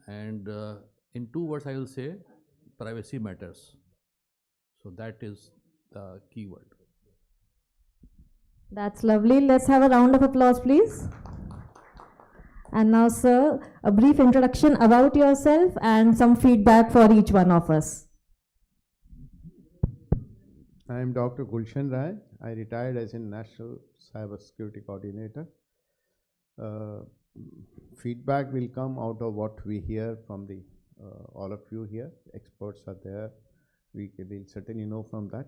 And in two words, I will say privacy matters. So that is the key word. That's lovely. Let's have a round of applause, please. And now, sir, a brief introduction about yourself and some feedback for each one of us. I am Dr. Gulshan Rai. I retired as a National Cybersecurity Coordinator. Feedback will come out of what we hear from the all of you here. Experts are there. We will certainly know from that.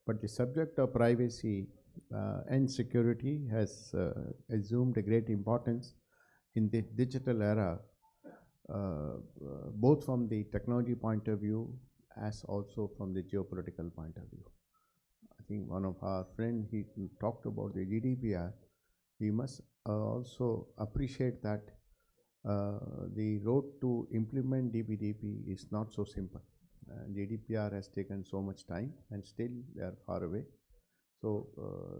But the subject of privacy and security has assumed a great importance in the digital era, both from the technology point of view as also from the geopolitical point of view. I think one of our friends, he talked about the GDPR. We must also appreciate that the road to implement DPDP is not so simple. GDPR has taken so much time and still they are far away. So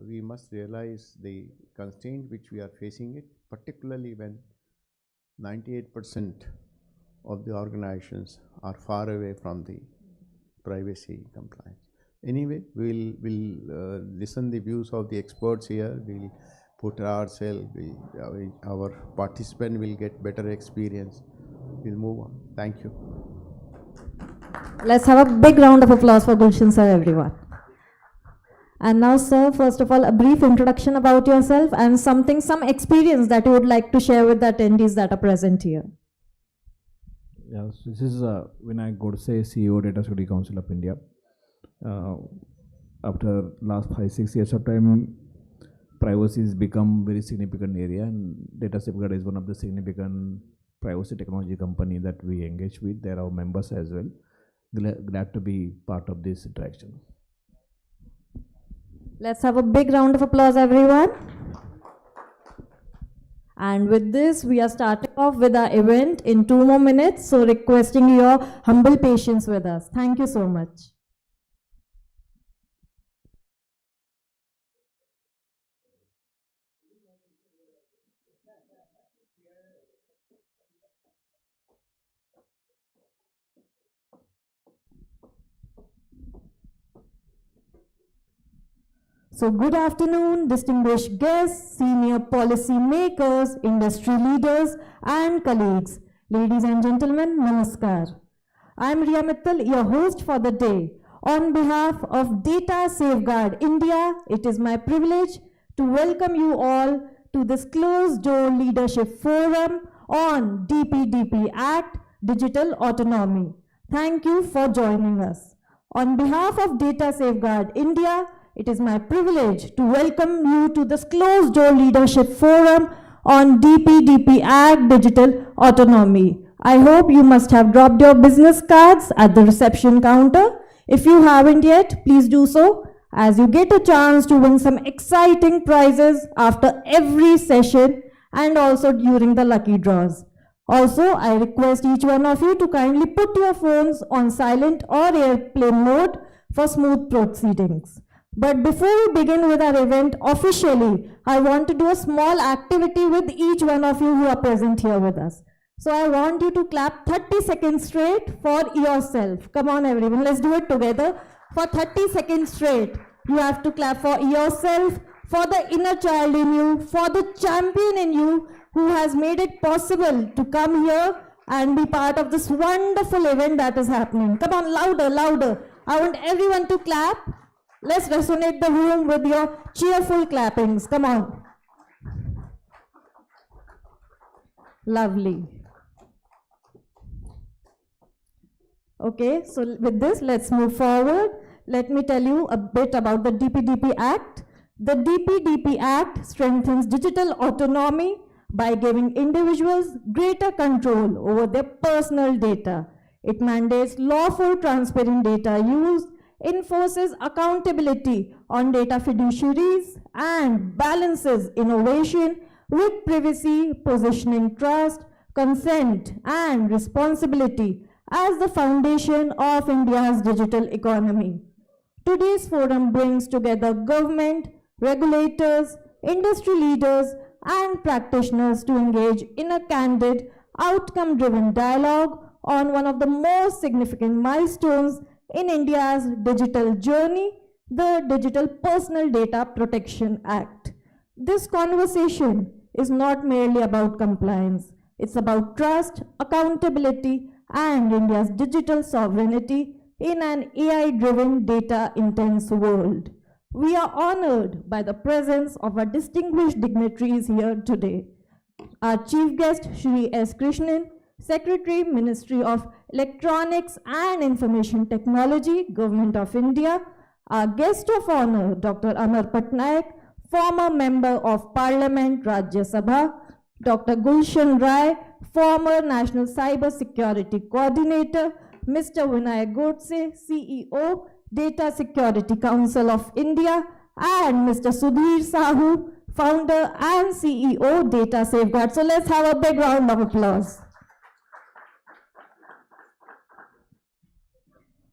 we must realize the constraint which we are facing it, particularly when 98% of the organizations are far away from the privacy compliance. Anyway, we'll listen the views of the experts here. We'll put ourselves, our participant will get better experience. We'll move on. Thank you. Let's have a big round of applause for Gulshan sir, everyone. And now, sir, first of all, a brief introduction about yourself and some experience that you would like to share with the attendees that are present here. Yes, this is Vinayak Godse, CEO, Data Security Council of India. After last 5-6 years of time, privacy has become very significant area, and Data Safeguard is one of the significant privacy technology company that we engage with. They are our members as well. Glad to be part of this interaction. Let's have a big round of applause, everyone. And with this, we are starting off with our event in 2 more minutes. So requesting your humble patience with us. Thank you so much. So good afternoon, distinguished guests, senior policy makers, industry leaders, and colleagues. Ladies and gentlemen, namaskar. I am Riya Mittal, your host for the day. On behalf of Data Safeguard India, it is my privilege to welcome you all to this closed-door leadership forum on DPDP Act, Digital Autonomy. Thank you for joining us. On behalf of Data Safeguard India, it is my privilege to welcome you to this closed-door leadership forum on DPDP Act, Digital Autonomy. I hope you must have dropped your business cards at the reception counter. If you haven't yet, please do so, as you get a chance to win some exciting prizes after every session and also during the lucky draws. Also, I request each one of you to kindly put your phones on silent or airplane mode for smooth proceedings. But before we begin with our event officially, I want to do a small activity with each one of you who are present here with us. So I want you to clap 30 seconds straight for yourself. Come on everyone, let's do it together. For 30 seconds straight, you have to clap for yourself, for the inner child in you, for the champion in you who has made it possible to come here and be part of this wonderful event that is happening. Come on, louder, louder. I want everyone to clap. Let's resonate the room with your cheerful clappings. Come on. Lovely. Okay, so with this, let's move forward. Let me tell you a bit about the DPDP Act. The DPDP Act strengthens digital autonomy by giving individuals greater control over their personal data. It mandates lawful, transparent data use, enforces accountability on data fiduciaries, and balances innovation with privacy, positioning trust, consent, and responsibility as the foundation of India's digital economy. Today's forum brings together government, regulators, industry leaders, and practitioners to engage in a candid, outcome-driven dialogue on one of the most significant milestones in India's digital journey, the Digital Personal Data Protection Act. This conversation is not merely about compliance. It's about trust, accountability, and India's digital sovereignty in an AI-driven, data-intense world. We are honored by the presence of our distinguished dignitaries here today. Our chief guest, Shri S. Krishnan, Secretary, Ministry of Electronics and Information Technology, Government of India. Our guest of honor, Dr. Amar Patnaik, former Member of Parliament, Rajya Sabha. Dr. Gulshan Rai, former National Cyber Security Coordinator. Mr. Vinay Godse, CEO, Data Security Council of India. And Mr. Sudhir Sahu, founder and CEO, Data Safeguard. So let's have a big round of applause.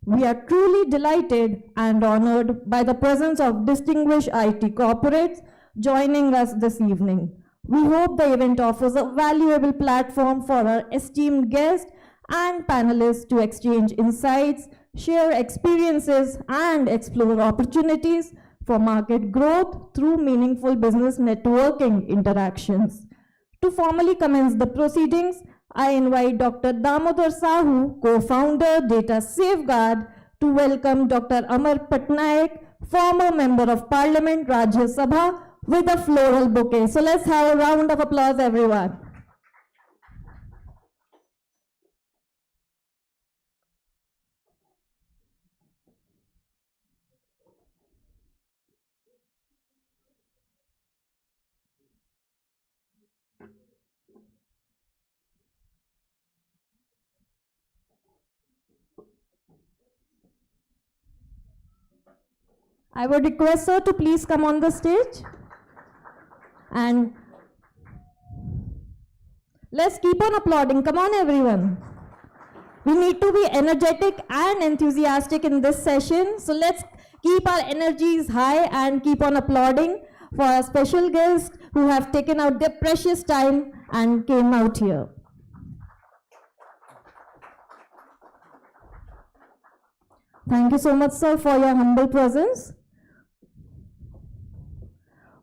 We are truly delighted and honored by the presence of distinguished IT corporates joining us this evening. We hope the event offers a valuable platform for our esteemed guests and panelists to exchange insights, share experiences, and explore opportunities for market growth through meaningful business networking interactions. To formally commence the proceedings, I invite Dr. Damodar Sahu, co-founder, Data Safeguard, to welcome Dr. Amar Patnaik, former Member of Parliament, Rajya Sabha, with a floral bouquet. So let's have a round of applause, everyone. I would request sir to please come on the stage. And let's keep on applauding. Come on, everyone. We need to be energetic and enthusiastic in this session. So let's keep our energies high and keep on applauding for our special guests who have taken out their precious time and came out here. Thank you so much, sir, for your humble presence.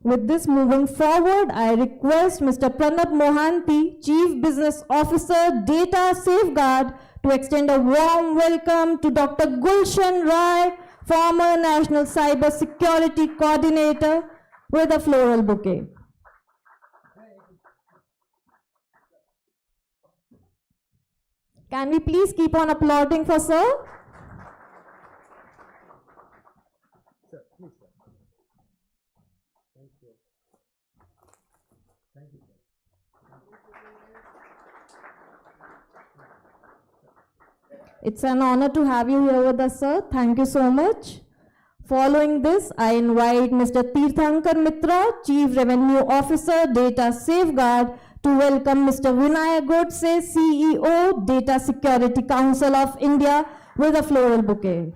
With this, moving forward, I request Mr. Pranab Mohanty, Chief Business Officer, Data Safeguard, to extend a warm welcome to Dr. Gulshan Rai, former National Cyber Security Coordinator, with a floral bouquet. Can we please keep on applauding for sir? It's an honor to have you here with us, sir. Thank you so much. Following this, I invite Mr. Tirthankar Mitra, Chief Revenue Officer, Data Safeguard, to welcome Mr. Vinay Godse, CEO, Data Security Council of India, with a floral bouquet.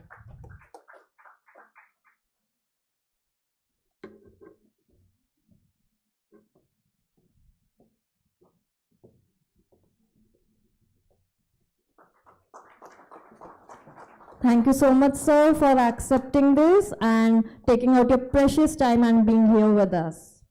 Thank you so much, sir, for accepting this and taking out your precious time and being here with us.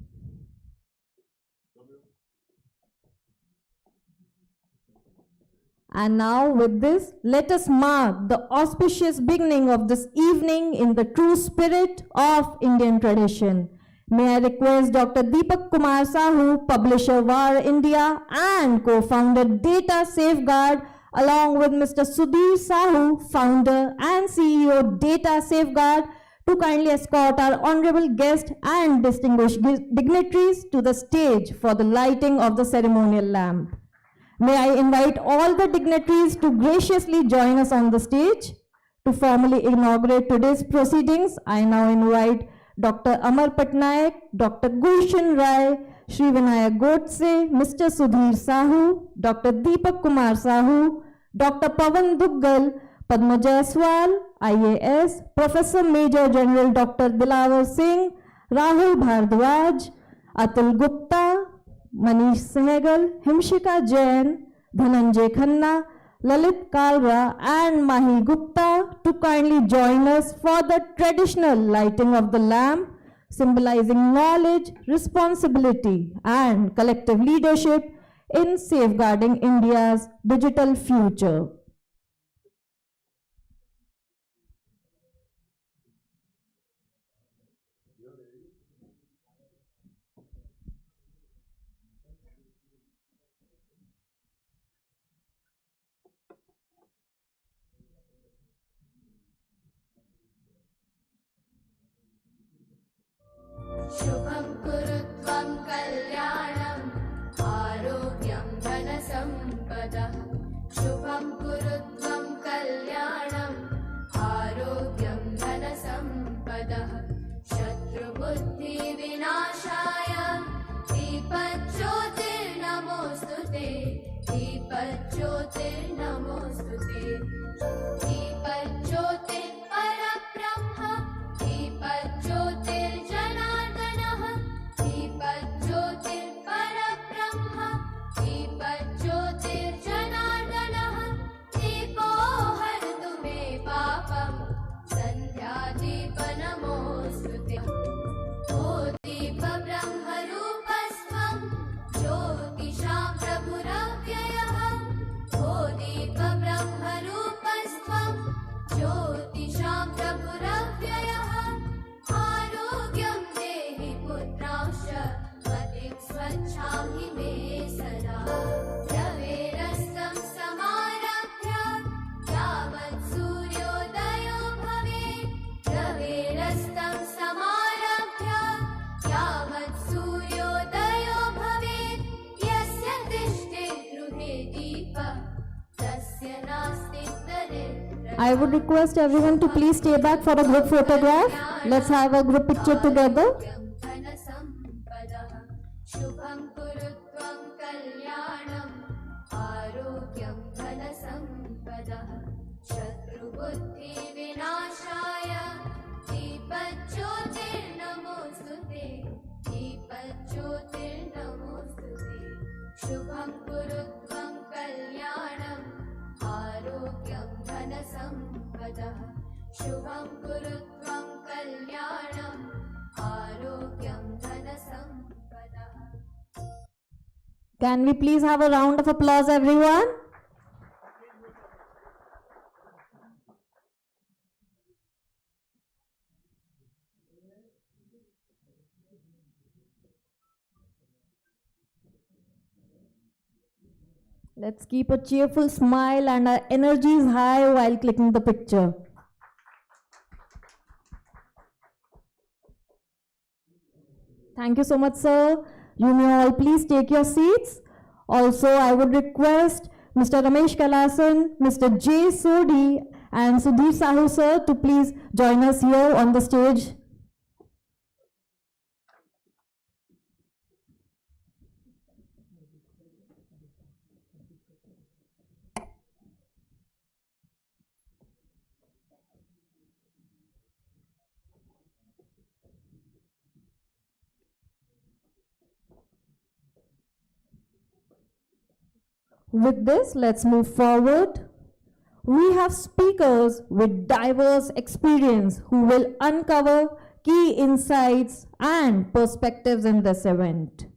And now with this, let us mark the auspicious beginning of this evening in the true spirit of Indian tradition. May I request Dr. Deepak Kumar Sahu, publisher VAR India and co-founder Data Safeguard, along with Mr. Sudhir Sahu, founder and CEO Data Safeguard, to kindly escort our honorable guest and distinguished dignitaries to the stage for the lighting of the ceremonial lamp. May I invite all the dignitaries to graciously join us on the stage. To formally inaugurate today's proceedings, I now invite Dr. Amar Patnaik, Dr. Gulshan Rai, Shri Vinay Godse, Mr. Sudhir Sahu, Dr. Deepak Kumar Sahu, Dr. Pawan Duggal, Padma Jaiswal, IAS, Professor Major General Dr. Dilawar Singh, Rahul Bhardwaj, Atul Gupta, Manish Sehgal, Himshika Jain, Dhananjay Khanna, Lalit Kalra and Mahi Gupta to kindly join us for the traditional lighting of the lamp, symbolizing knowledge, responsibility and collective leadership in safeguarding India's digital future. शुभं कुरु त्वं कल्याणम् आरोग्यं धनसम्पदः शुभं कुरु त्वं कल्याणम् आरोग्यं धनसम्पदः शत्रुबुद्धिविनाशाय दीपज्योतिर्नमोऽस्तु ते दीपज्योतिर्नमोऽस्तु ते दीपज्योतिर्परब्रह्म दीपज्योतिर्जनार्दनः दीपज्योतिर्परब्रह्म दीपज्योतिर्जनार्दनः दीपो हरतु मे पापं सन्ध्यादीपनमोऽस्तु ते ओ दीपब्रह्मरूपस्त्वं ज्योतिषां प्रभुरव्ययः ओ दीपब्रह्मरूपस्त्वं ज्योतिषां प्रभुरव्ययः आरोग्यं देहि पुत्रांश्च मतिं स्वच्छां हि मे सदा रवेरस्तं समारभ्य यावत् सूर्योदयो भवेत् रवेरस्तं समारभ्य यावत् सूर्योदयो भवेत् यस्य तिष्ठेत् गृहे दीपः तस्य नास्ति दरिद्रता I would request everyone to please stay back for a group photograph. Let's have a group picture together. शुभं कुरु त्वं कल्याणम् आरोग्यं धनसम्पदः शत्रुबुद्धिविनाशाय दीपज्योतिर्नमोऽस्तु ते दीपज्योतिर्नमोऽस्तु ते शुभं कुरु त्वं कल्याणम् आरोग्यं धनसम्पदः शुभं कुरु त्वं कल्याणम् आरोग्यं धनसम्पदः Can we please have a round of applause, everyone? Let's keep a cheerful smile and our energy is high while clicking the picture. Thank you so much, sir. You may all please take your seats. Also, I would request Mr. Ramesh Kalasan, Mr. J. Sodi, and Sudhir Sahu, sir, to please join us here on the stage. With this, let's move forward. We have speakers with diverse experience who will uncover key insights and perspectives in this event.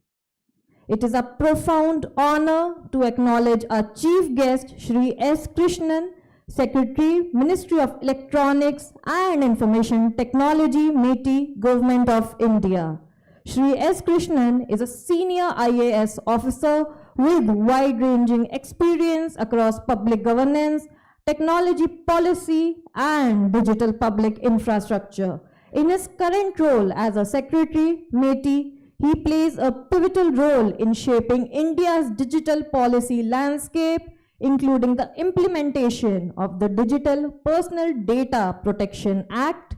It is a profound honor to acknowledge our chief guest, Shri S. Krishnan, Secretary, Ministry of Electronics and Information Technology, METI, Government of India. Shri S. Krishnan is a senior IAS officer with wide-ranging experience across public governance, technology policy, and digital public infrastructure. In his current role as a Secretary, METI, he plays a pivotal role in shaping India's digital policy landscape, including the implementation of the Digital Personal Data Protection Act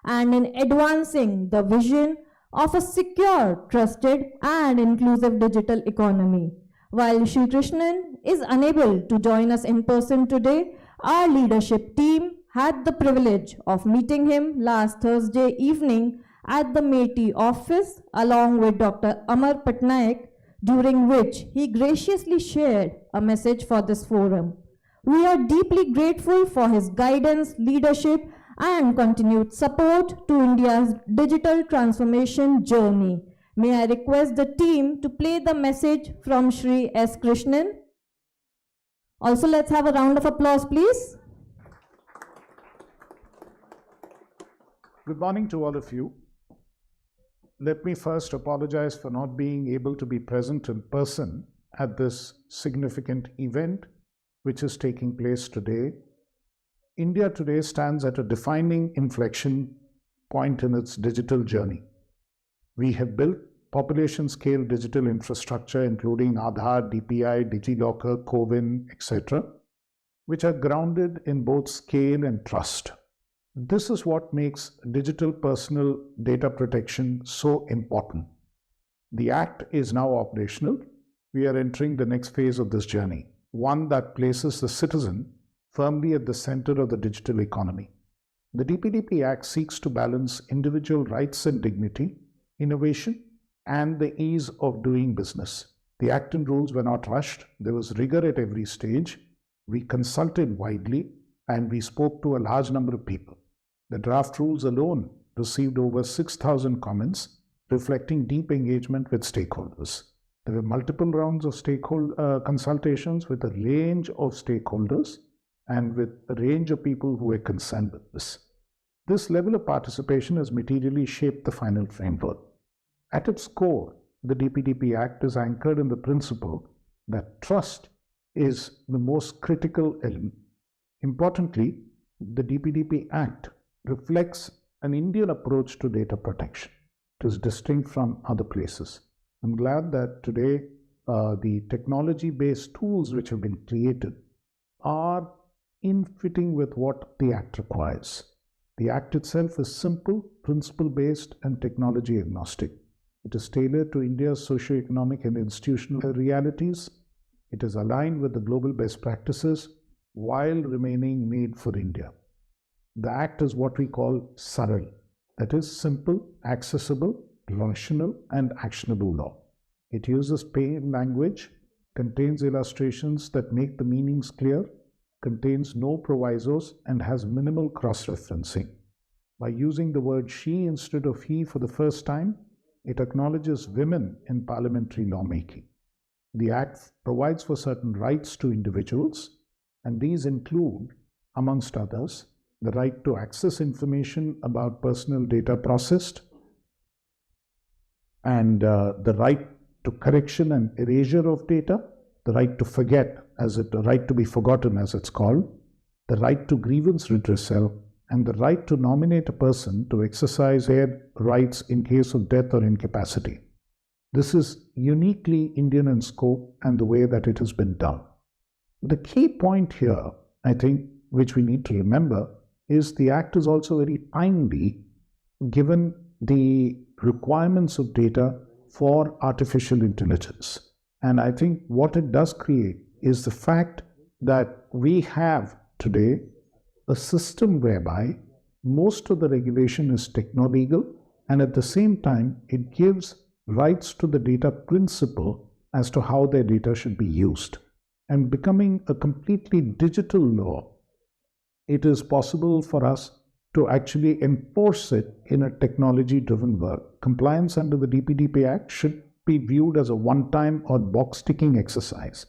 and in advancing the vision of a secure, trusted, and inclusive digital economy. While Shri Krishnan is unable to join us in person today, our leadership team had the privilege of meeting him last Thursday evening at the METI office along with Dr. Amar Patnaik, during which he graciously shared a message for this forum. We are deeply grateful for his guidance, leadership, and continued support to India's digital transformation journey. May I request the team to play the message from Shri S. Krishnan. Also, let's have a round of applause, please. Good morning to all of you. Let me first apologize for not being able to be present in person at this significant event which is taking place today. India today stands at a defining inflection point in its digital journey. We have built population-scale digital infrastructure including Aadhaar, DPI, DigiLocker, CoWIN, etc., which are grounded in both scale and trust. This is what makes digital personal data protection so important. The Act is now operational. We are entering the next phase of this journey, one that places the citizen firmly at the center of the digital economy. The DPDP Act seeks to balance individual rights and dignity, innovation, and the ease of doing business. The Act and rules were not rushed. There was rigor at every stage. We consulted widely and we spoke to a large number of people. The draft rules alone received over 6,000 comments, reflecting deep engagement with stakeholders. There were multiple rounds of stakeholder consultations with a range of stakeholders and with a range of people who were concerned with this. This level of participation has materially shaped the final framework. At its core, the DPDP Act is anchored in the principle that trust is the most critical element. Importantly, the DPDP Act reflects an Indian approach to data protection. It is distinct from other places. I'm glad that today the technology-based tools which have been created are in fitting with what the Act requires. The Act itself is simple, principle-based, and technology-agnostic. It is tailored to India's socio-economic and institutional realities. It is aligned with the global best practices while remaining made for India. The Act is what we call Saral, that is simple, accessible, rational, and actionable law. It uses plain language, contains illustrations that make the meanings clear, contains no provisos, and has minimal cross-referencing. By using the word she instead of he for the first time, it acknowledges women in parliamentary lawmaking. The Act provides for certain rights to individuals, and these include, amongst others, the right to access information about personal data processed, and the right to correction and erasure of data, the right to forget, the right to be forgotten as it's called, the right to grievance redressal, and the right to nominate a person to exercise their rights in case of death or incapacity. This is uniquely Indian in scope and the way that it has been done. The key point here, I think, which we need to remember, is the Act is also very timely given the requirements of data for artificial intelligence. And I think what it does create is the fact that we have today a system whereby most of the regulation is techno-legal, and at the same time it gives rights to the data principle as to how their data should be used. And becoming a completely digital law, it is possible for us to actually enforce it in a technology-driven work. Compliance under the DPDP Act should be viewed as a one-time or box-ticking exercise.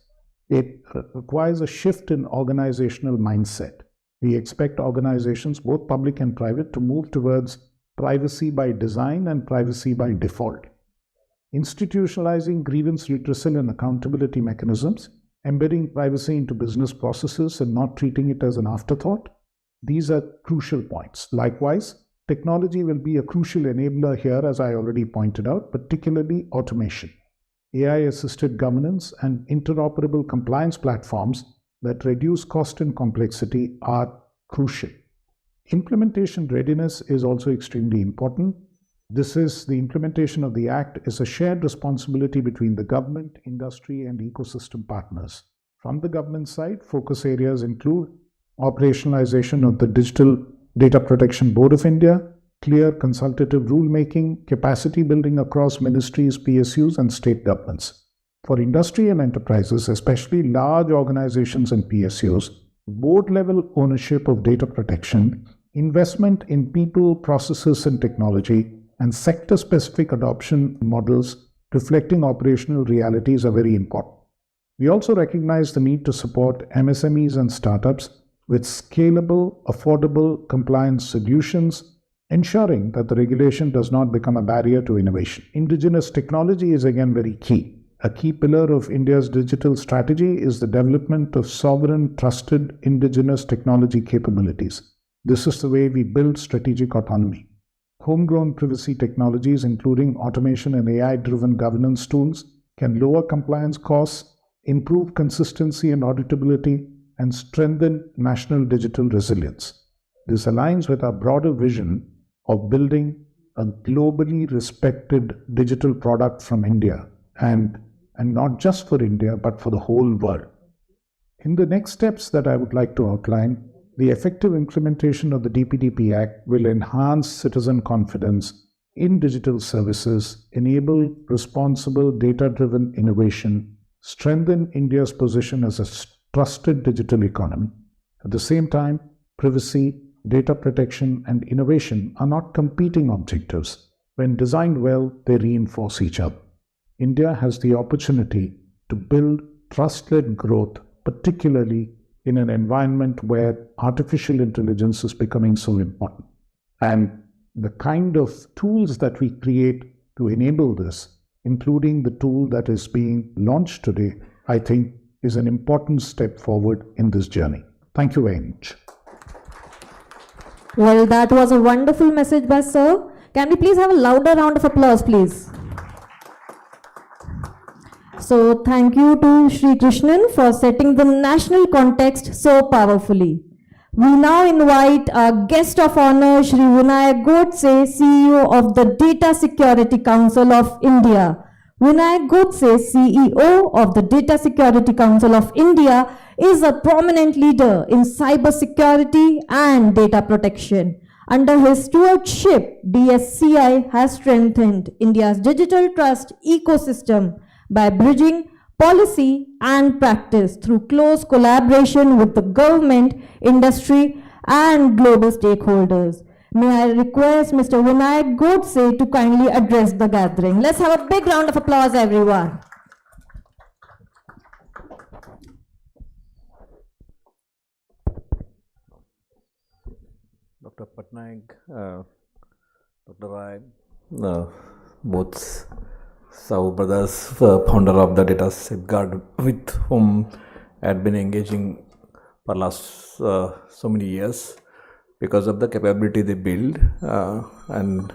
It requires a shift in organizational mindset. We expect organizations, both public and private, to move towards privacy by design and privacy by default. Institutionalizing grievance redressal and accountability mechanisms, embedding privacy into business processes and not treating it as an afterthought, these are crucial points. Likewise, technology will be a crucial enabler here, as I already pointed out, particularly automation. AI-assisted governance and interoperable compliance platforms that reduce cost and complexity are crucial. Implementation readiness is also extremely important. The implementation of the Act is a shared responsibility between the government, industry, and ecosystem partners. From the government side, focus areas include operationalization of the Digital Data Protection Board of India, clear consultative rulemaking, capacity building across ministries, PSUs, and state governments. For industry and enterprises, especially large organizations and PSUs, board-level ownership of data protection, investment in people, processes, and technology, and sector-specific adoption models reflecting operational realities are very important. We also recognize the need to support MSMEs and startups with scalable, affordable compliance solutions, ensuring that the regulation does not become a barrier to innovation. Indigenous technology is again very key. A key pillar of India's digital strategy is the development of sovereign, trusted, indigenous technology capabilities. This is the way we build strategic autonomy. Homegrown privacy technologies, including automation and AI-driven governance tools, can lower compliance costs, improve consistency and auditability, and strengthen national digital resilience. This aligns with our broader vision of building a globally respected digital product from India, and not just for India, but for the whole world. In the next steps that I would like to outline, the effective implementation of the DPDP Act will enhance citizen confidence in digital services, enable responsible data-driven innovation, strengthen India's position as a trusted digital economy. At the same time, privacy, data protection, and innovation are not competing objectives. When designed well, they reinforce each other. India has the opportunity to build trust-led growth, particularly in an environment where artificial intelligence is becoming so important. And the kind of tools that we create to enable this, including the tool that is being launched today, I think is an important step forward in this journey. Thank you very much. Well, that was a wonderful message by Sir. Can we please have a louder round of applause, please? So thank you to Sri Krishnan for setting the national context so powerfully. We now invite our guest of honor, Shri Vinayak Godse, CEO of the Data Security Council of India. Vinayak Godse, CEO of the Data Security Council of India, is a prominent leader in cyber security and data protection. Under his stewardship, DSCI has strengthened India's digital trust ecosystem by bridging policy and practice through close collaboration with the government, industry, and global stakeholders. May I request Mr. Vinayak Godse to kindly address the gathering. Let's have a big round of applause, everyone. Dr. Patnaik, Dr. Rai, both Sahu brothers, founder of the Data Safeguard, with whom I had been engaging for last so many years because of the capability they build, and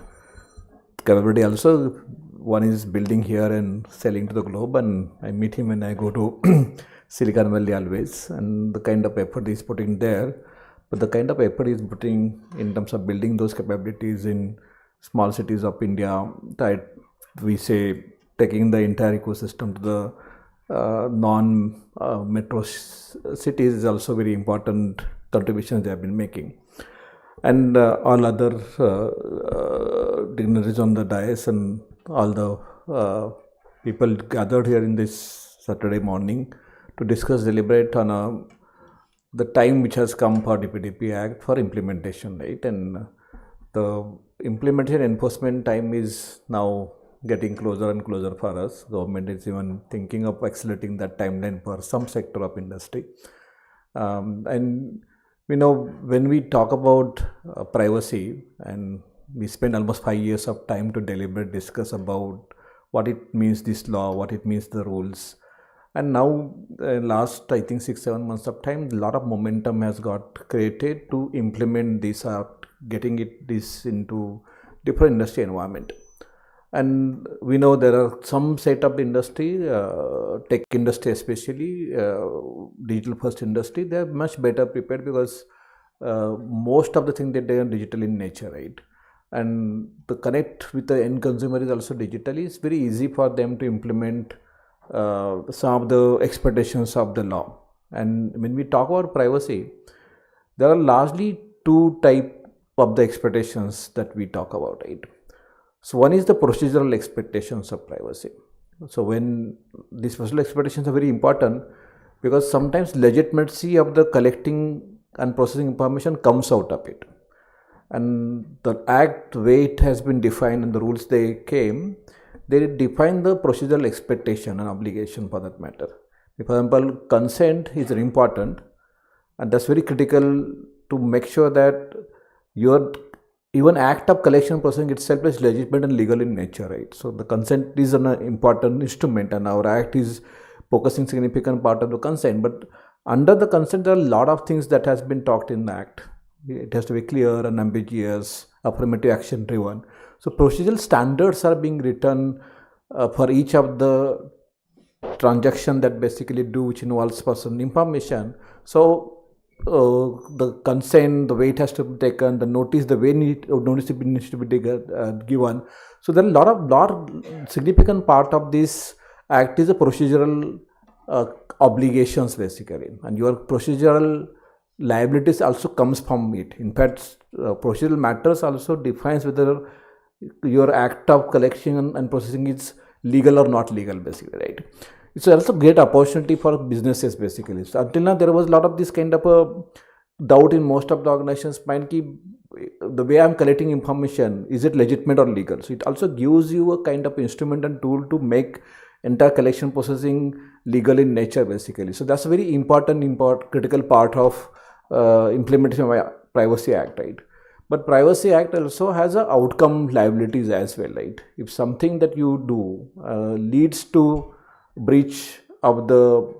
capability also one is building here and selling to the globe, and I meet him when I go to Silicon Valley always, and the kind of effort he's putting there, but the kind of effort he's putting in terms of building those capabilities in small cities of India, that we say taking the entire ecosystem to the non-metro cities is also very important contributions they have been making. And all other dignitaries on the dais and all the people gathered here in this Saturday morning to discuss, deliberate on the time which has come for DPDP Act for implementation, right? And the implementation enforcement time is now getting closer and closer for us. Government is even thinking of accelerating that timeline for some sector of industry. And you know, when we talk about privacy, and we spend almost 5 years of time to deliberate, discuss about what it means, this law, what it means, the rules. And now, last, I think 6-7 months of time, a lot of momentum has got created to implement this, getting this into different industry environment. And we know there are some set of industry, tech industry especially, digital first industry, they are much better prepared because most of the things that they are digital in nature, right? And the connect with the end consumer is also digitally. It's very easy for them to implement some of the expectations of the law. And when we talk about privacy, there are largely two types of the expectations that we talk about, right? So one is the procedural expectations of privacy. So when these procedural expectations are very important, because sometimes legitimacy of the collecting and processing information comes out of it. And the act way it has been defined and the rules they came, they define the procedural expectation and obligation for that matter. For example, consent is important, and that's very critical to make sure that your even act of collection processing itself is legitimate and legal in nature, right? So the consent is an important instrument, and our act is focusing significant part of the consent. But under the consent, there are a lot of things that has been talked in the act. It has to be clear, unambiguous, affirmative action driven. So procedural standards are being written for each of the transaction that basically do which involves personal information. So the consent, the way it has to be taken, the notice, the way notice needs to be given. So there are a lot significant part of this act is a procedural obligations basically, and your procedural liabilities also comes from it. In fact, procedural matters also defines whether your act of collection and processing is legal or not legal basically, right? It's also great opportunity for businesses basically. So until now there was a lot of this kind of a doubt in most of the organizations mind ki the way I'm collecting information, is it legitimate or legal? So it also gives you a kind of instrument and tool to make entire collection processing legal in nature basically. So that's a very important critical part of implementation of Privacy Act, right? But Privacy Act also has a outcome liabilities as well, right? If something that you do leads to breach of the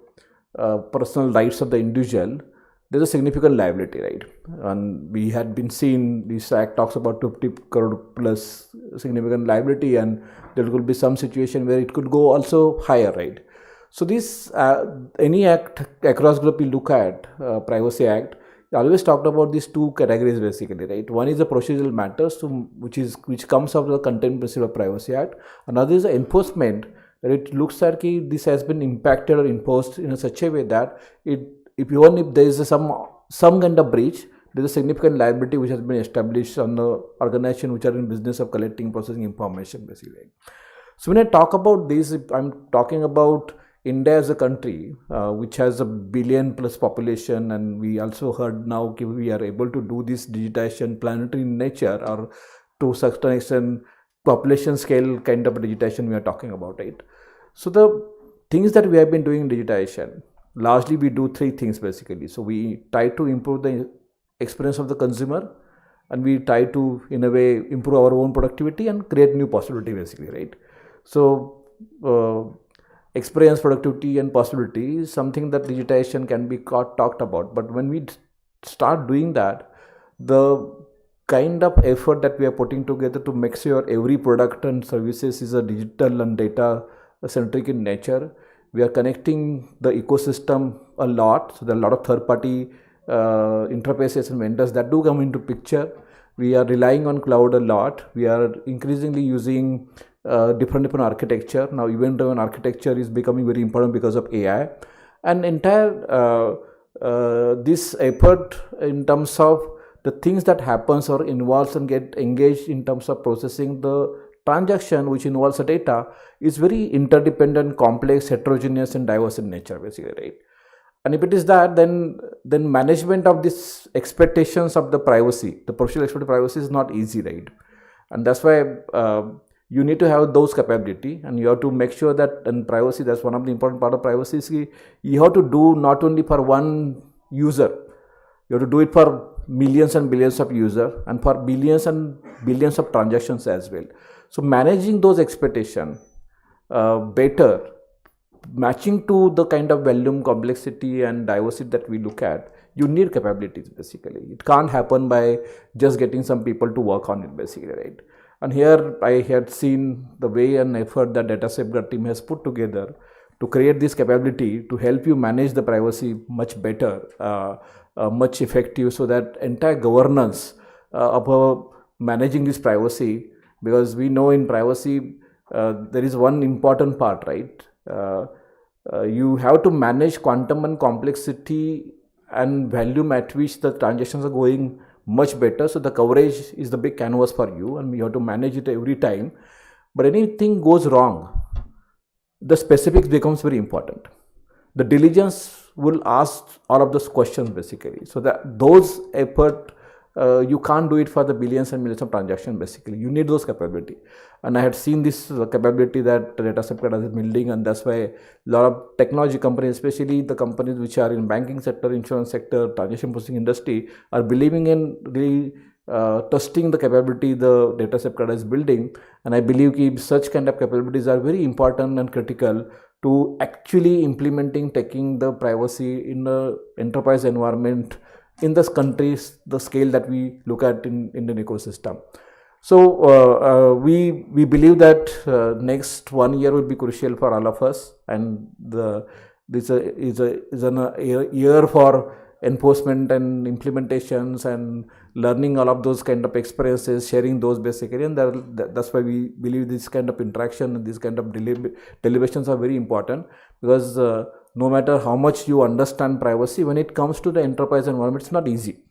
personal rights of the individual, there's a significant liability, right? And we had been seeing this act talks about 50 crore plus significant liability, and there could be some situation where it could go also higher, right? So this any act across group we look at Privacy Act, we always talked about these two categories basically, right? One is the procedural matters which comes out of the content principle of Privacy Act. Another is the enforcement, that it looks like this has been impacted or imposed in such a way that if there is some kind of breach, there is a significant liability which has been established on the organization which are in business of collecting, processing information basically. So when I talk about this, I'm talking about India as a country which has 1 billion plus population, and we also heard now we are able to do this digitization planetary in nature, or to certain extent population scale kind of digitization we are talking about, right? So the things that we have been doing in digitization, largely we do three things basically. So we try to improve the experience of the consumer, and we try to in a way improve our own productivity and create new possibility basically, right? So experience, productivity and possibility is something that digitization can be talked about. But when we start doing that, the kind of effort that we are putting together to make sure every product and services is a digital and data centric in nature, we are connecting the ecosystem a lot. So there are a lot of third party interfaces and vendors that do come into picture. We are relying on cloud a lot. We are increasingly using different architecture. Now event driven architecture is becoming very important because of AI, and entire this effort in terms of the things that happens or involves and get engaged in terms of processing the transaction which involves the data is very interdependent, complex, heterogeneous and diverse in nature basically, right? And if it is that, then management of these expectations of the privacy, the procedural expected privacy is not easy, right? And that's why you need to have those capability, and you have to make sure that in privacy, that's one of the important part of privacy, is you have to do not only for one user, you have to do it for millions and billions of users and for billions and billions of transactions as well. So managing those expectations better, matching to the kind of volume, complexity and diversity that we look at, you need capabilities basically. It can't happen by just getting some people to work on it basically, right? And here I had seen the way and effort that data safeguard team has put together to create this capability to help you manage the privacy much better, much effective, so that entire governance of managing this privacy, because we know in privacy there is one important part, right? You have to manage quantum and complexity and volume at which the transactions are going much better. So the coverage is the big canvas for you, and you have to manage it every time. But anything goes wrong, the specifics becomes very important. The diligence will ask all of those questions basically. So that those effort, you can't do it for the billions and millions of transactions basically. You need those capability. And I had seen this capability that data safeguard is building, and that's why a lot of technology companies, especially the companies which are in banking sector, insurance sector, transaction processing industry, are believing in really trusting the capability the data safeguard is building. And I believe such kind of capabilities are very important and critical to actually implementing, taking the privacy in the enterprise environment in this countries, the scale that we look at in Indian ecosystem. So we believe that next 1 year will be crucial for all of us, and this is a year for enforcement and implementations and learning all of those kind of experiences, sharing those basically, and that's why we believe this kind of interaction and this kind of deliberations are very important, because no matter how much you understand privacy, when it comes to the enterprise environment, it's not easy.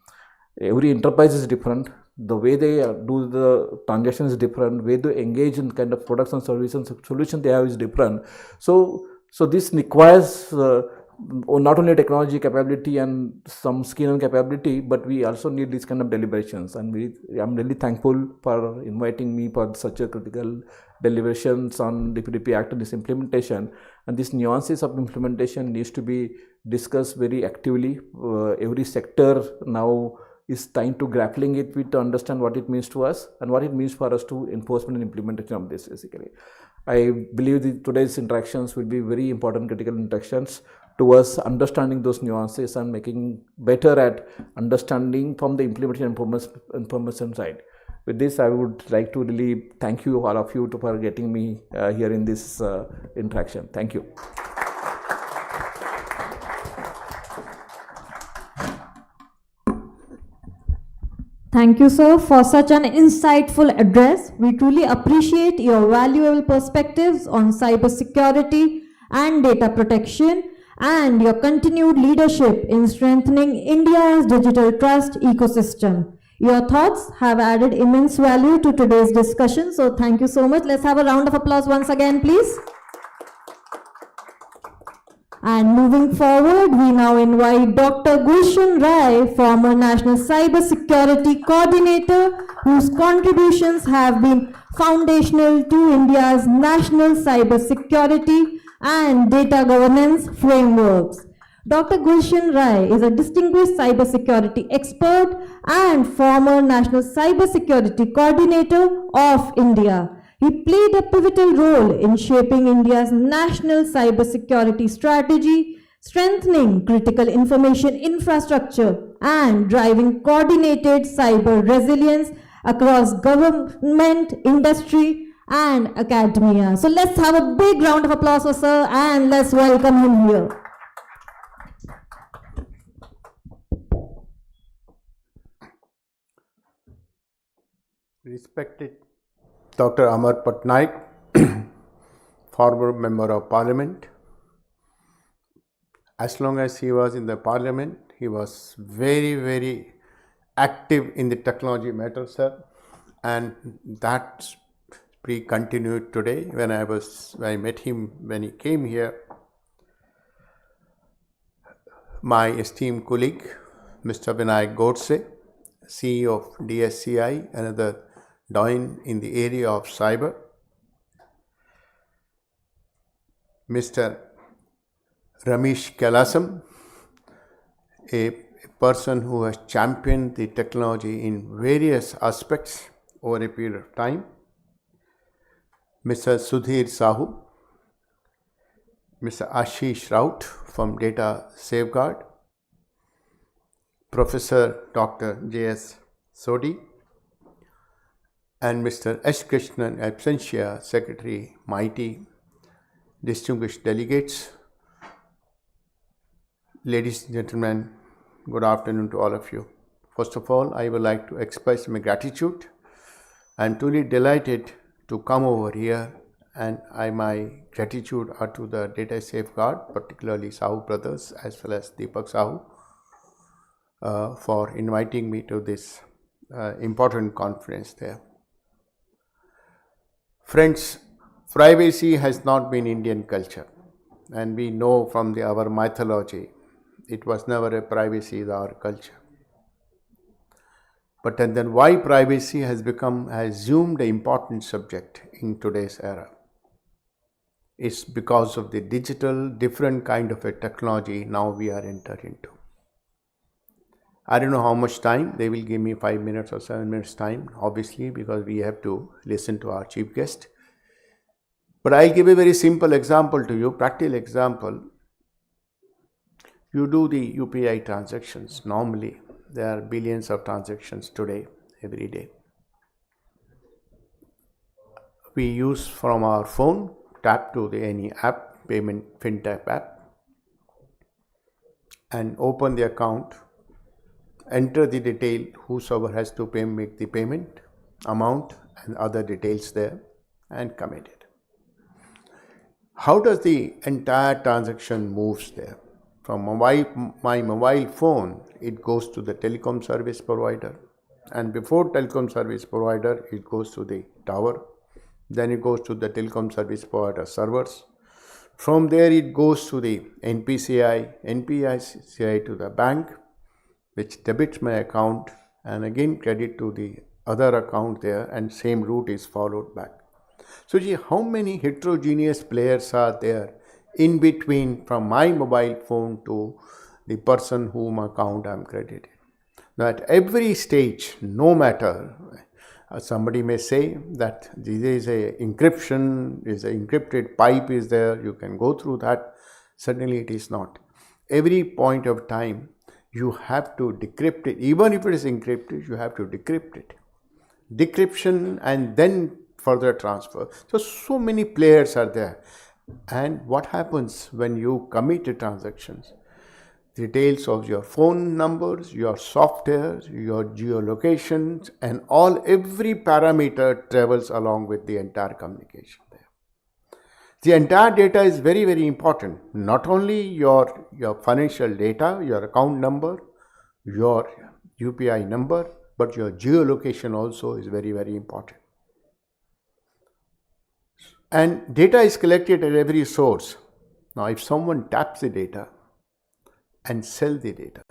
Every enterprise is different. The way they do the transaction is different. Way they engage in kind of products and services and solution they have is different. So this requires not only technology capability and some skill and capability, but we also need this kind of deliberations. And I'm really thankful for inviting me for such a critical deliberations on DPDP Act and this implementation. And these nuances of implementation needs to be discussed very actively. Every sector now is trying to grappling it with to understand what it means to us and what it means for us to enforcement and implementation of this basically. I believe today's interactions will be very important critical interactions towards understanding those nuances and making better at understanding from the implementation information side. With this, I would like to really thank you, all of you, for getting me here in this interaction. Thank you. Thank you, sir, for such an insightful address. We truly appreciate your valuable perspectives on cybersecurity and data protection, and your continued leadership in strengthening India's digital trust ecosystem. Your thoughts have added immense value to today's discussion, so thank you so much. Let's have a round of applause once again, please. And moving forward, we now invite Dr. Gulshan Rai, former National Cyber Security Coordinator, whose contributions have been foundational to India's national cyber security and data governance frameworks. Dr. Gulshan Rai is a distinguished cybersecurity expert and former National Cyber Security Coordinator of India. He played a pivotal role in shaping India's national cybersecurity strategy, strengthening critical information infrastructure, and driving coordinated cyber resilience across government, industry, and academia. So let's have a big round of applause for sir, and let's welcome him here. Respected Dr. Amar Patnaik, former Member of Parliament. As long as he was in the Parliament, he was very, very active in the technology matter, sir. And that spree continued today when I met him when he came here. My esteemed colleague, Mr. Vinayak Godse, CEO of DSCI, another doyen in the area of cyber. Mr. Ramesh Kailasam, a person who has championed the technology in various aspects over a period of time. Mr. Sudhir Sahu, Mr. Ashish Raut from Data Safeguard, Professor Dr. J.S. Sodhi, and Mr. S. Krishnan Absentia, Secretary, MIT, distinguished delegates. Ladies and gentlemen, good afternoon to all of you. First of all, I would like to express my gratitude. I am truly delighted to come over here, and my gratitude are to the Data Safeguard, particularly Sahu brothers as well as Deepak Sahu, for inviting me to this important conference there. Friends, privacy has not been Indian culture, and we know from our mythology, it was never a privacy in our culture. But then why privacy has assumed an important subject in today's era? It's because of the digital, different kind of a technology now we are entering into. I don't know how much time, they will give me 5 minutes or 7 minutes time, obviously, because we have to listen to our chief guest. But I'll give a very simple example to you, practical example. You do the UPI transactions. Normally, there are billions of transactions today, every day. We use from our phone, tap to any app, payment fintech app, and open the account, enter the detail, whosoever has to make the payment, amount and other details there, and commit it. How does the entire transaction moves there? From my mobile phone, it goes to the telecom service provider, and before telecom service provider, it goes to the tower, then it goes to the telecom service provider servers. From there, it goes to the NPCI to the bank, which debits my account and again credit to the other account there, and same route is followed back. So see how many heterogeneous players are there in between from my mobile phone to the person whom account I'm crediting. Now at every stage, no matter, somebody may say that this is a encryption, is an encrypted pipe is there, you can go through that. Certainly it is not. Every point of time, you have to decrypt it. Even if it is encrypted, you have to decrypt it. Decryption and then further transfer. So many players are there. And what happens when you commit the transactions? Details of your phone numbers, your software, your geolocations, and every parameter travels along with the entire communication there. The entire data is very, very important. Not only your financial data, your account number, your UPI number, but your geolocation also is very, very important. And data is collected at every source. Now, if someone taps the data and sells the data,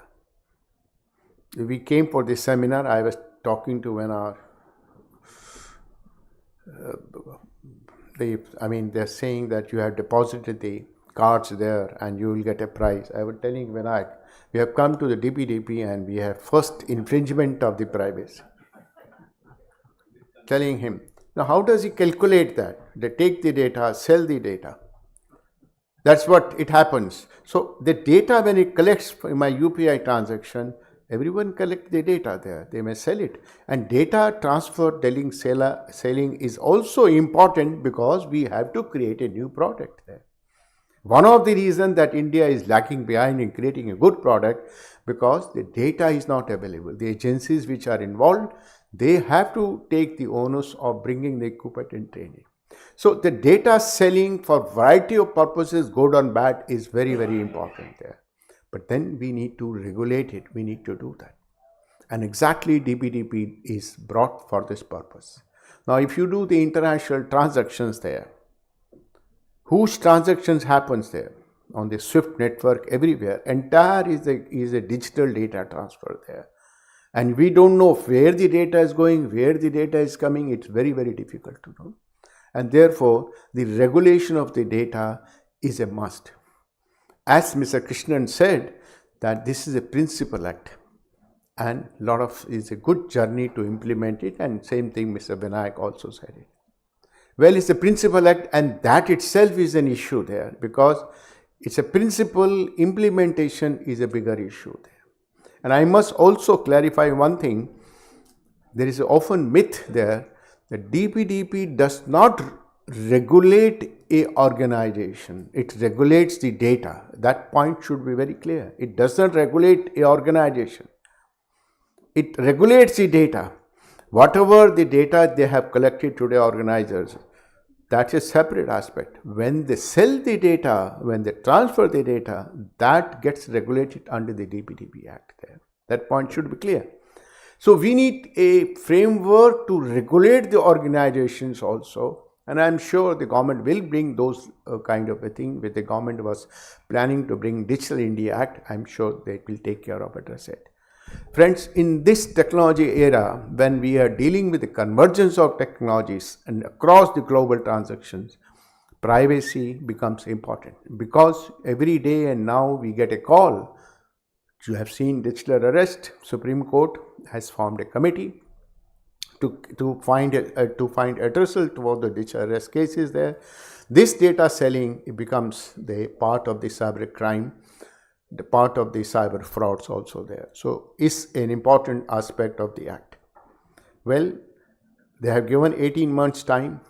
we came for this seminar, I was talking to when our they're saying that you have deposited the cards there and you will get a prize. I was telling Vinayak, we have come to the DPDP and we have first infringement of the privacy. Telling him, now how does he calculate that? They take the data, sell the data. That's what it happens. So the data, when it collects my UPI transaction, everyone collect the data there. They may sell it. And data transfer, selling is also important because we have to create a new product there. One of the reasons that India is lacking behind in creating a good product because the data is not available. The agencies which are involved, they have to take the onus of bringing the equipment and training. So the data selling for variety of purposes, good and bad, is very, very important there. But then we need to regulate it. We need to do that. And exactly DPDP is brought for this purpose. Now, if you do the international transactions there, whose transactions happens there? On the SWIFT network, everywhere. Entire is a digital data transfer there. And we don't know where the data is going, where the data is coming. It's very, very difficult to know. And therefore, the regulation of the data is a must. As Mr. Krishnan said, that this is a principal act and is a good journey to implement it, and same thing Mr. Vinayak also said it. Well, it's a principal act and that itself is an issue there because it's a principle, implementation is a bigger issue there. And I must also clarify one thing, there is often myth there that DPDP does not regulate a organization, it regulates the data. That point should be very clear. It does not regulate a organization. It regulates the data. Whatever the data they have collected today, organizers, that's a separate aspect. When they sell the data, when they transfer the data, that gets regulated under the DPDP Act there. That point should be clear. So we need a framework to regulate the organizations also, And I'm sure the government will bring those kind of a thing. With the government was planning to bring Digital India Act, I'm sure they will take care of address it. Friends, in this technology era, when we are dealing with the convergence of technologies and across the global transactions, privacy becomes important, because every day and now we get a call. You have seen digital arrest. Supreme Court has formed a committee to find addressal toward the digital arrest cases there. This data selling, it becomes the part of the cyber crime, the part of the cyber frauds also there. So is an important aspect of the act. Well, they have given 18 months time.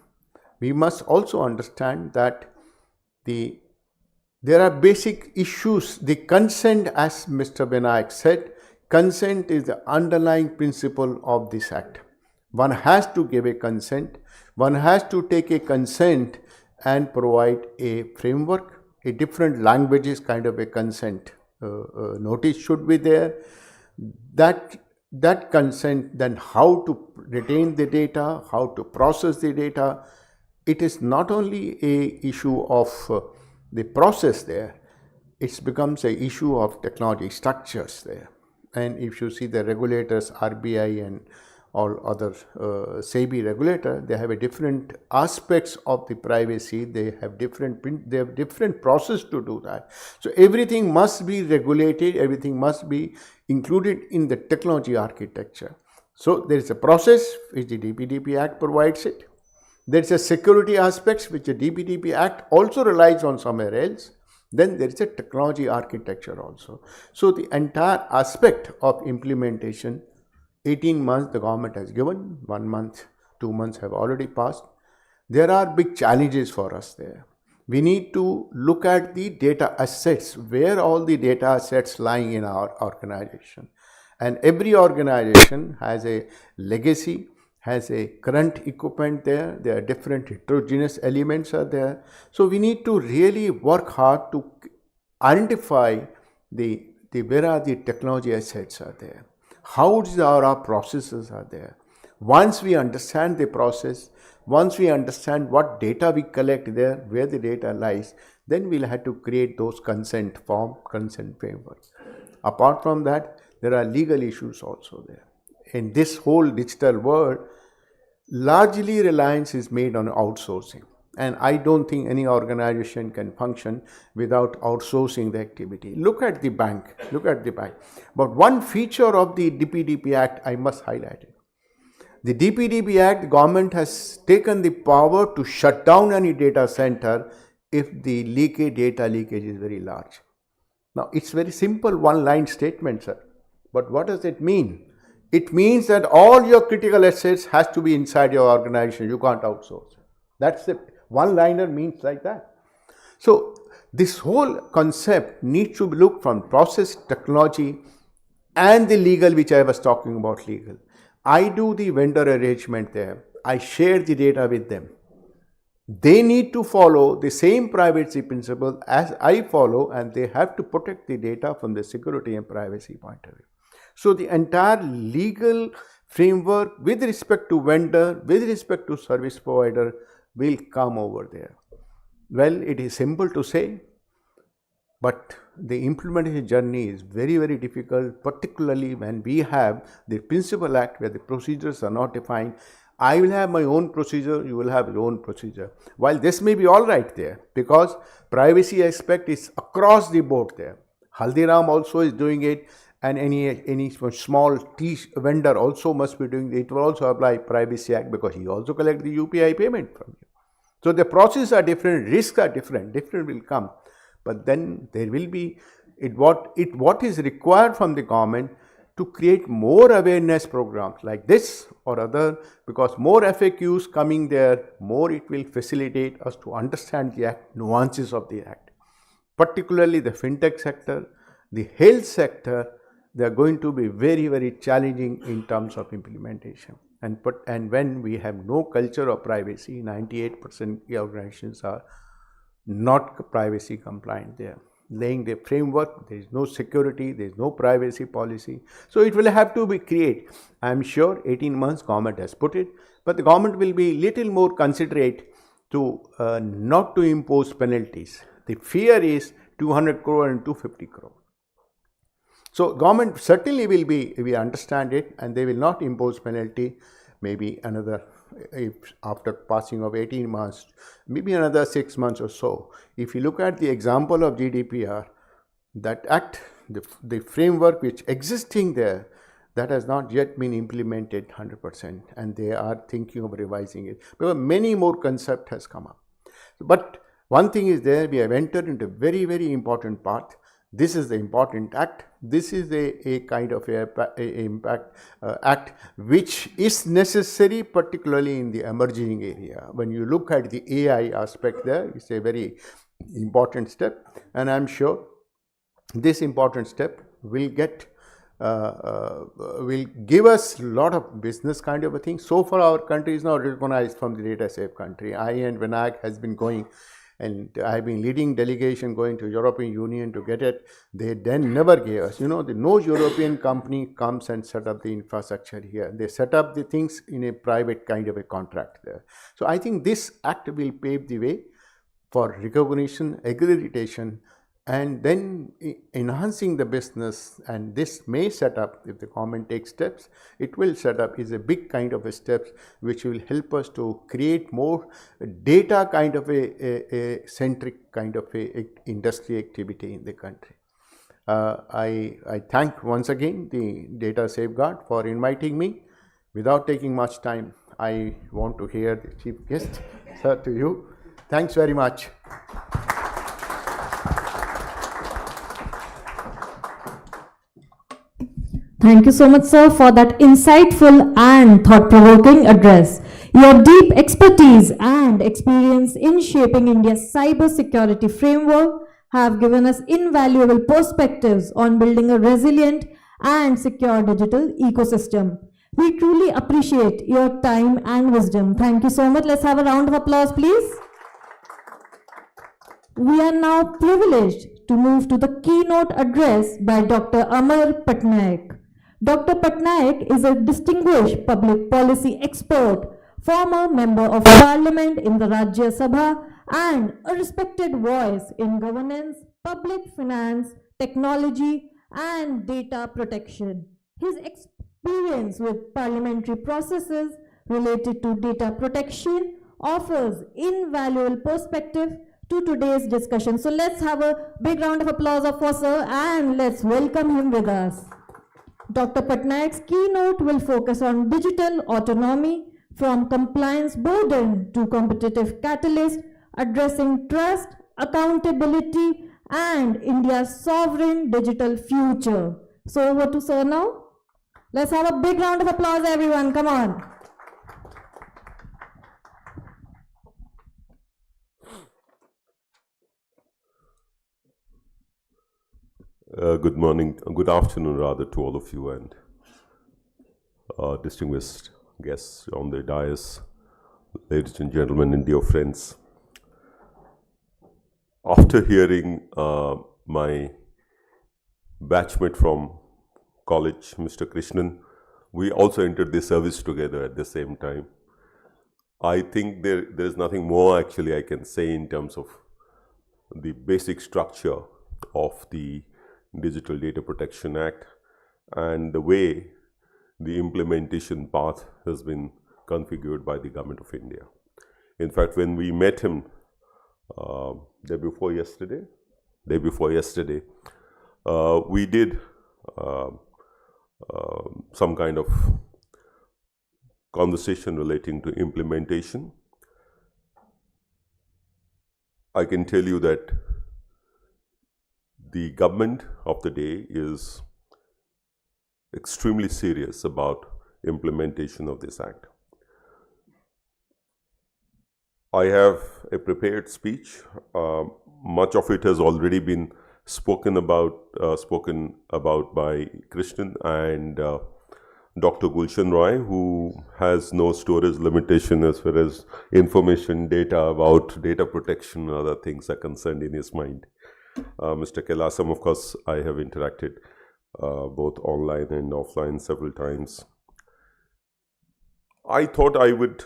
We must also understand that there are basic issues. The consent, as Mr. Benayak said, consent is the underlying principle of this act. One has to give a consent. One has to take a consent and provide a framework. A different languages kind of a consent notice should be there. That consent, then how to retain the data, how to process the data. It is not only a issue of the process there, it becomes an issue of technology structures there. And if you see the regulators, RBI and all other SEBI regulator, they have a different aspects of the privacy. They have different process to do that. So everything must be regulated. Everything must be included in the technology architecture. So there is a process which the DPDP Act provides it. There is a security aspects which the DPDP Act also relies on somewhere else. Then there is a technology architecture also. So the entire aspect of implementation, 18 months the government has given, 1 month, 2 months have already passed. There are big challenges for us there. We need to look at the data assets, where all the data assets lying in our organization. And every organization has a legacy, has a current equipment there. There are different heterogeneous elements are there. So we need to really work hard to identify where are the technology assets are there. How our processes are there. Once we understand the process, once we understand what data we collect there, where the data lies, then we'll have to create those consent form, consent framework. Apart from that, there are legal issues also there. In this whole digital world, largely reliance is made on outsourcing. And I don't think any organization can function without outsourcing the activity. Look at the bank, But one feature of the DPDP Act, I must highlight it. The DPDP Act, government has taken the power to shut down any data center if the data leakage is very large. Now, it's very simple one-line statement, sir. But what does it mean? It means that all your critical assets has to be inside your organization. You can't outsource. That's the one-liner means like that. So this whole concept needs to be looked from process, technology, and the legal, which I was talking about legal. I do the vendor arrangement there. I share the data with them. They need to follow the same privacy principle as I follow, and they have to protect the data from the security and privacy point of view. So the entire legal framework with respect to vendor, with respect to service provider will come over there. Well, it is simple to say, but the implementation journey is very, very difficult, particularly when we have the Principal Act where the procedures are not defined. I will have my own procedure, you will have your own procedure. While this may be all right there, because privacy aspect is across the board there. Haldiram also is doing it, and any small tea vendor also must be doing it. It will also apply Privacy Act because he also collects the UPI payment from you. So the processes are different, risks are different will come. But then there will be what is required from the government to create more awareness programs like this or other, because more FAQs coming there, more it will facilitate us to understand the act, nuances of the act. Particularly the fintech sector, the health sector, they are going to be very, very challenging in terms of implementation. And when we have no culture of privacy, 98% organizations are not privacy compliant there. Laying the framework, there is no security, there is no privacy policy. So it will have to be created. I am sure 18 months government has put it, but the government will be little more considerate to not to impose penalties. The fear is 200 crore and 250 crore. So government certainly will be, we understand it, and they will not impose penalty. Maybe another, if after passing of 18 months, maybe another 6 months or so. If you look at the example of GDPR, that act, the framework which existing there, that has not yet been implemented 100%, and they are thinking of revising it, because many more concept has come up. But one thing is there, we have entered into a very, very important part. This is the important act. This is a kind of impact act which is necessary, particularly in the emerging area. When you look at the AI aspect there, it's a very important step, and I'm sure this important step will get will give us a lot of business kind of a thing. So far our country is now recognized from the data safe country. I and Vinayak has been going, and I've been leading delegation going to European Union to get it. They then never gave us, no European company comes and set up the infrastructure here. They set up the things in a private kind of a contract there. So I think this act will pave the way for recognition, accreditation, and then enhancing the business. And this may set up, if the government takes steps, it will set up, is a big kind of a steps which will help us to create more data kind of a centric kind of a industry activity in the country. I thank once again the Data Safeguard for inviting me. Without taking much time, I want to hear the chief guest. Sir, to you. Thanks very much. Thank you so much, sir, for that insightful and thought-provoking address. Your deep expertise and experience in shaping India's cybersecurity framework have given us invaluable perspectives on building a resilient and secure digital ecosystem. We truly appreciate your time and wisdom. Thank you so much. Let's have a round of applause, please. We are now privileged to move to the keynote address by Dr. Amar Patnaik. Dr. Patnaik is a distinguished public policy expert, former member of parliament in the Rajya Sabha, and a respected voice in governance, public finance, technology, and data protection. His experience with parliamentary processes related to data protection offers invaluable perspective to today's discussion. So let's have a big round of applause for sir, and let's welcome him with us. Dr. Patnaik's keynote will focus on digital autonomy, from compliance burden to competitive catalyst, addressing trust, accountability, and India's sovereign digital future. So over to sir now. Let's have a big round of applause, everyone. Come on. Good morning, good afternoon rather to all of you, and distinguished guests on the dais, ladies and gentlemen and dear friends. After hearing my batchmate from college, Mr. Krishnan, we also entered the service together at the same time. I think there is nothing more actually I can say in terms of the basic structure of the Digital Data Protection Act and the way the implementation path has been configured by the Government of India. In fact, when we met him day before yesterday, we did some kind of conversation relating to implementation. I can tell you that the government of the day is extremely serious about implementation of this act. I have a prepared speech. Much of it has already been spoken about by Krishnan and Dr. Gulshan Roy, who has no storage limitation as far as information, data about data protection and other things are concerned in his mind. Mr. Kailasam, of course, I have interacted both online and offline several times. I thought I would,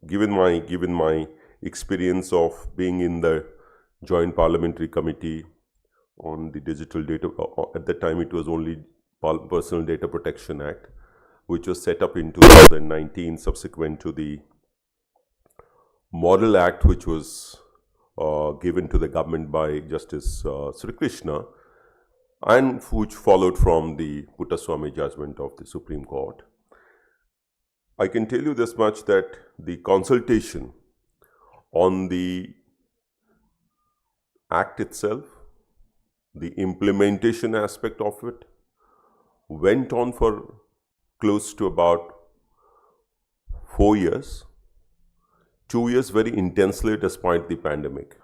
given my experience of being in the Joint Parliamentary Committee on the Digital Data. At that time, it was only Personal Data Protection Act, which was set up in 2019, subsequent to the Model Act, which was given to the government by Justice Sri Krishna, and which followed from the Puttaswamy judgment of the Supreme Court. I can tell you this much, that the consultation on the Act itself, the implementation aspect of it, went on for close to about 4 years. 2 years very intensely despite the pandemic.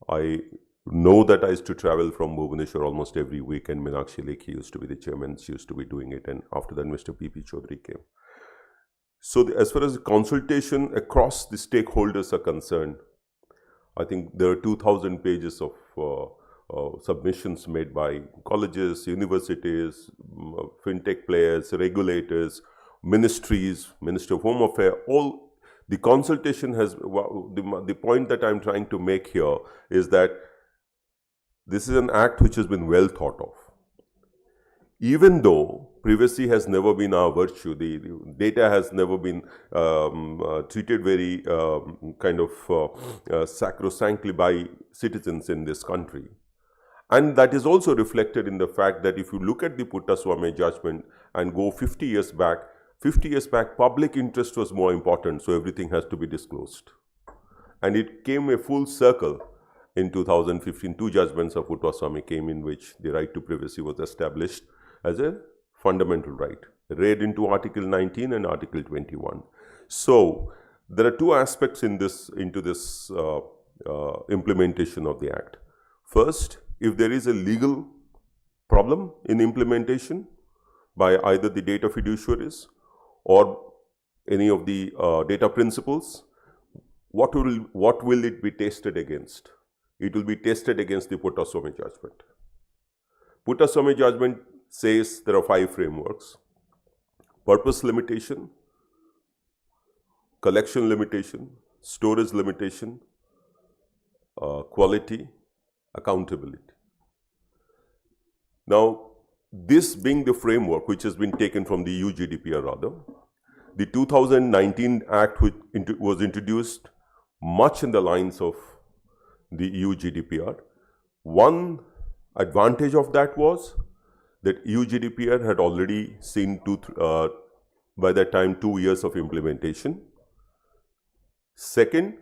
I know that I used to travel from Bhubaneswar almost every week, and Meenakshi Lekhi used to be the chairman, she used to be doing it, and after that Mr. P.P. Chaudhary came. So as far as the consultation across the stakeholders are concerned, I think there are 2,000 pages of submissions made by colleges, universities, fintech players, regulators, ministries, Minister of Home Affairs, all. The consultation has, the point that I'm trying to make here is that this is an act which has been well thought of. Even though privacy has never been our virtue, the data has never been treated very sacrosanctly by citizens in this country. And that is also reflected in the fact that if you look at the Puttaswamy judgment and go 50 years back, public interest was more important, so everything has to be disclosed. And it came a full circle in 2015. 2 judgments of Puttaswamy came in which the right to privacy was established as a fundamental right, read into Article 19 and Article 21. So there are 2 aspects into this implementation of the Act. First, if there is a legal problem in implementation by either the data fiduciaries or any of the data principles, what will it be tested against? It will be tested against the Puttaswamy judgment. Puttaswamy judgment says there are 5 frameworks: purpose limitation, collection limitation, storage limitation, quality, accountability. Now, this being the framework which has been taken from the EU GDPR rather, the 2019 Act which was introduced much in the lines of the EU GDPR. One advantage of that was that EU GDPR had already seen by that time 2 years of implementation. Second,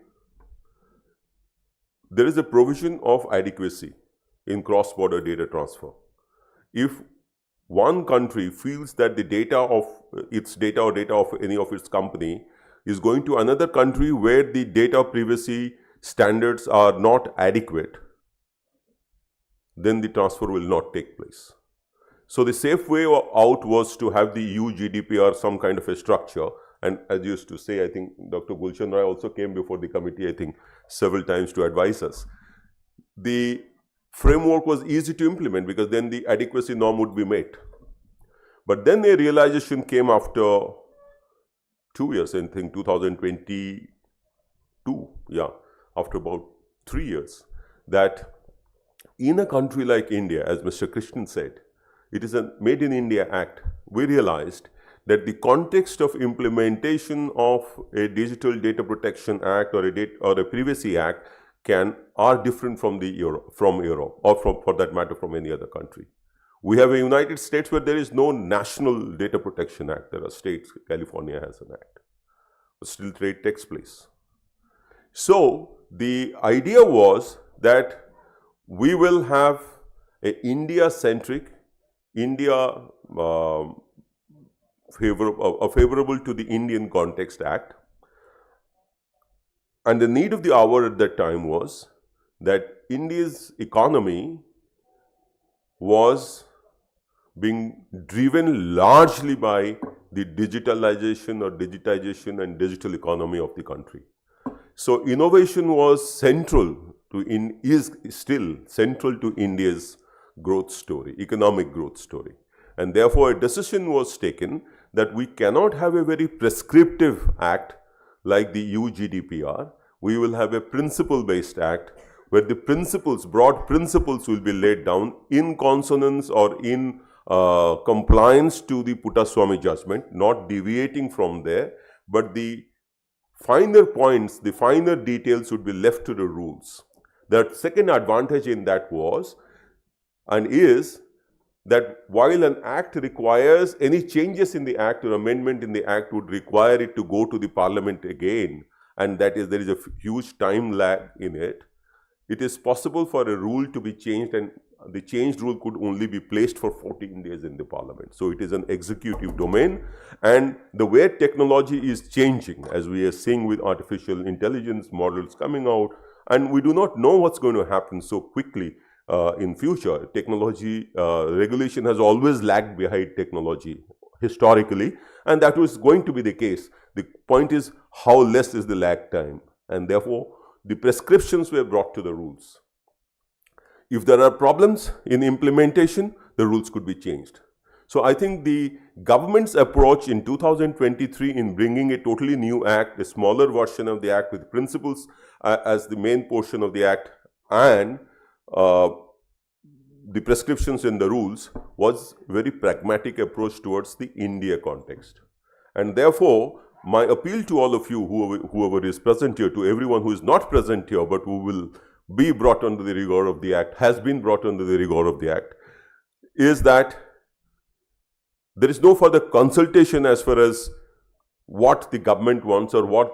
there is a provision of adequacy in cross-border data transfer. If one country feels that the data of its data or data of any of its company is going to another country where the data privacy standards are not adequate, then the transfer will not take place. So the safe way out was to have the EU GDPR some kind of a structure. And as you used to say, I think Dr. Gulshan Rai also came before the committee, I think, several times to advise us. The framework was easy to implement because then the adequacy norm would be met. But then a realization came after 2 years, I think 2022, after about 3 years, that in a country like India, as Mr. Krishnan said, it is a Made in India Act. We realized that the context of implementation of a Digital Data Protection Act or a Privacy Act are different from Europe, or for that matter from any other country. We have a United States where there is no National Data Protection Act. There are states, California has an act, but still trade takes place. So the idea was that we will have a India-centric, favorable to the Indian Context Act. And the need of the hour at that time was that India's economy was being driven largely by the digitization and digital economy of the country. So innovation was is still central to India's growth story, economic growth story. And therefore a decision was taken that we cannot have a very prescriptive act like the EU GDPR. We will have a principle-based act where the principles, broad principles will be laid down in consonance or in compliance to the Puttaswamy judgment, not deviating from there, but the finer points, the finer details would be left to the rules. The second advantage in that was and is that while an act requires any changes in the act or amendment in the act would require it to go to the parliament again, and that is there is a huge time lag in it, it is possible for a rule to be changed, and the changed rule could only be placed for 14 days in the parliament. So it is an executive domain, and the way technology is changing, as we are seeing with artificial intelligence models coming out, and we do not know what's going to happen so quickly in future. Technology regulation has always lagged behind technology historically, and that was going to be the case. The point is how less is the lag time, and therefore the prescriptions were brought to the rules. If there are problems in implementation, the rules could be changed. So I think the government's approach in 2023 in bringing a totally new act, a smaller version of the act with principles as the main portion of the act, and the prescriptions in the rules was very pragmatic approach towards the India context. And therefore, my appeal to all of you, whoever is present here, to everyone who is not present here but who will be brought under the rigor of the act, has been brought under the rigor of the act, is that there is no further consultation as far as what the government wants or what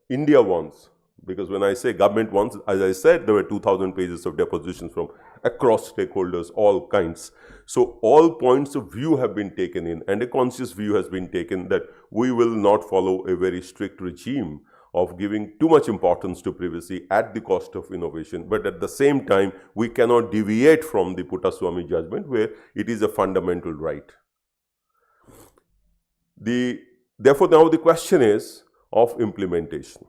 India wants. Because when I say government wants, as I said, there were 2,000 pages of depositions from across stakeholders, all kinds. So all points of view have been taken in, and a conscious view has been taken that we will not follow a very strict regime of giving too much importance to privacy at the cost of innovation. But at the same time, we cannot deviate from the Puttaswamy judgment where it is a fundamental right. Therefore, now the question is of implementation.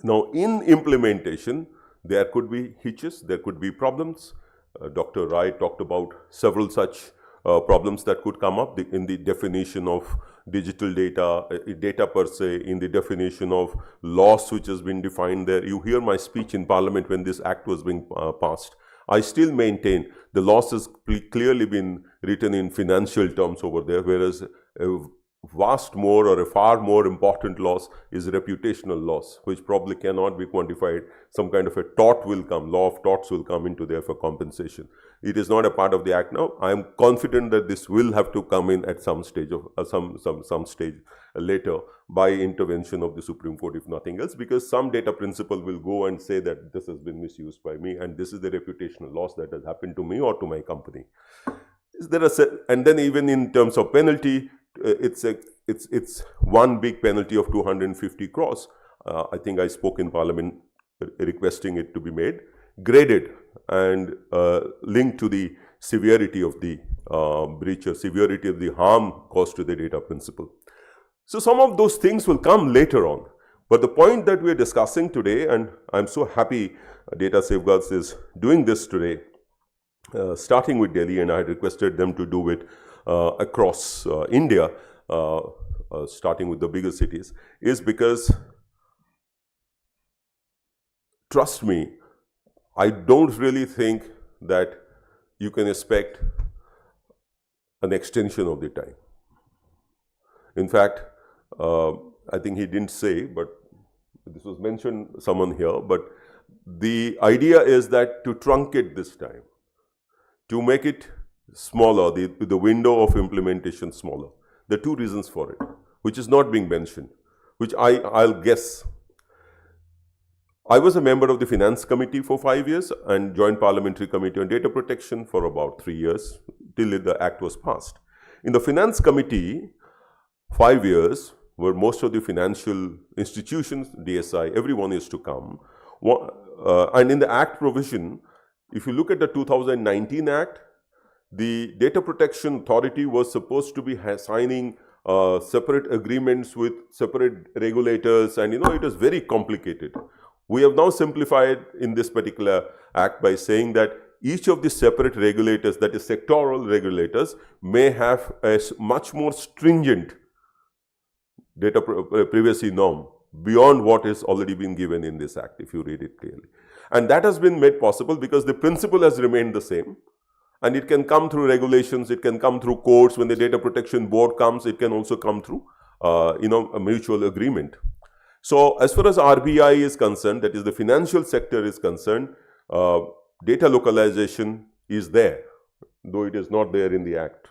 Now, in implementation, there could be hitches, there could be problems. Dr. Rai talked about several such problems that could come up in the definition of digital data, data per se, in the definition of loss which has been defined there. You hear my speech in Parliament when this act was being passed. I still maintain the loss has clearly been written in financial terms over there, whereas a vast more or a far more important loss is reputational loss, which probably cannot be quantified. Some kind of a tort will come, law of torts will come into there for compensation. It is not a part of the act now. I am confident that this will have to come in at some stage of some stage later by intervention of the Supreme Court, if nothing else, because some data principal will go and say that this has been misused by me and this is the reputational loss that has happened to me or to my company. And then even in terms of penalty, it's one big penalty of 250 crores. I think I spoke in Parliament requesting it to be made, graded and linked to the severity of the breach or severity of the harm caused to the data principal. So some of those things will come later on. But the point that we are discussing today, and I'm so happy Data Safeguards is doing this today, starting with Delhi, and I had requested them to do it across India, starting with the bigger cities, is because, trust me, I don't really think that you can expect an extension of the time. In fact, I think he didn't say, but this was mentioned someone here, but the idea is that to truncate this time, to make it smaller, the window of implementation smaller. There are two reasons for it, which is not being mentioned, which I'll guess. I was a member of the Finance Committee for 5 years and Joint Parliamentary Committee on Data Protection for about 3 years, till the Act was passed. In the Finance Committee, 5 years, where most of the financial institutions, DSI, everyone is to come. And in the Act provision, if you look at the 2019 Act, the Data Protection Authority was supposed to be signing separate agreements with separate regulators, and it was very complicated. We have now simplified in this particular Act by saying that each of the separate regulators, that is sectoral regulators, may have a much more stringent data privacy norm beyond what has already been given in this Act, if you read it clearly. And that has been made possible because the principle has remained the same. And it can come through regulations, it can come through courts. When the Data Protection Board comes, it can also come through a mutual agreement. So as far as RBI is concerned, that is the financial sector is concerned, data localization is there, though it is not there in the Act.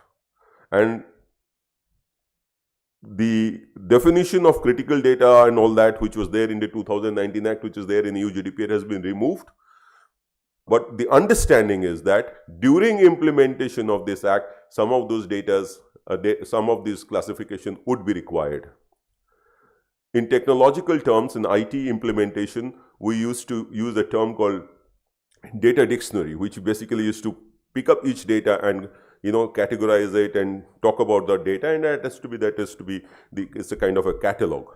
And the definition of critical data and all that, which was there in the 2019 Act, which is there in EU GDPR, has been removed. But the understanding is that during implementation of this Act, some of those some of these classification would be required. In technological terms, in IT implementation, we used to use a term called data dictionary, which basically used to pick up each data and categorize it and talk about the data, and it's a kind of a catalog.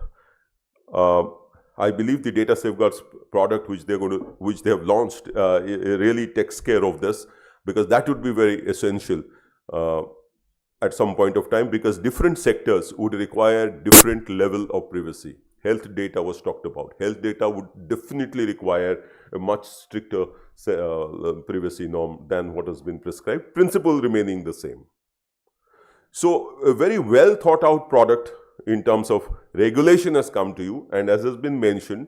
I believe the data safeguards product which they have launched really takes care of this, because that would be very essential at some point of time, because different sectors would require different level of privacy. Health data was talked about. Health data would definitely require a much stricter privacy norm than what has been prescribed, principle remaining the same. So a very well thought out product in terms of regulation has come to you, and as has been mentioned,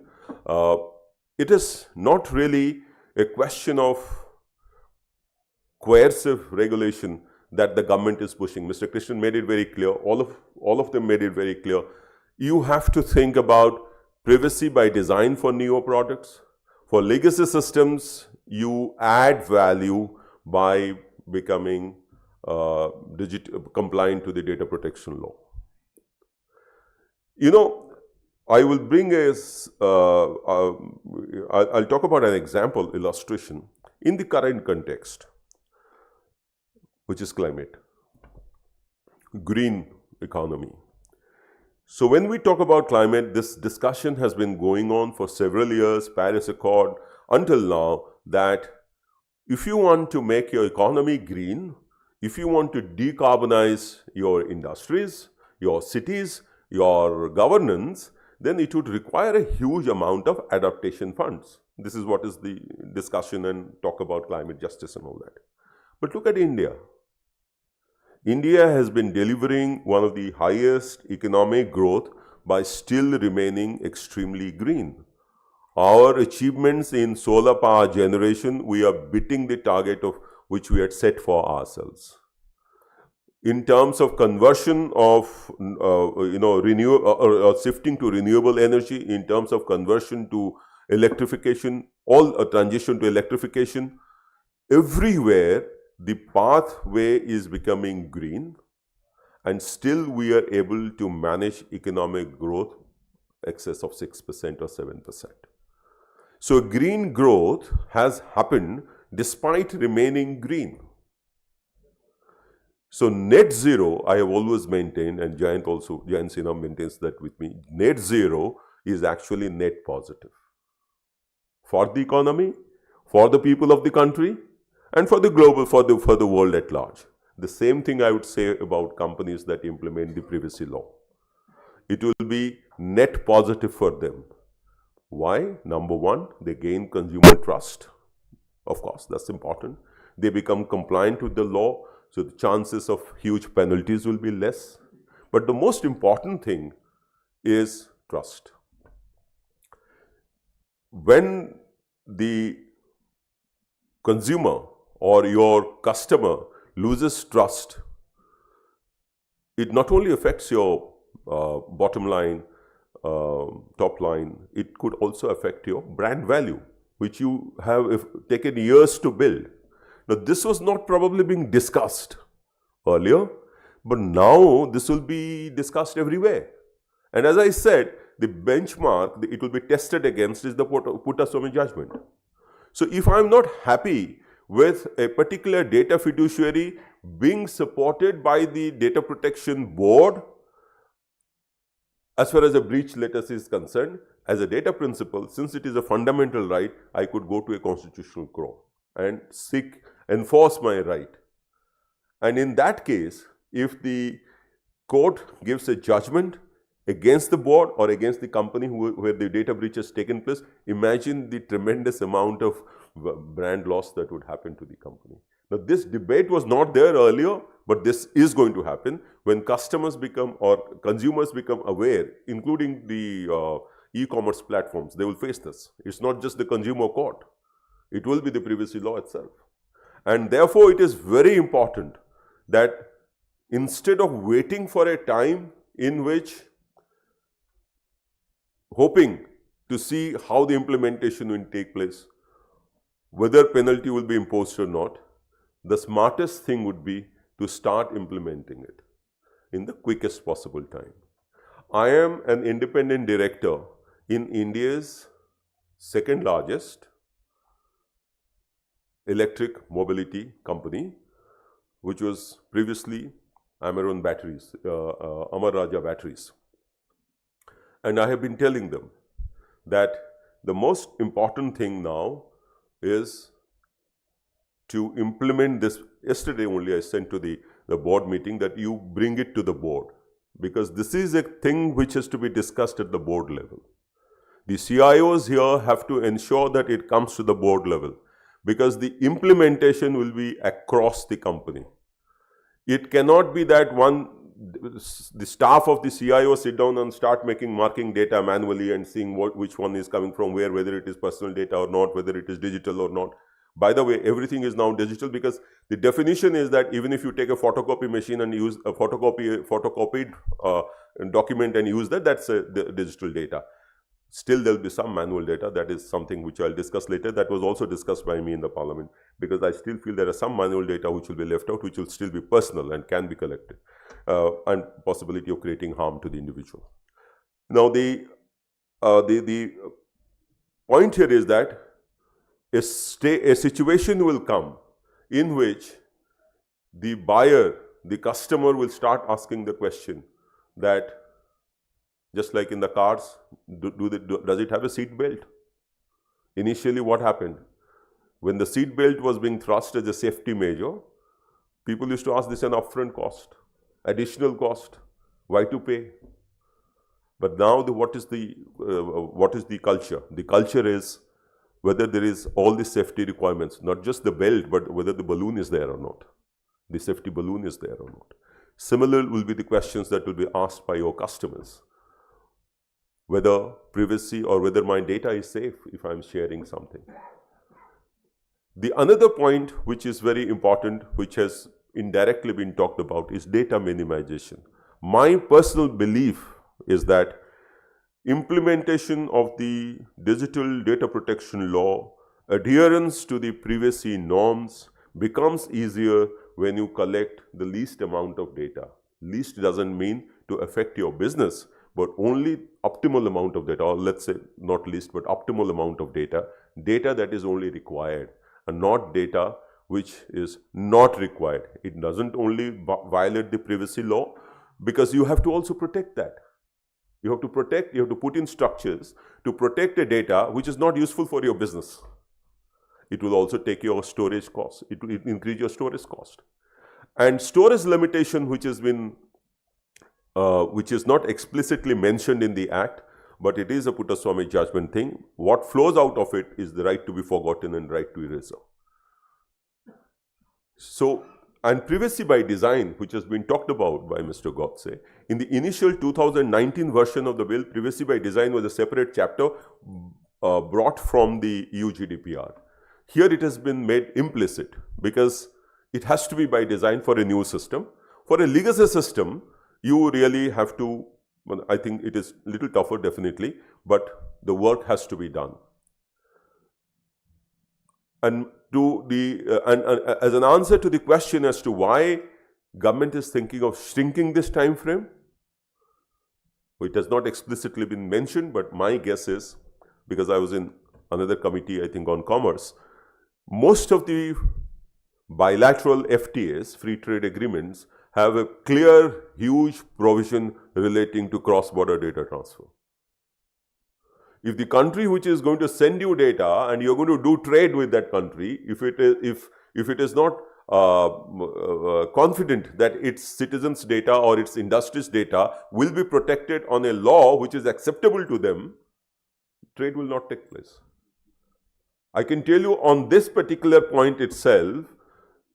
it is not really a question of coercive regulation that the government is pushing. Mr. Krishnan made it very clear, all of them made it very clear. You have to think about privacy by design for neo products. For legacy systems, you add value by becoming compliant to the data protection law. I will bring I'll talk about an example, illustration in the current context, which is climate, green economy. So when we talk about climate, this discussion has been going on for several years, Paris Accord, until now, that if you want to make your economy green, if you want to decarbonize your industries, your cities, your governance, then it would require a huge amount of adaptation funds. This is what is the discussion and talk about climate justice and all that. But look at India. India has been delivering one of the highest economic growth by still remaining extremely green. Our achievements in solar power generation, we are beating the target of which we had set for ourselves. In terms of conversion of shifting to renewable energy, in terms of conversion to electrification, transition to electrification, everywhere the pathway is becoming green, and still we are able to manage economic growth excess of 6% or 7%. So green growth has happened despite remaining green. So net zero, I have always maintained, and Jayant Sinha maintains that with me, net zero is actually net positive for the economy, for the people of the country, and for the global, for the world at large. The same thing I would say about companies that implement the privacy law. It will be net positive for them. Why? Number one, they gain consumer trust. Of course, that's important. They become compliant with the law, so the chances of huge penalties will be less. But the most important thing is trust. When the consumer or your customer loses trust, it not only affects your bottom line, top line, it could also affect your brand value, which you have taken years to build. Now, this was not probably being discussed earlier, but now this will be discussed everywhere. And as I said, the benchmark it will be tested against is the Puttaswamy judgment. So if I am not happy with a particular data fiduciary being supported by the Data Protection Board, as far as a breach letter is concerned, as a data principle, since it is a fundamental right, I could go to a constitutional court and enforce my right. And in that case, if the court gives a judgment against the board or against the company where the data breach has taken place, imagine the tremendous amount of brand loss that would happen to the company. Now, this debate was not there earlier, but this is going to happen when customers become or consumers become aware, including the e-commerce platforms. They will face this. It's not just the consumer court. It will be the privacy law itself. And therefore, it is very important that instead of waiting for a time in which hoping to see how the implementation will take place, whether penalty will be imposed or not, the smartest thing would be to start implementing it in the quickest possible time. I am an independent director in India's second largest electric mobility company, which was previously Amaron Batteries, Amar Raja Batteries. And I have been telling them that the most important thing now is to implement this. Yesterday only I sent to the board meeting that you bring it to the board, because this is a thing which has to be discussed at the board level. The CIOs here have to ensure that it comes to the board level, because the implementation will be across the company. It cannot be that the staff of the CIO sit down and start marking data manually and seeing which one is coming from where, whether it is personal data or not, whether it is digital or not. By the way, everything is now digital, because the definition is that even if you take a photocopy machine and use a photocopied document and use that, that's the digital data. Still, there will be some manual data. That is something which I'll discuss later. That was also discussed by me in the parliament, because I still feel there are some manual data which will be left out, which will still be personal and can be collected, and possibility of creating harm to the individual. Now, the point here is that a situation will come in which the buyer, the customer will start asking the question that, just like in the cars, does it have a seat belt? Initially, what happened? When the seat belt was being thrust as a safety measure, people used to ask this an upfront cost, additional cost, why to pay? But now, what is the culture? The culture is whether there is all the safety requirements, not just the belt, but whether the balloon is there or not. The safety balloon is there or not. Similar will be the questions that will be asked by your customers. Whether privacy or whether my data is safe if I'm sharing something. The another point which is very important, which has indirectly been talked about, is data minimization. My personal belief is that implementation of the digital data protection law, adherence to the privacy norms becomes easier when you collect the least amount of data. Least doesn't mean to affect your business, but only optimal amount of data, or let's say not least, but optimal amount of data that is only required, and not data which is not required. It doesn't only violate the privacy law, because you have to also protect that. You have to put in structures to protect a data which is not useful for your business. It will also take your storage cost. It will increase your storage cost. And storage limitation, which has been which is not explicitly mentioned in the Act, but it is a Puttaswamy judgment thing. What flows out of it is the right to be forgotten and right to erasure. So, and privacy by design, which has been talked about by Mr. Godse, in the initial 2019 version of the bill, privacy by design was a separate chapter brought from the EU GDPR. Here it has been made implicit, because it has to be by design for a new system. For a legacy system, you really have to, well, I think it is a little tougher definitely, but the work has to be done. And as an answer to the question as to why government is thinking of shrinking this time frame, it has not explicitly been mentioned, but my guess is, because I was in another committee, I think on commerce, most of the bilateral FTAs, free trade agreements, have a clear, huge provision relating to cross-border data transfer. If the country which is going to send you data and you're going to do trade with that country, if it is not confident that its citizens' data or its industry's data will be protected on a law which is acceptable to them, trade will not take place. I can tell you on this particular point itself,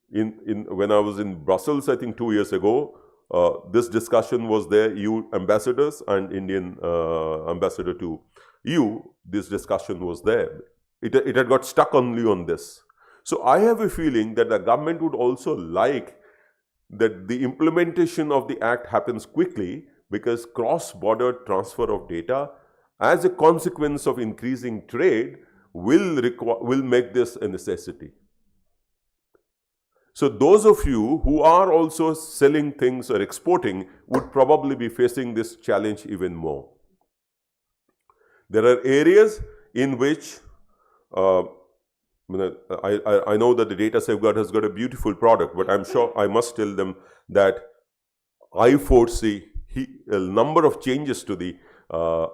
when I was in Brussels, I think 2 years ago, this discussion was there, EU ambassadors and Indian ambassador to EU, this discussion was there. It had got stuck only on this. So I have a feeling that the government would also like that the implementation of the act happens quickly, because cross-border transfer of data as a consequence of increasing trade will make this a necessity. So those of you who are also selling things or exporting would probably be facing this challenge even more. There are areas in which I know that the data safeguard has got a beautiful product, but I'm sure I must tell them that I foresee a number of changes to the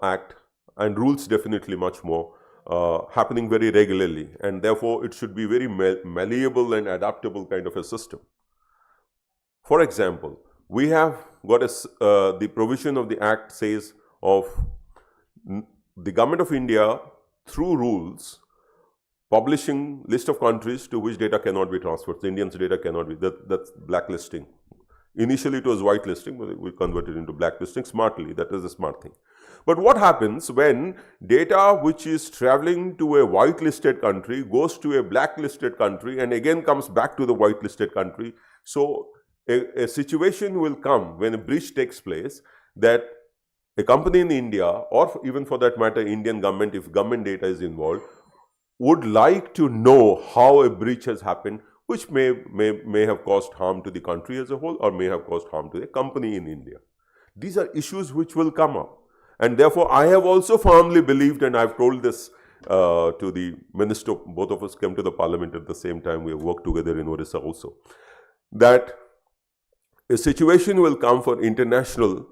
act and rules, definitely much more, happening very regularly, and therefore it should be very malleable and adaptable kind of a system. For example, we have got the provision of the act says of the government of India through rules publishing list of countries to which data cannot be transferred. The Indians' data cannot be, that's blacklisting. Initially it was whitelisting, but we converted into blacklisting smartly. That is a smart thing. But what happens when data which is traveling to a whitelisted country goes to a blacklisted country and again comes back to the whitelisted country? So a situation will come when a breach takes place that a company in India, or even for that matter Indian government, if government data is involved, would like to know how a breach has happened, which may have caused harm to the country as a whole or may have caused harm to a company in India. These are issues which will come up. And therefore, I have also firmly believed, and I've told this to the minister, both of us came to the parliament at the same time, we have worked together in Orissa also, that a situation will come for international,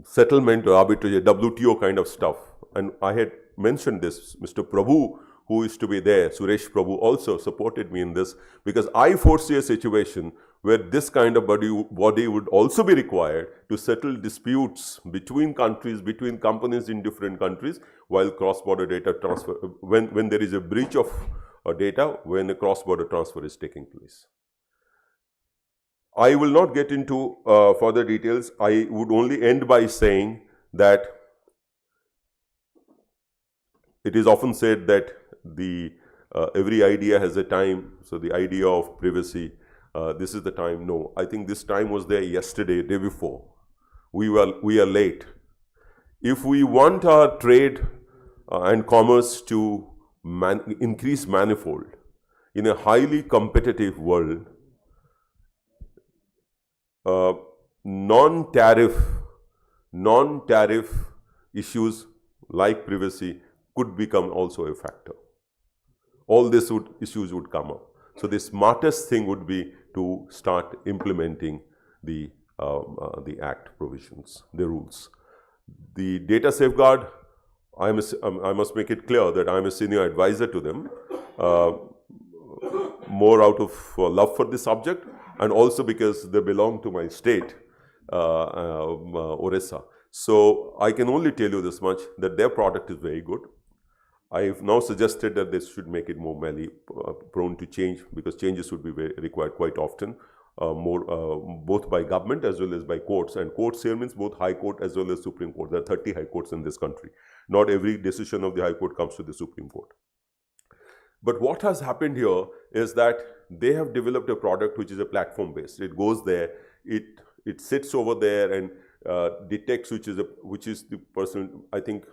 settlement or arbitrage, WTO kind of stuff. And I had mentioned this, Mr. Prabhu, who is to be there, Suresh Prabhu, also supported me in this, because I foresee a situation where this kind of body would also be required to settle disputes between countries, between companies in different countries, while cross-border data transfer, when there is a breach of data, when a cross-border transfer is taking place. I will not get into further details. I would only end by saying that it is often said that every idea has a time. So the idea of privacy, this is the time. No, I think this time was there yesterday, day before. We are late. If we want our trade and commerce to increase manifold in a highly competitive world, non-tariff issues like privacy could become also a factor. All these issues would come up. So the smartest thing would be to start implementing the Act provisions, the rules. The data safeguard, I must make it clear that I am a senior advisor to them, more out of love for the subject and also because they belong to my state, Orissa. So I can only tell you this much, that their product is very good. I have now suggested that they should make it more prone to change, because changes would be required quite often, both by government as well as by courts. And courts here means both High Court as well as Supreme Court. There are 30 High Courts in this country. Not every decision of the High Court comes to the Supreme Court. But what has happened here is that they have developed a product which is a platform based. It goes there, it sits over there and detects which is the person.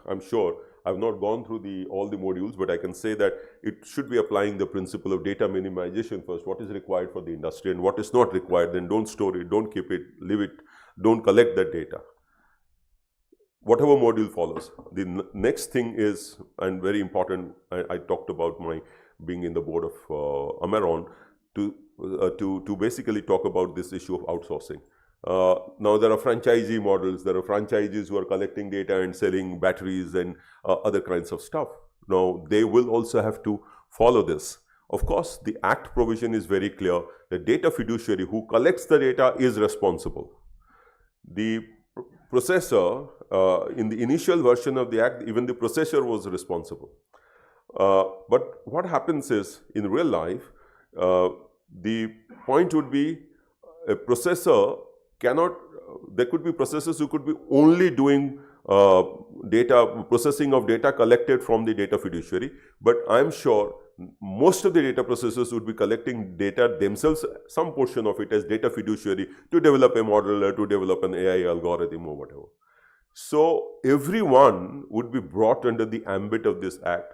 I'm sure I've not gone through all the modules, but I can say that it should be applying the principle of data minimization first. What is required for the industry and what is not required, then don't store it, don't keep it, leave it, don't collect that data. Whatever module follows. The next thing is, and very important, I talked about my being in the board of Amaron, to basically talk about this issue of outsourcing. Now there are franchisee models, there are franchisees who are collecting data and selling batteries and other kinds of stuff. Now they will also have to follow this, Of course, the Act provision is very clear. The data fiduciary who collects the data is responsible. The processor, in the initial version of the Act, even the processor was responsible. But what happens is, in real life, the point would be a processor cannot, there could be processors who could be only doing data processing of data collected from the data fiduciary, but I'm sure most of the data processors would be collecting data themselves, some portion of it as data fiduciary, to develop a model or to develop an AI algorithm or whatever. So everyone would be brought under the ambit of this Act,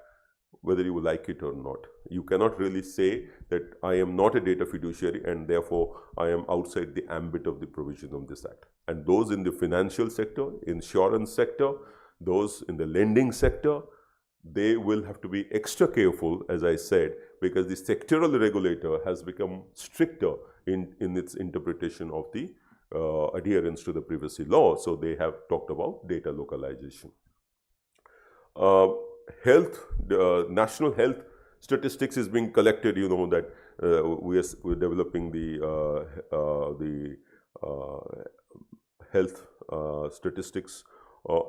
whether you like it or not. You cannot really say that I am not a data fiduciary and therefore I am outside the ambit of the provision of this Act. And those in the financial sector, insurance sector, those in the lending sector, they will have to be extra careful, as I said, because the sectoral regulator has become stricter in its interpretation of the adherence to the privacy law. So they have talked about data localization. National health statistics is being collected. You know that we're developing the health statistics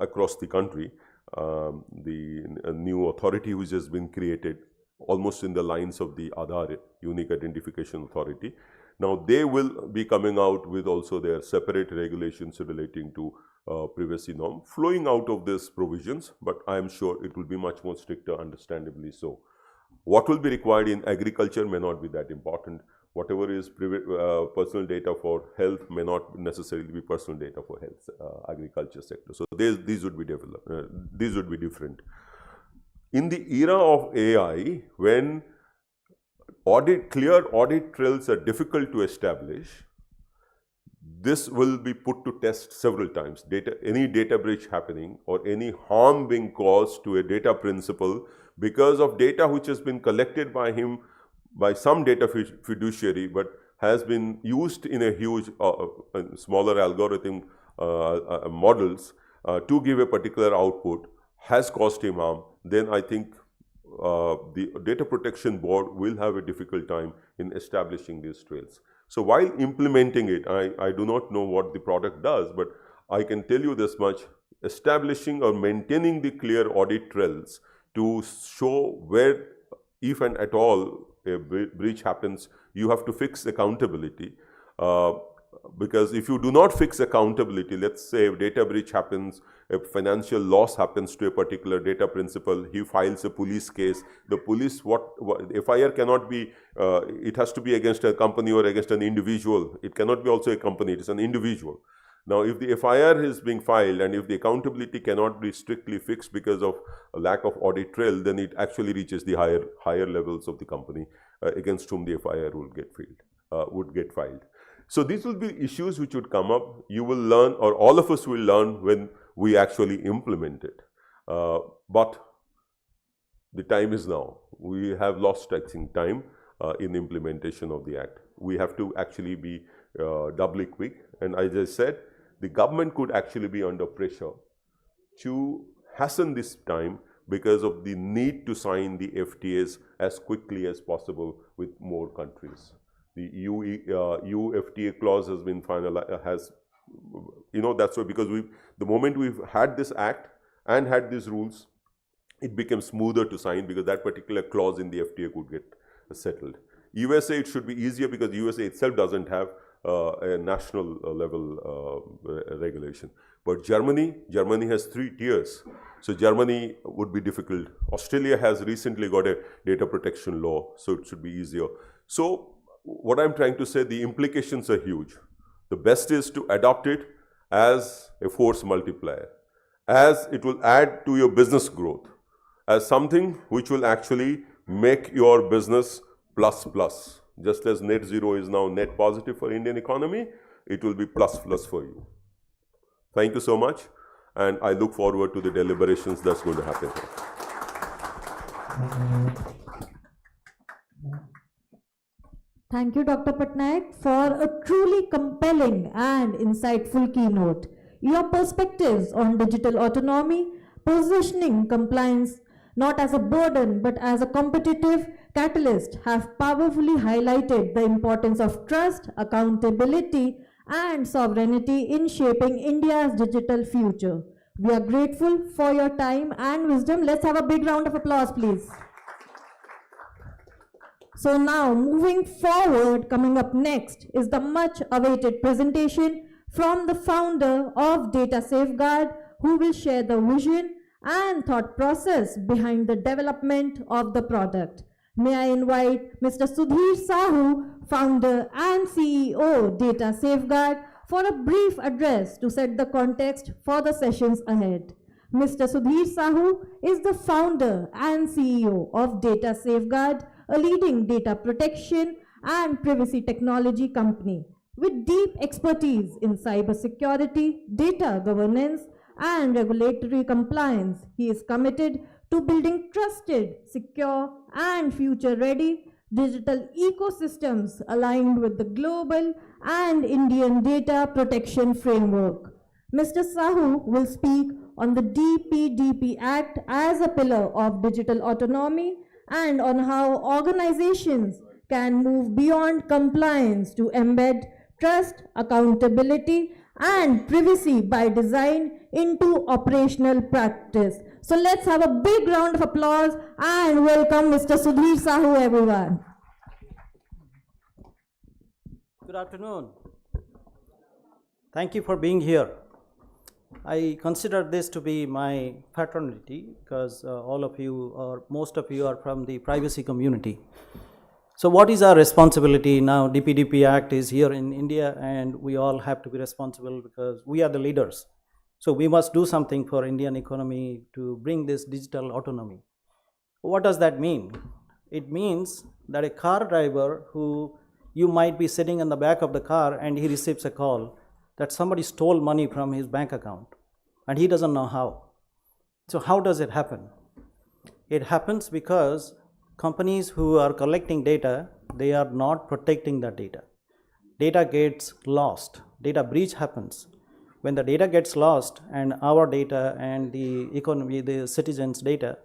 across the country. The new authority which has been created, almost in the lines of the Aadhaar, Unique Identification Authority. Now they will be coming out with also their separate regulations relating to privacy norm flowing out of these provisions, but I am sure it will be much more stricter, understandably so. What will be required in agriculture may not be that important. Whatever is personal data for health may not necessarily be personal data for health, agriculture sector. So these would be developed. These would be different. In the era of AI, when clear audit trails are difficult to establish, this will be put to test several times. Any data breach happening or any harm being caused to a data principal because of data which has been collected by him by some data fiduciary, but has been used in a huge, smaller algorithm models to give a particular output, has caused him harm, then I think the Data Protection Board will have a difficult time in establishing these trails. So while implementing it, I do not know what the product does, but I can tell you this much: establishing or maintaining the clear audit trails to show where, if and at all, a breach happens, you have to fix accountability. Because if you do not fix accountability, let's say a data breach happens, a financial loss happens to a particular data principal, he files a police case. The police, FIR cannot be, it has to be against a company or against an individual. It cannot be also a company, it is an individual. Now, if the FIR is being filed and if the accountability cannot be strictly fixed because of a lack of audit trail, then it actually reaches the higher levels of the company against whom the FIR would get filed. So these will be issues which would come up. You will learn, or all of us will learn, when we actually implement it. But the time is now. We have lost, I think, time in implementation of the Act. We have to actually be doubly quick. And as I said, the government could actually be under pressure to hasten this time because of the need to sign the FTAs as quickly as possible with more countries. The EU FTA clause has been finalized, that's why, because the moment we've had this Act and had these rules, it became smoother to sign because that particular clause in the FTA could get settled. USA, it should be easier because USA itself doesn't have a national level regulation. But Germany has 3 tiers. So Germany would be difficult. Australia has recently got a data protection law, so it should be easier. So what I'm trying to say, the implications are huge. The best is to adopt it as a force multiplier, as it will add to your business growth, as something which will actually make your business plus plus. Just as net zero is now net positive for Indian economy, it will be plus plus for you. Thank you so much, and I look forward to the deliberations that's going to happen here. Thank you, Dr. Patnaik, for a truly compelling and insightful keynote. Your perspectives on digital autonomy, positioning compliance not as a burden but as a competitive catalysts have powerfully highlighted the importance of trust, accountability, and sovereignty in shaping India's digital future. We are grateful for your time and wisdom. Let's have a big round of applause, please. So now, moving forward, coming up next is the much awaited presentation from the founder of Data Safeguard, who will share the vision and thought process behind the development of the product. May I invite Mr. Sudhir Sahu, founder and CEO, Data Safeguard, for a brief address to set the context for the sessions ahead. Mr. Sudhir Sahu is the founder and CEO of Data Safeguard, a leading data protection and privacy technology company. With deep expertise in cybersecurity, data governance, and regulatory compliance, he is committed to building trusted, secure, and future-ready digital ecosystems aligned with the global and Indian data protection framework. Mr. Sahu will speak on the DPDP Act as a pillar of digital autonomy and on how organizations can move beyond compliance to embed trust, accountability, and privacy by design into operational practice. So let's have a big round of applause and welcome Mr. Sudhir Sahu, everyone. Good afternoon. Thank you for being here. I consider this to be my fraternity because all of you or most of you are from the privacy community. So what is our responsibility now? DPDP Act is here in India and we all have to be responsible because we are the leaders. So we must do something for Indian economy to bring this digital autonomy. What does that mean? It means that a car driver who you might be sitting in the back of the car and he receives a call that somebody stole money from his bank account and he doesn't know how. So how does it happen? It happens because companies who are collecting data, they are not protecting that data. Data gets lost, data breach happens. When the data gets lost and our data and the economy, the citizens' data,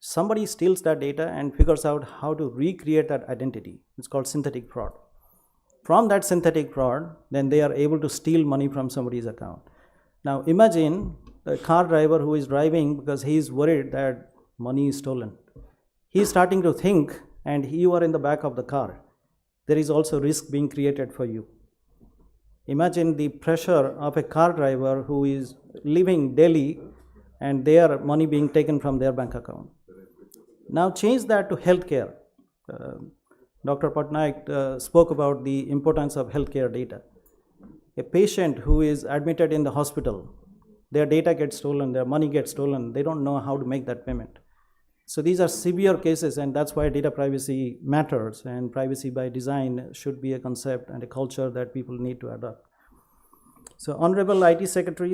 somebody steals that data and figures out how to recreate that identity. It's called synthetic fraud. From that synthetic fraud, then they are able to steal money from somebody's account. Now imagine a car driver who is driving because he is worried that money is stolen. He is starting to think and you are in the back of the car. There is also risk being created for you. Imagine the pressure of a car driver who is living daily and their money being taken from their bank account. Now change that to healthcare. Dr. Patnaik spoke about the importance of healthcare data. A patient who is admitted in the hospital, their data gets stolen, their money gets stolen, they don't know how to make that payment. So these are severe cases and that's why data privacy matters, and privacy by design should be a concept and a culture that people need to adopt. So Honorable IT Secretary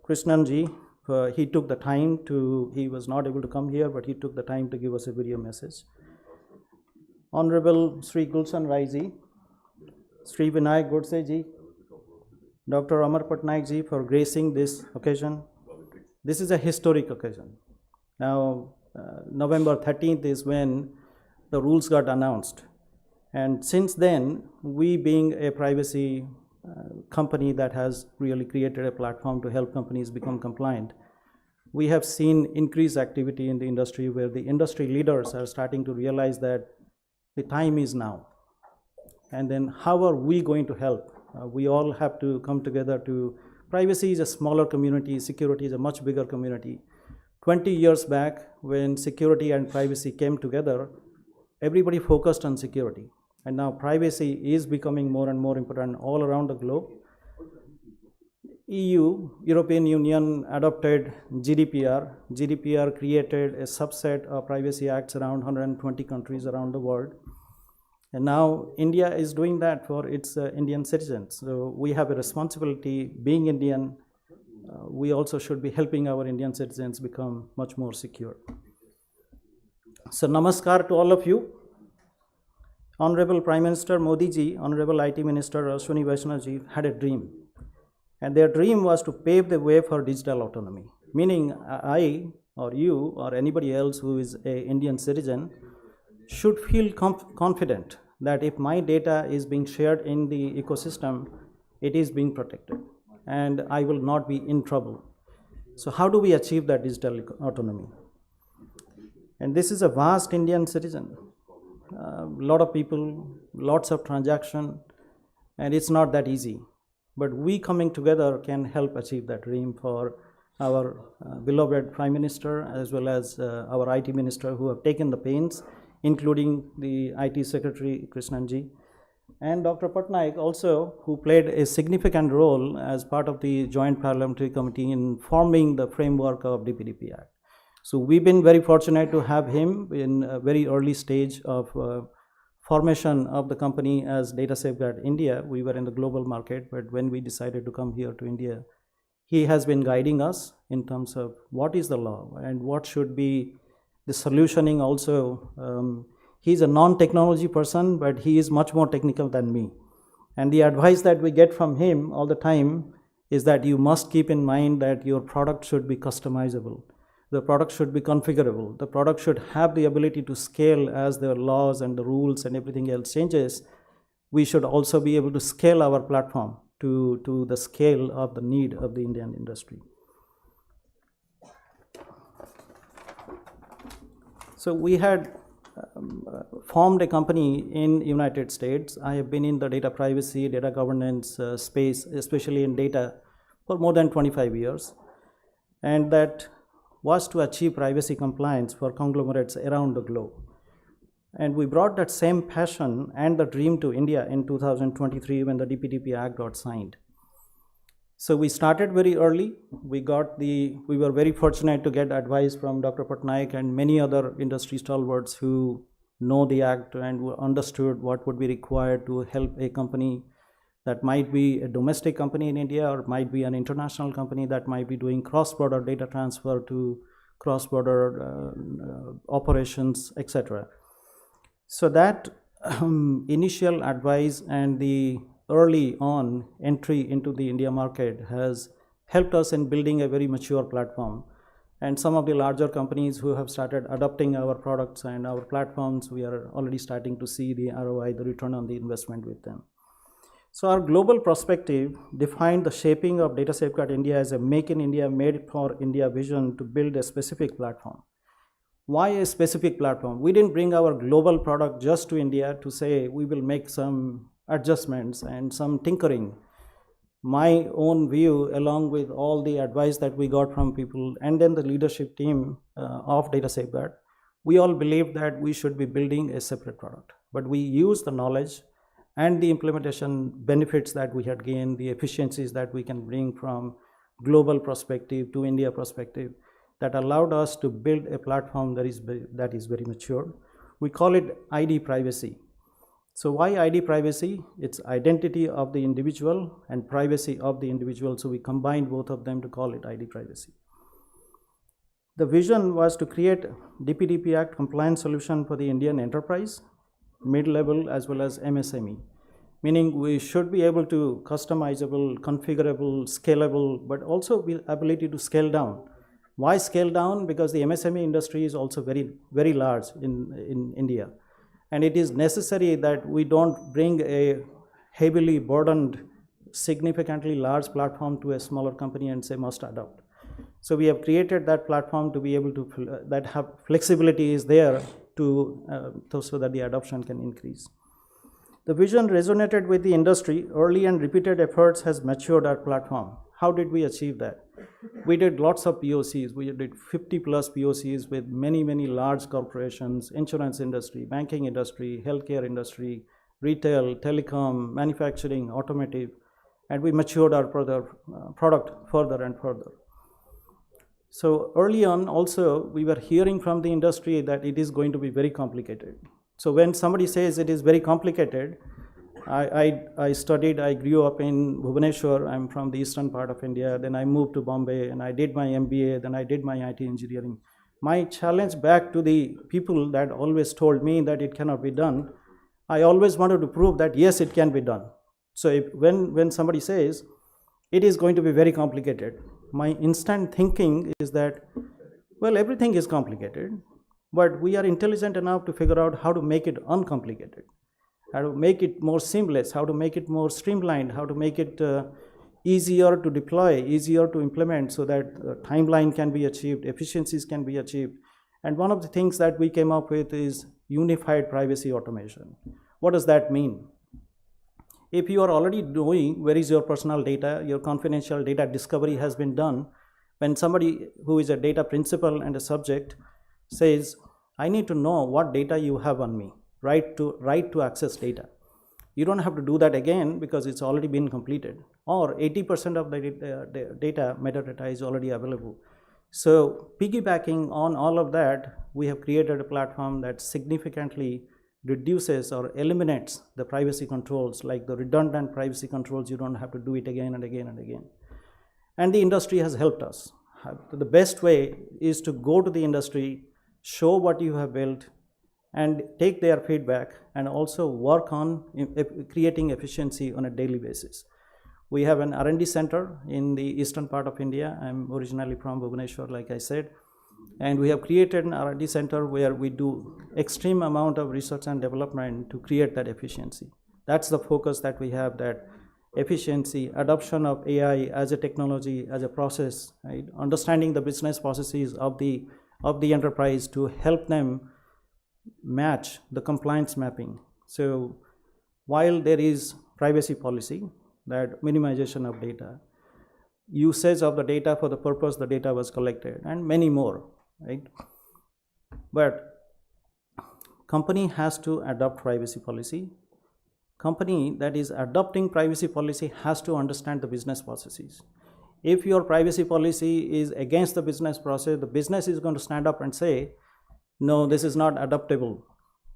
Krishnan ji, he took the time to, he was not able to come here, but he took the time to give us a video message. Honorable Sri Gulshan Rai ji, Sri Vinayak Godse ji, Dr. Amar Patnaik ji for gracing this occasion. This is a historic occasion. Now, November 13th is when the rules got announced. And since then, we being a privacy company that has really created a platform to help companies become compliant, we have seen increased activity in the industry where the industry leaders are starting to realize that the time is now. And then how are we going to help? We all have to come together to, privacy is a smaller community, security is a much bigger community. 20 years back, when security and privacy came together, everybody focused on security. And now privacy is becoming more and more important all around the globe. EU, European Union, adopted GDPR. GDPR created a subset of privacy acts around 120 countries around the world. And now India is doing that for its Indian citizens. So we have a responsibility, being Indian, we also should be helping our Indian citizens become much more secure. So namaskar to all of you. Honorable Prime Minister Modi ji, Honorable IT Minister Ashwini Vaishnaw ji had a dream. And their dream was to pave the way for digital autonomy. Meaning I or you or anybody else who is an Indian citizen should feel confident that if my data is being shared in the ecosystem, it is being protected and I will not be in trouble. So how do we achieve that digital autonomy? And this is a vast Indian citizen, a lot of people, lots of transaction, and it's not that easy. But we coming together can help achieve that dream for our beloved Prime Minister as well as our IT Minister who have taken the pains, including the IT Secretary Krishnanji, and Dr. Patnaik also, who played a significant role as part of the Joint Parliamentary Committee in forming the framework of DPDP Act. So we've been very fortunate to have him in a very early stage of formation of the company as Data Safeguard India. We were in the global market, but when we decided to come here to India, he has been guiding us in terms of what is the law and what should be the solutioning also. He's a non-technology person, but he is much more technical than me. And the advice that we get from him all the time is that you must keep in mind that your product should be customizable. The product should be configurable. The product should have the ability to scale as the laws and the rules and everything else changes. We should also be able to scale our platform to the scale of the need of the Indian industry. So we had formed a company in United States. I have been in the data privacy, data governance space, especially in data, for more than 25 years. And that was to achieve privacy compliance for conglomerates around the globe. And we brought that same passion and the dream to India in 2023 when the DPDP Act got signed. So we started very early. We were very fortunate to get advice from Dr. Patnaik and many other industry stalwarts who know the act and who understood what would be required to help a company that might be a domestic company in India or might be an international company that might be doing cross-border data transfer to cross-border operations, etc. So that initial advice and the early on entry into the India market has helped us in building a very mature platform. And some of the larger companies who have started adopting our products and our platforms, we are already starting to see the ROI, the return on the investment with them. So our global perspective defined the shaping of Data Safeguard India as a Make in India, Made for India vision to build a specific platform. Why a specific platform? We didn't bring our global product just to India to say we will make some adjustments and some tinkering. My own view, along with all the advice that we got from people and then the leadership team of Data Safeguard, we all believed that we should be building a separate product. But we used the knowledge and the implementation benefits that we had gained, the efficiencies that we can bring from global perspective to India perspective, that allowed us to build a platform that is very mature. We call it ID privacy. So why ID privacy? It's identity of the individual and privacy of the individual. So we combined both of them to call it ID privacy. The vision was to create DPDP Act compliance solution for the Indian enterprise, mid-level as well as MSME, meaning we should be able to customizable, configurable, scalable, but also the ability to scale down. Why scale down? Because the MSME industry is also very, very large in India. And it is necessary that we don't bring a heavily burdened, significantly large platform to a smaller company and say must adopt. So we have created that platform to be able to, that have flexibility is there so that the adoption can increase. The vision resonated with the industry. Early and repeated efforts has matured our platform. How did we achieve that? We did lots of POCs. We did 50 plus POCs with many, many large corporations, insurance industry, banking industry, healthcare industry, retail, telecom, manufacturing, automotive, and we matured our product further and further. So early on also, we were hearing from the industry that it is going to be very complicated. So when somebody says it is very complicated, I studied, I grew up in Bhubaneswar, I'm from the eastern part of India, then I moved to Bombay and I did my MBA, then I did my IT engineering. My challenge back to the people that always told me that it cannot be done, I always wanted to prove that yes, it can be done. So when somebody says it is going to be very complicated, my instant thinking is that, well, everything is complicated, but we are intelligent enough to figure out how to make it uncomplicated, how to make it more seamless, how to make it more streamlined, how to make it easier to deploy, easier to implement, so that timeline can be achieved, efficiencies can be achieved. And one of the things that we came up with is unified privacy automation. What does that mean? If you are already knowing where is your personal data, your confidential data discovery has been done, when somebody who is a data principal and a subject says, I need to know what data you have on me, right to access data. You don't have to do that again because it's already been completed, or 80% of the data metadata is already available. So piggybacking on all of that, we have created a platform that significantly reduces or eliminates the privacy controls, like the redundant privacy controls. You don't have to do it again and again and again. And the industry has helped us. The best way is to go to the industry, show what you have built, and take their feedback, and also work on creating efficiency on a daily basis. We have an R&D center in the eastern part of India. I'm originally from Bhubaneswar, like I said. And we have created an R&D center where we do extreme amount of research and development to create that efficiency. That's the focus that we have, that efficiency, adoption of AI as a technology, as a process, right? Understanding the business processes of the enterprise to help them match the compliance mapping. So while there is privacy policy, that minimization of data, usage of the data for the purpose the data was collected, and many more, right? But company has to adopt privacy policy. Company that is adopting privacy policy has to understand the business processes. If your privacy policy is against the business process, the business is going to stand up and say, no, this is not adoptable.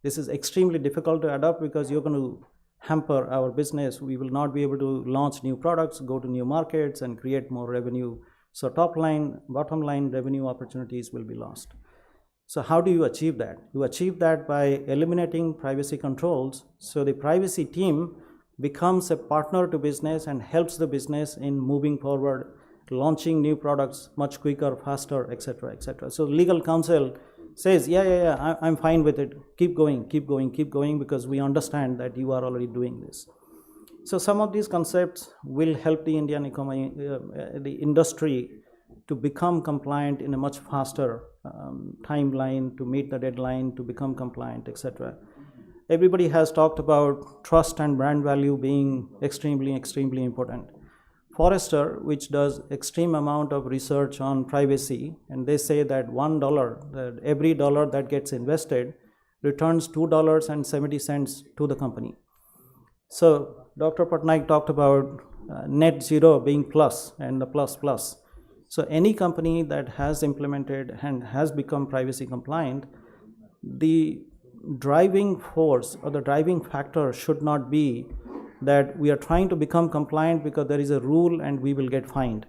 This is extremely difficult to adopt because you're going to hamper our business. We will not be able to launch new products, go to new markets, and create more revenue. So top line, bottom line revenue opportunities will be lost. So how do you achieve that? You achieve that by eliminating privacy controls. So the privacy team becomes a partner to business and helps the business in moving forward, launching new products much quicker, faster, etc., etc. So legal counsel says, yeah, I'm fine with it. Keep going, because we understand that you are already doing this. So some of these concepts will help the Indian economy, the industry, to become compliant in a much faster timeline, to meet the deadline, to become compliant, etc. Everybody has talked about trust and brand value being extremely, extremely important. Forrester, which does extreme amount of research on privacy, and they say that $1, that every dollar that gets invested returns $2.70 to the company. So Dr. Patnaik talked about net zero being plus and the plus plus. So any company that has implemented and has become privacy compliant, the driving force or the driving factor should not be that we are trying to become compliant because there is a rule and we will get fined.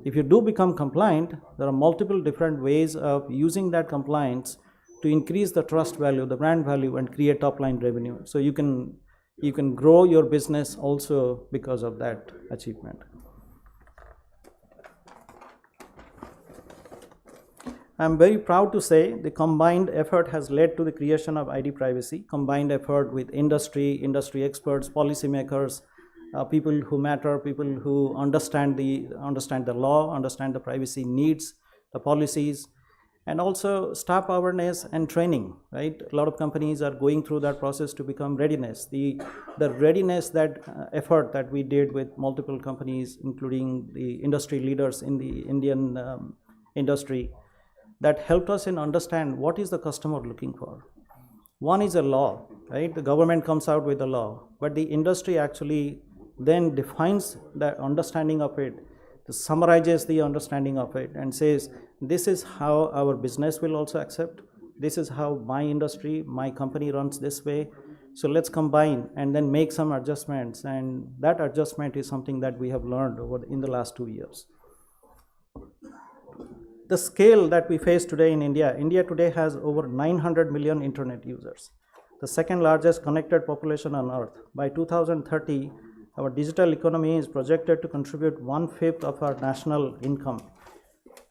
If you do become compliant, there are multiple different ways of using that compliance to increase the trust value, the brand value, and create top line revenue. So you can grow your business also because of that achievement. I'm very proud to say the combined effort has led to the creation of ID privacy, combined effort with industry experts, policymakers, people who matter, people who understand the law, understand the privacy needs, the policies, and also staff awareness and training, right? A lot of companies are going through that process to become readiness. The readiness, that effort that we did with multiple companies, including the industry leaders in the Indian industry, that helped us in understand what is the customer looking for. One is a law, right? The government comes out with a law, but the industry actually then defines the understanding of it, summarizes the understanding of it, and says, this is how our business will also accept. This is how my industry, my company runs this way. So let's combine and then make some adjustments. And that adjustment is something that we have learned in the last 2 years. The scale that we face today in India today has over 900 million internet users, the second largest connected population on earth. By 2030, our digital economy is projected to contribute 1/5 of our national income.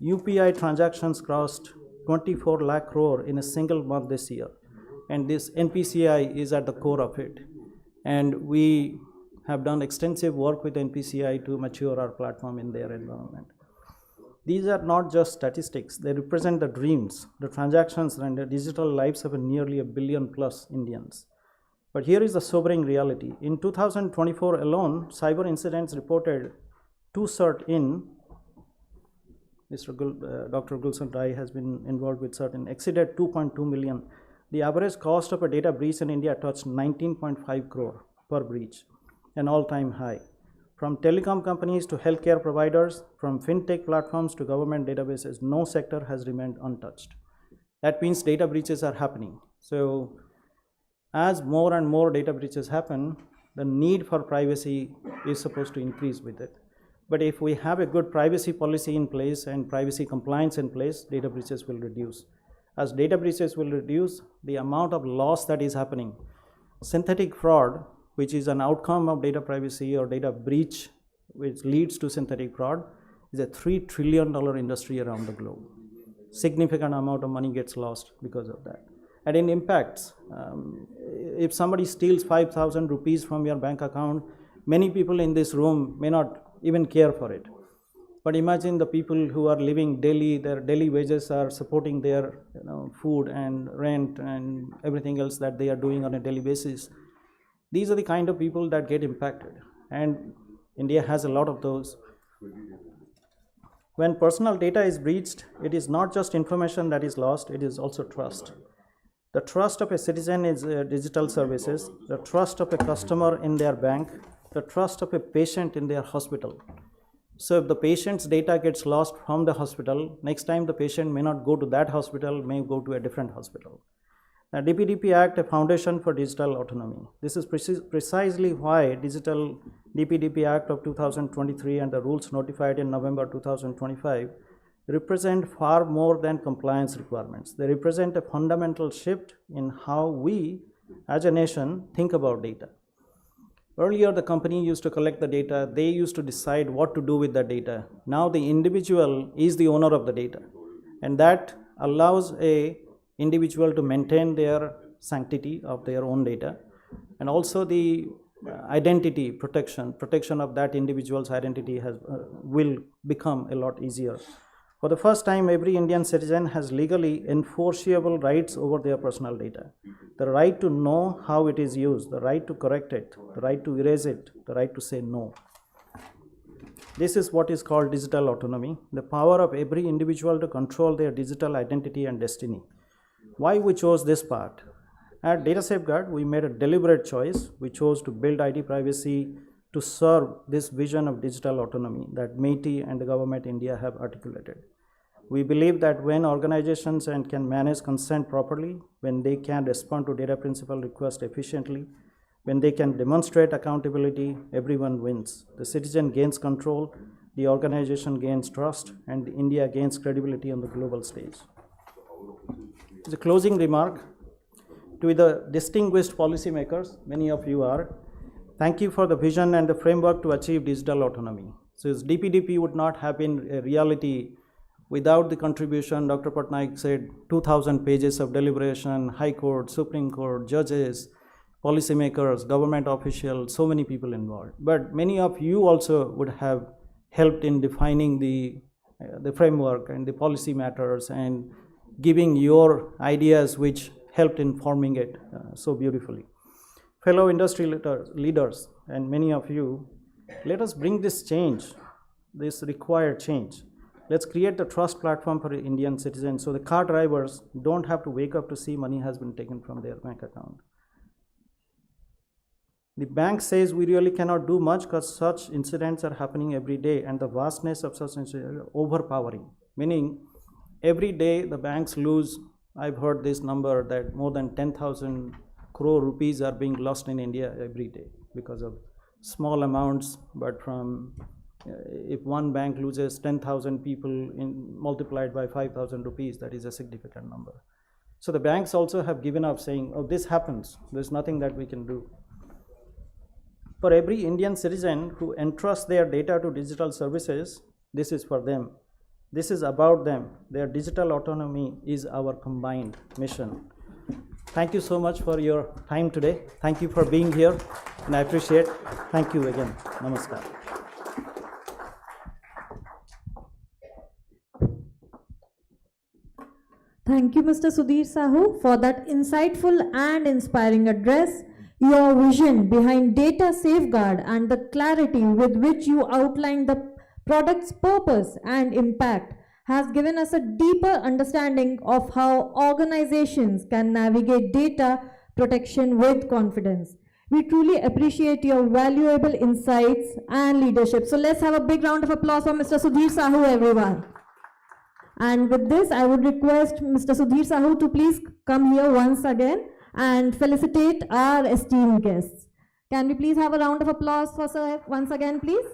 UPI transactions crossed 24 lakh crore in a single month this year. And this NPCI is at the core of it. And we have done extensive work with NPCI to mature our platform in their environment. These are not just statistics, they represent the dreams, the transactions, and the digital lives of nearly 1 billion plus Indians. But here is the sobering reality. In 2024 alone, cyber incidents reported to CERT in, Dr. Gulshan Rai has been involved with CERT in, exceeded 2.2 million. The average cost of a data breach in India touched 19.5 crore per breach, an all-time high. From telecom companies to healthcare providers, from fintech platforms to government databases, no sector has remained untouched. That means data breaches are happening. So as more and more data breaches happen, the need for privacy is supposed to increase with it. But if we have a good privacy policy in place and privacy compliance in place, data breaches will reduce. As data breaches will reduce, the amount of loss that is happening, synthetic fraud, which is an outcome of data privacy or data breach, which leads to synthetic fraud, is a $3 trillion industry around the globe. Significant amount of money gets lost because of that. And in impacts, if somebody steals 5,000 rupees from your bank account, many people in this room may not even care for it. But imagine the people who are living daily, their daily wages are supporting their food and rent and everything else that they are doing on a daily basis. These are the kind of people that get impacted, and India has a lot of those. When personal data is breached, it is not just information that is lost, it is also trust. The trust of a citizen is digital services, the trust of a customer in their bank, the trust of a patient in their hospital. So if the patient's data gets lost from the hospital, next time the patient may not go to that hospital, may go to a different hospital. The DPDP Act, a foundation for digital autonomy. This is precisely why digital DPDP Act of 2023 and the rules notified in November 2025 represent far more than compliance requirements. They represent a fundamental shift in how we as a nation think about data. Earlier, the company used to collect the data, they used to decide what to do with the data. Now the individual is the owner of the data, and that allows a individual to maintain their sanctity of their own data, and also the identity protection of that individual's identity will become a lot easier. For the first time, every Indian citizen has legally enforceable rights over their personal data. The right to know how it is used, the right to correct it, the right to erase it, the right to say no. This is what is called digital autonomy, the power of every individual to control their digital identity and destiny. Why we chose this part? At Data Safeguard, we made a deliberate choice. We chose to build IT privacy to serve this vision of digital autonomy that MeitY and the government India have articulated. We believe that when organizations can manage consent properly, when they can respond to data principal requests efficiently, when they can demonstrate accountability, everyone wins. The citizen gains control, the organization gains trust, and India gains credibility on the global stage. As a closing remark to the distinguished policymakers, many of you are, thank you for the vision and the framework to achieve digital autonomy. So DPDP would not have been a reality without the contribution. Dr. Patnaik said 2,000 pages of deliberation, High Court, Supreme Court, judges, policymakers, government officials, so many people involved. But many of you also would have helped in defining the framework and the policy matters and giving your ideas which helped in forming it so beautifully. Fellow industry leaders and many of you, let us bring this change, this required change. Let's create the trust platform for Indian citizens so the car drivers don't have to wake up to see money has been taken from their bank account. The bank says we really cannot do much because such incidents are happening every day and the vastness of such incidents are overpowering, meaning every day the banks lose, I've heard this number that more than 10,000 crore rupees are being lost in India every day because of small amounts, but from if one bank loses 10,000 people multiplied by 5,000 rupees, that is a significant number. So the banks also have given up saying, oh, this happens, there's nothing that we can do. For every Indian citizen who entrusts their data to digital services, this is for them. This is about them. Their digital autonomy is our combined mission. Thank you so much for your time today. Thank you for being here, and I appreciate. Thank you again. Namaskar. Thank you, Mr. Sudhir Sahu, for that insightful and inspiring address. Your vision behind data safeguard and the clarity with which you outlined the product's purpose and impact has given us a deeper understanding of how organizations can navigate data protection with confidence. We truly appreciate your valuable insights and leadership. So let's have a big round of applause for Mr. Sudhir Sahu, everyone. And with this, I would request Mr. Sudhir Sahu to please come here once again and felicitate our esteemed guests. Can we please have a round of applause for sir once again, please?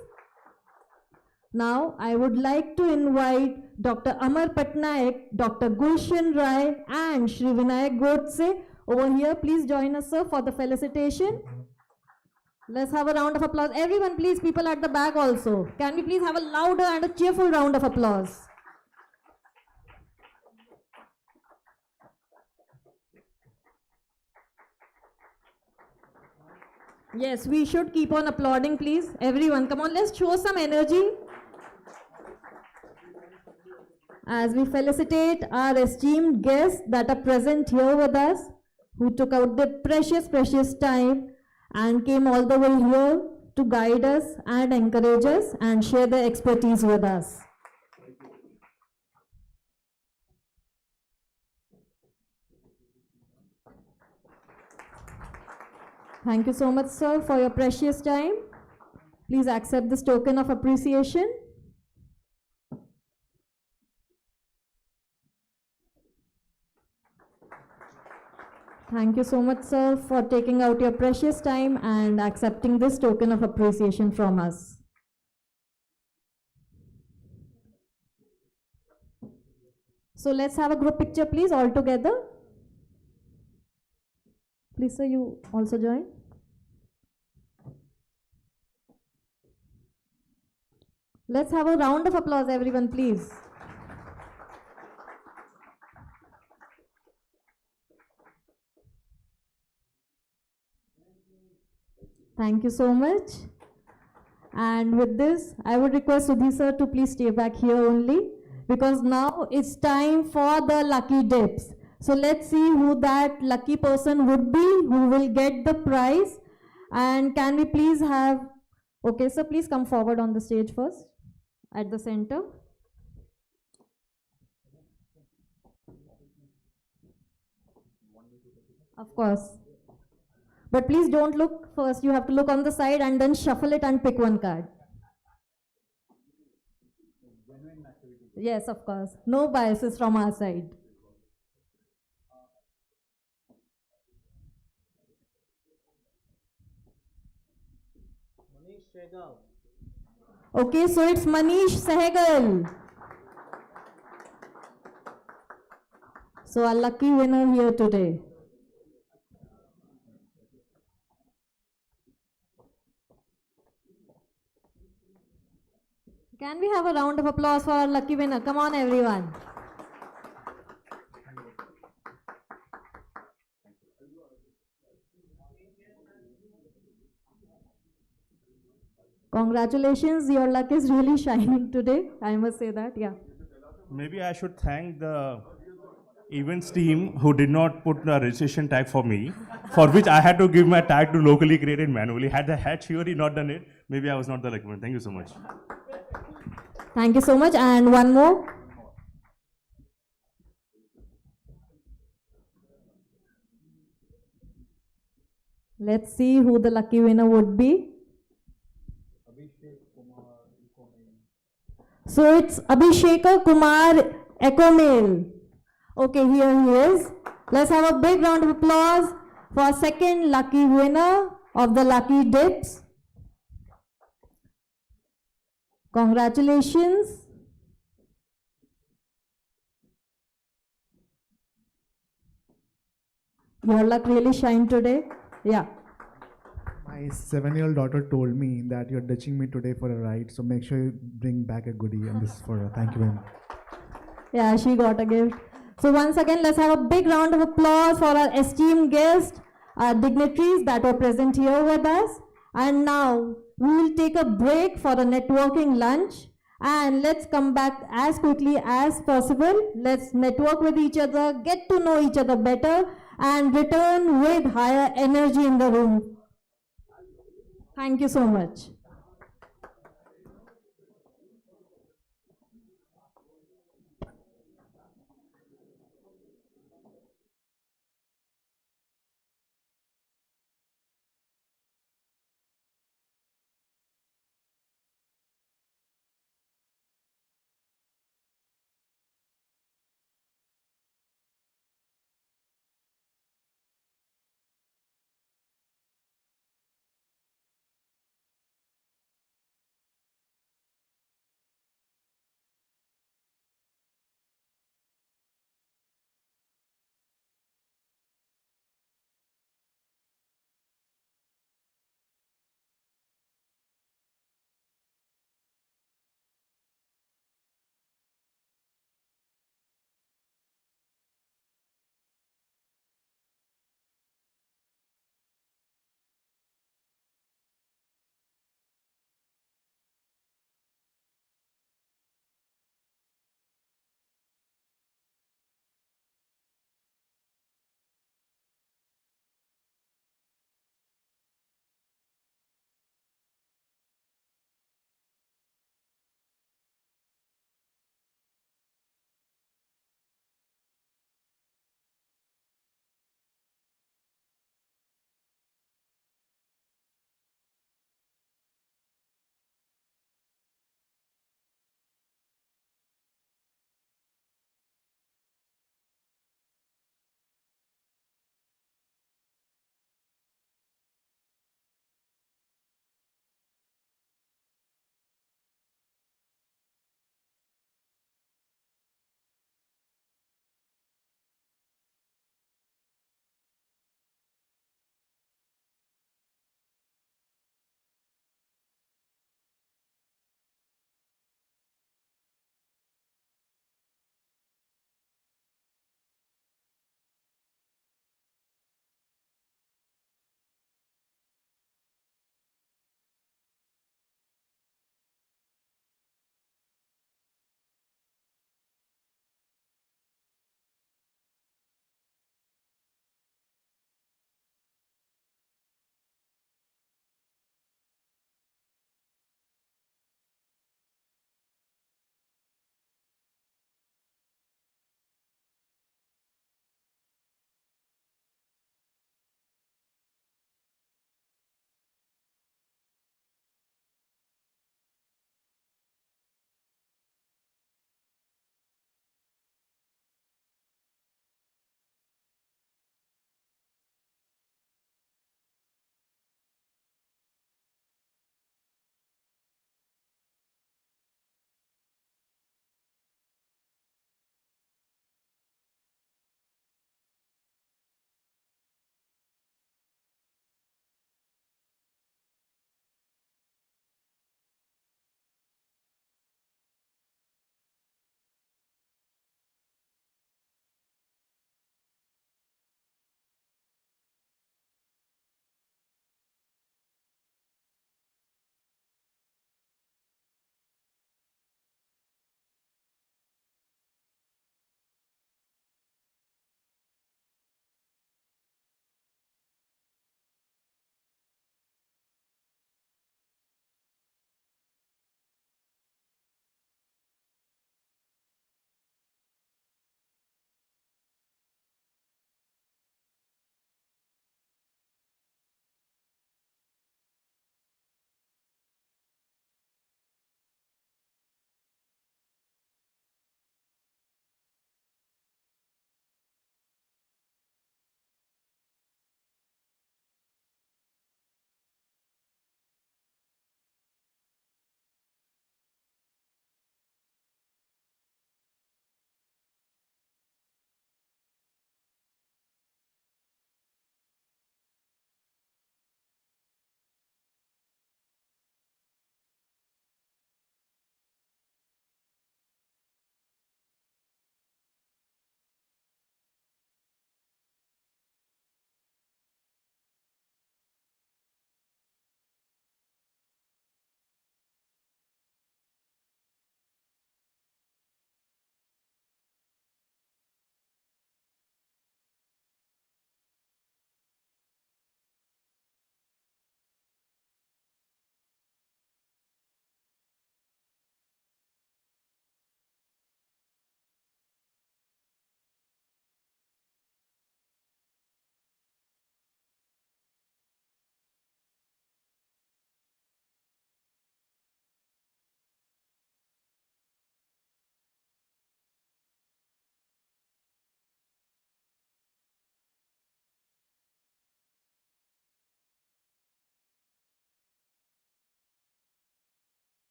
Now, I would like to invite Dr. Amar Patnaik, Dr. Gulshan Rai, and Shri Vinayak Godse over here. Please join us, sir, for the felicitation. Let's have a round of applause. Everyone, please, people at the back also. Can we please have a louder and a cheerful round of applause? Yes, we should keep on applauding, please. Everyone, come on, let's show some energy as we felicitate our esteemed guests that are present here with us, who took out their precious time and came all the way here to guide us and encourage us and share their expertise with us. Thank you so much, sir, for your precious time. Please accept this token of appreciation. Thank you so much, sir, for taking out your precious time and accepting this token of appreciation from us. So let's have a group picture, please, all together. Please, sir, you also join. Let's have a round of applause, everyone, please. Thank you so much. And with this, I would request Sudhir sir to please stay back here only, because now it's time for the lucky dips. So let's see who that lucky person would be, who will get the prize. And can we please have, okay, sir, please come forward on the stage first, at the center. Of course. But please don't look first, you have to look on the side and then shuffle it and pick one card. Yes, of course. No biases from our side. Okay, so it's Manish Sehgal. So our lucky winner here today. Can we have a round of applause for our lucky winner? Come on, everyone. Congratulations, your luck is really shining today. I must say that, yeah. Maybe I should thank the events team who did not put the registration tag for me, for which I had to give my tag to locally created manually. Had the hat surely not done it, maybe I was not the lucky one. Thank you so much. Thank you so much. And one more. Let's see who the lucky winner would be. So it's Abhishek Kumar Ecomail. Okay, here he is. Let's have a big round of applause for our second lucky winner of the lucky dips. Congratulations. Your luck really shined today. Yeah. My 7-year-old daughter told me that you're ditching me today for a ride, so make sure you bring back a goodie, and this is for her. Thank you very much. Yeah, she got a gift. So once again, let's have a big round of applause for our esteemed guests, our dignitaries that were present here with us. And now we will take a break for a networking lunch. And let's come back as quickly as possible. Let's network with each other, get to know each other better, and return with higher energy in the room. Thank you so much.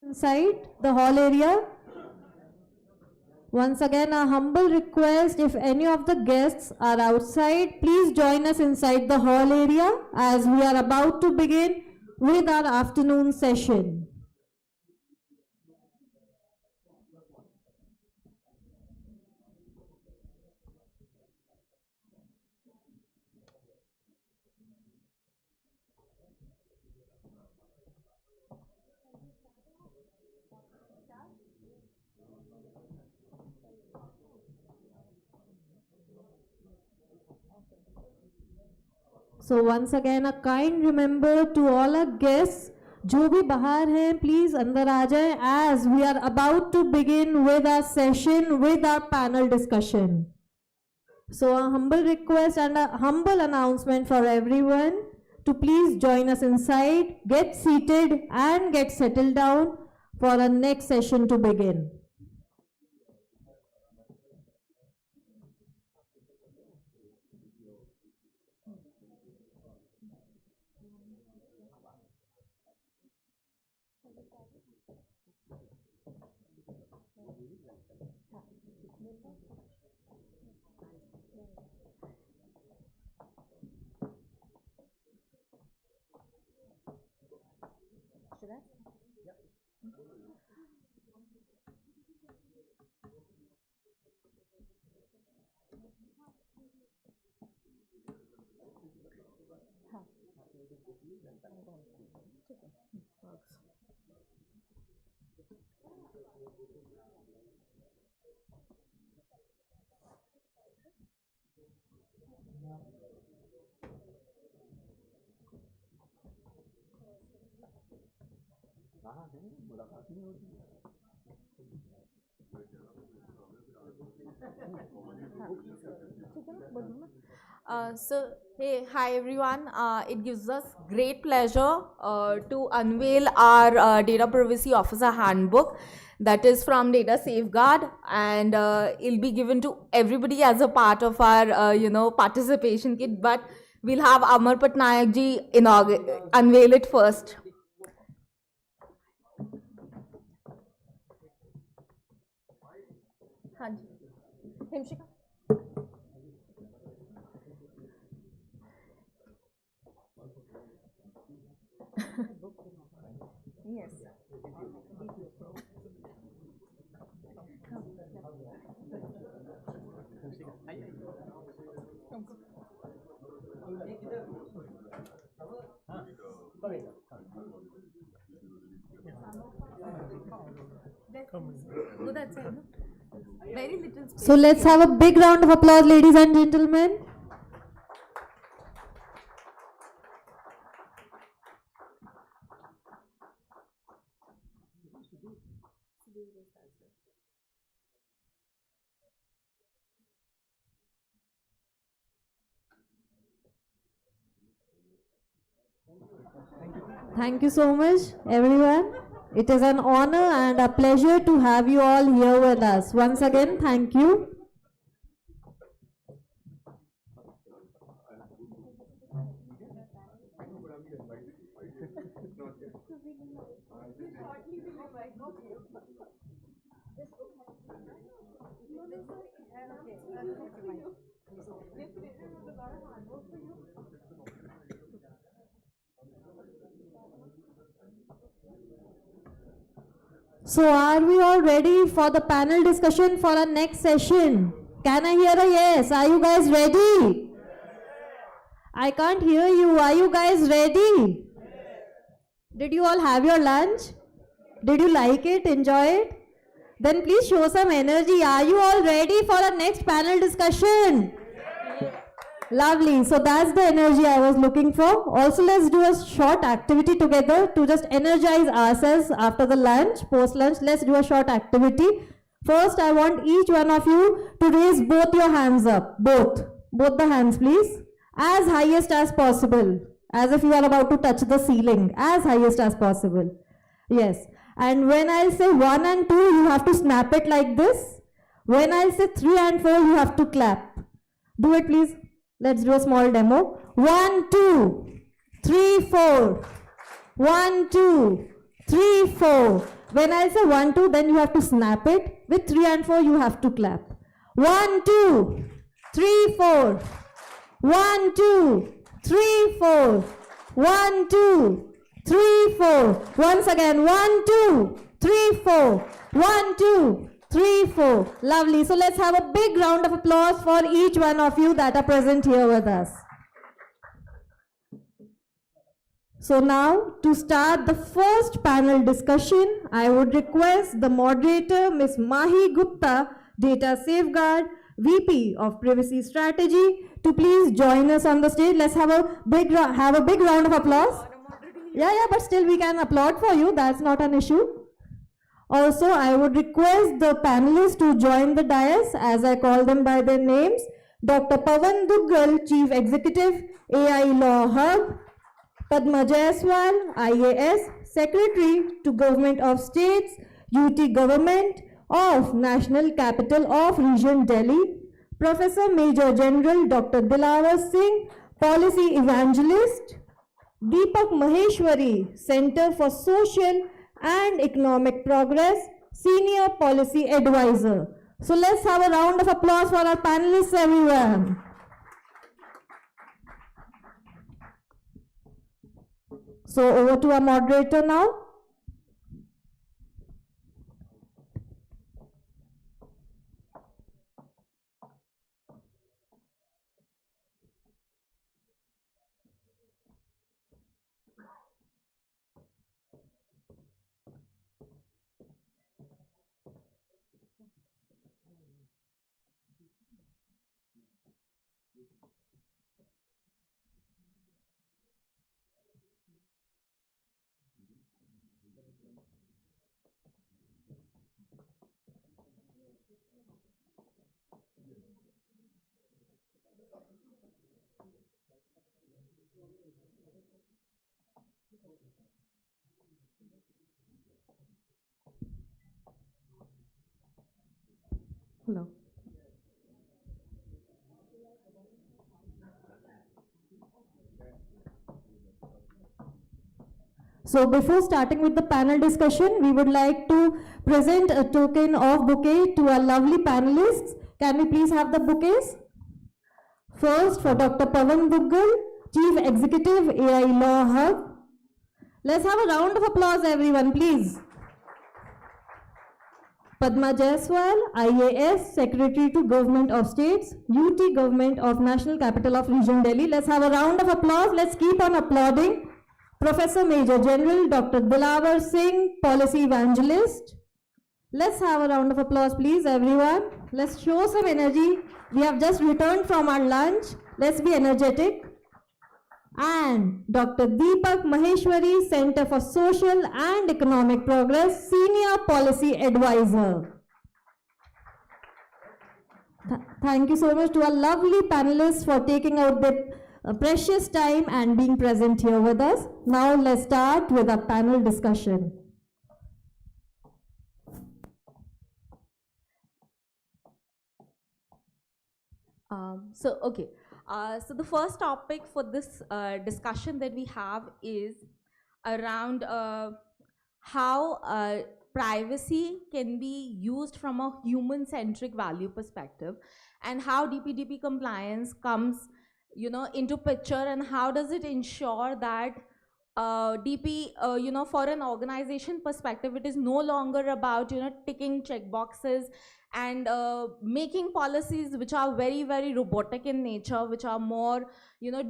inside the hall area. Once again, a humble request, if any of the guests are outside, please join us inside the hall area as we are about to begin with our afternoon session. So once again, a kind remember to all our guests, जो भी बाहर हैं, please अंदर आ जाएं as we are about to begin with our session with our panel discussion. So a humble request and a humble announcement for everyone to please join us inside, get seated and get settled down for our next session to begin. Hey, hi everyone. It gives us great pleasure to unveil our Data Privacy Officer Handbook that is from Data Safeguard, and it'll be given to everybody as a part of our participation kit. But we'll have Amar Patnaik ji unveil it first. Hanji. Himshika. Yes. Very little space. So let's have a big round of applause, ladies and gentlemen. Thank you so much, everyone. It is an honor and a pleasure to have you all here with us. Once again, thank you. So are we all ready for the panel discussion for our next session? Can I hear a yes? Are you guys ready? I can't hear you. Are you guys ready? Did you all have your lunch? Did you like it? Enjoy it? Then please show some energy. Are you all ready for our next panel discussion? Lovely. So that's the energy I was looking for. Also, let's do a short activity together to just energize ourselves after the lunch, post-lunch. Let's do a short activity. First, I want each one of you to raise both your hands up. Both the hands, please. As highest as possible. As if you are about to touch the ceiling. As highest as possible. Yes. And when I say 1 and 2, you have to snap it like this. When I say 3 and 4, you have to clap. Do it, please. Let's do a small demo. 1, 2, 3, 4. 1, 2, 3, 4. When I say 1, 2, then you have to snap it. With 3 and 4, you have to clap. 1, 2, 3, 4. 1, 2, 3, 4. 1, 2, 3, 4. Once again, 1, 2, 3, 4. 1, 2, 3, 4. Lovely. So let's have a big round of applause for each one of you that are present here with us. So now, to start the first panel discussion, I would request the moderator, Ms. Mahi Gupta, Data Safeguard, VP of Privacy Strategy, to please join us on the stage. Let's have a big round of applause. Yeah, but still we can applaud for you. That's not an issue. Also, I would request the panelists to join the dais as I call them by their names. Dr. Pavan Duggal, Chief Executive, AI Law Hub. Padma Jaiswal, IAS, Secretary to Government of States, UT Government of National Capital of Region Delhi. Professor Major General Dr. Dilawar Singh, Policy Evangelist. Deepak Maheshwari, Center for Social and Economic Progress, Senior Policy Advisor. So let's have a round of applause for our panelists, everyone. So over to our moderator now. Hello. So before starting with the panel discussion, we would like to present a token of bouquet to our lovely panelists. Can we please have the bouquets? First, for Dr. Pavan Duggal, Chief Executive, AI Law Hub. Let's have a round of applause, everyone, please. Padma Jaiswal, IAS, Secretary to Government of States, UT Government of National Capital of Region Delhi. Let's have a round of applause. Let's keep on applauding. Professor Major General Dr. Dilawar Singh, Policy Evangelist. Let's have a round of applause, please, everyone. Let's show some energy. We have just returned from our lunch. Let's be energetic. And Dr. Deepak Maheshwari, Center for Social and Economic Progress, Senior Policy Advisor. Thank you so much to our lovely panelists for taking out their precious time and being present here with us. Now let's start with our panel discussion. So the first topic for this discussion that we have is around how privacy can be used from a human-centric value perspective, and how DPDP compliance comes, into picture, and how does it ensure that for an organization perspective, it is no longer about, ticking check boxes and making policies which are very, very robotic in nature, which are more,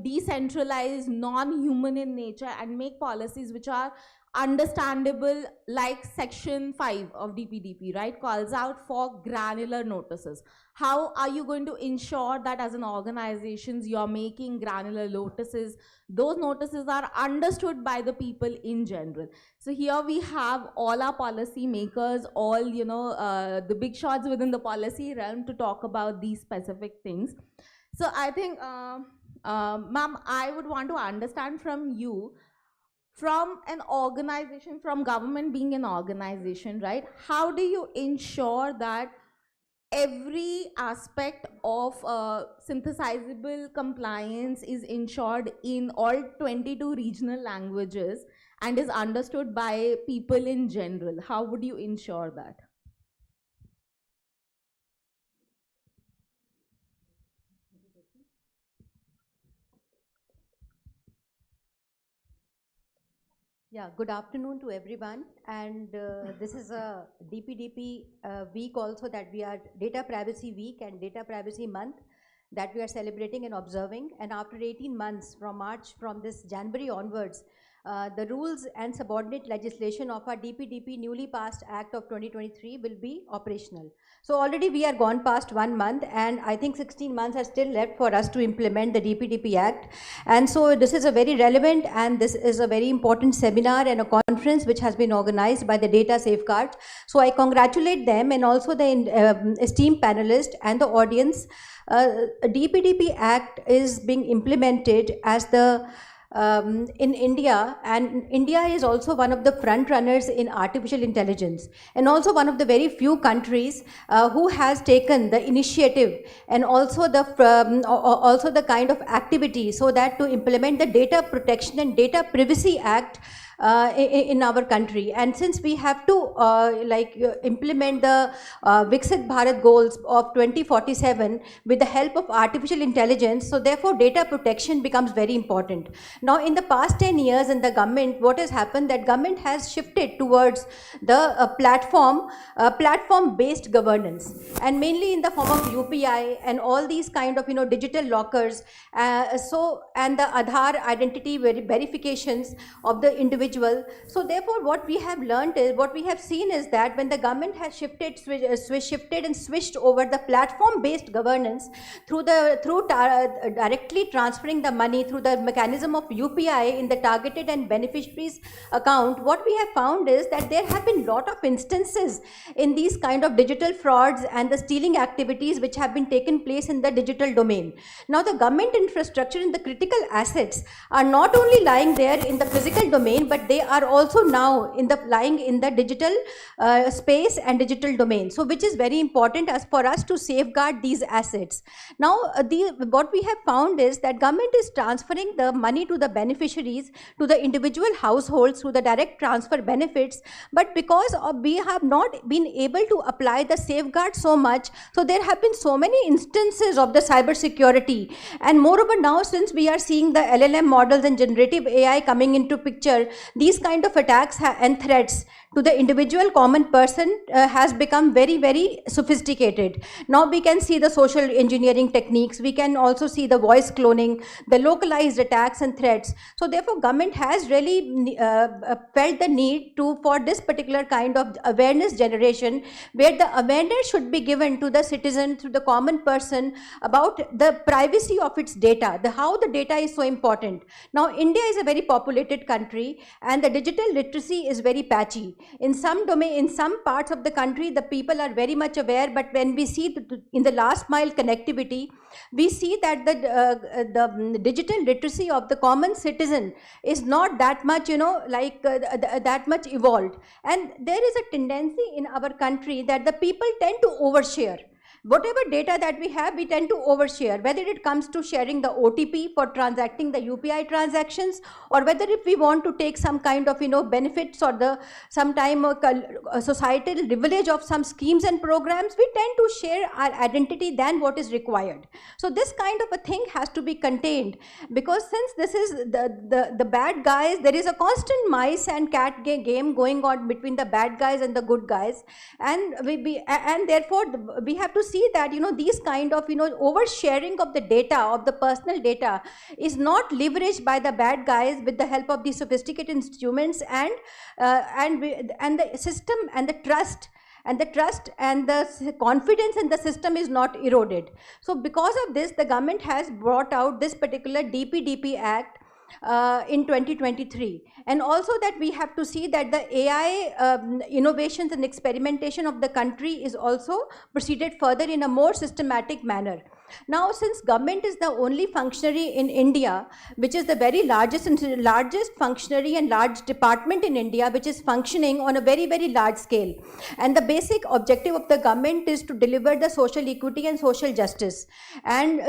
decentralized, non-human in nature, and make policies which are understandable, like Section 5 of DPDP, right, calls out for granular notices. How are you going to ensure that as an organization you're making granular notices? Those notices are understood by the people in general. So here we have all our policy makers, all the big shots within the policy realm to talk about these specific things. So I think, ma'am, I would want to understand from you, from an organization, from government being an organization, right? How do you ensure that every aspect of synthesizable compliance is ensured in all 22 regional languages, and is understood by people in general? How would you ensure that? Yeah, good afternoon to everyone. And this is a DPDP week also, that we are Data Privacy Week and Data Privacy Month that we are celebrating and observing. And after 18 months from this January onwards, the rules and subordinate legislation of our DPDP newly passed Act of 2023 will be operational. So already we are gone past 1 month, and I think 16 months are still left for us to implement the DPDP Act. And so this is a very relevant and this is a very important seminar and a conference which has been organized by the Data Safeguard. So I congratulate them and also the esteemed panelists and the audience. DPDP Act is being implemented as the in India, and India is also one of the front runners in artificial intelligence, and also one of the very few countries who has taken the initiative and also the kind of activity so that to implement the Data Protection and Data Privacy Act in our country. And since we have to implement the Viksit Bharat goals of 2047 with the help of artificial intelligence, so therefore data protection becomes very important. Now in the past 10 years in the government, what has happened, that government has shifted towards the platform based governance, and mainly in the form of UPI and all these kind of digital lockers, and the Aadhaar identity verifications of the individual. So therefore what we have learned is, what we have seen is that when the government has shifted and switched over the platform based governance through directly transferring the money through the mechanism of UPI in the targeted and beneficiaries account, what we have found is that there have been lot of instances in these kind of digital frauds and the stealing activities which have been taken place in the digital domain. Now the government infrastructure and the critical assets are not only lying there in the physical domain, but they are also now lying in the digital space and digital domain. So which is very important as for us to safeguard these assets. Now what we have found is that government is transferring the money to the beneficiaries, to the individual households through the direct transfer benefits, but because we have not been able to apply the safeguard so much, so there have been so many instances of the cyber security. And moreover now, since we are seeing the LLM models and generative AI coming into picture, these kind of attacks and threats to the individual common person has become very, very sophisticated. Now we can see the social engineering techniques, we can also see the voice cloning, the localized attacks and threats. So therefore government has really felt the need for this particular kind of awareness generation, where the awareness should be given to the citizen, to the common person, about the privacy of its data, how the data is so important. Now India is a very populated country and the digital literacy is very patchy. In some parts of the country, the people are very much aware, but when we see in the last mile connectivity, we see that the digital literacy of the common citizen is not that much, that much evolved. And there is a tendency in our country that the people tend to overshare. Whatever data that we have, we tend to overshare, whether it comes to sharing the OTP for transacting the UPI transactions, or whether if we want to take some kind of benefits or sometime societal privilege of some schemes and programs, we tend to share our identity than what is required. So this kind of a thing has to be contained, because since this is the bad guys, there is a constant mice and cat game going on between the bad guys and the good guys, and therefore we have to see that these kind of oversharing of the data, of the personal data, is not leveraged by the bad guys with the help of these sophisticated instruments, and the system and the trust and the confidence in the system is not eroded. So because of this, the government has brought out this particular DPDP Act in 2023, and also that we have to see that the AI innovations and experimentation of the country is also proceeded further in a more systematic manner. Now, since government is the only functionary in India, which is the very largest functionary and large department in India, which is functioning on a very, very large scale. And the basic objective of the government is to deliver the social equity and social justice, and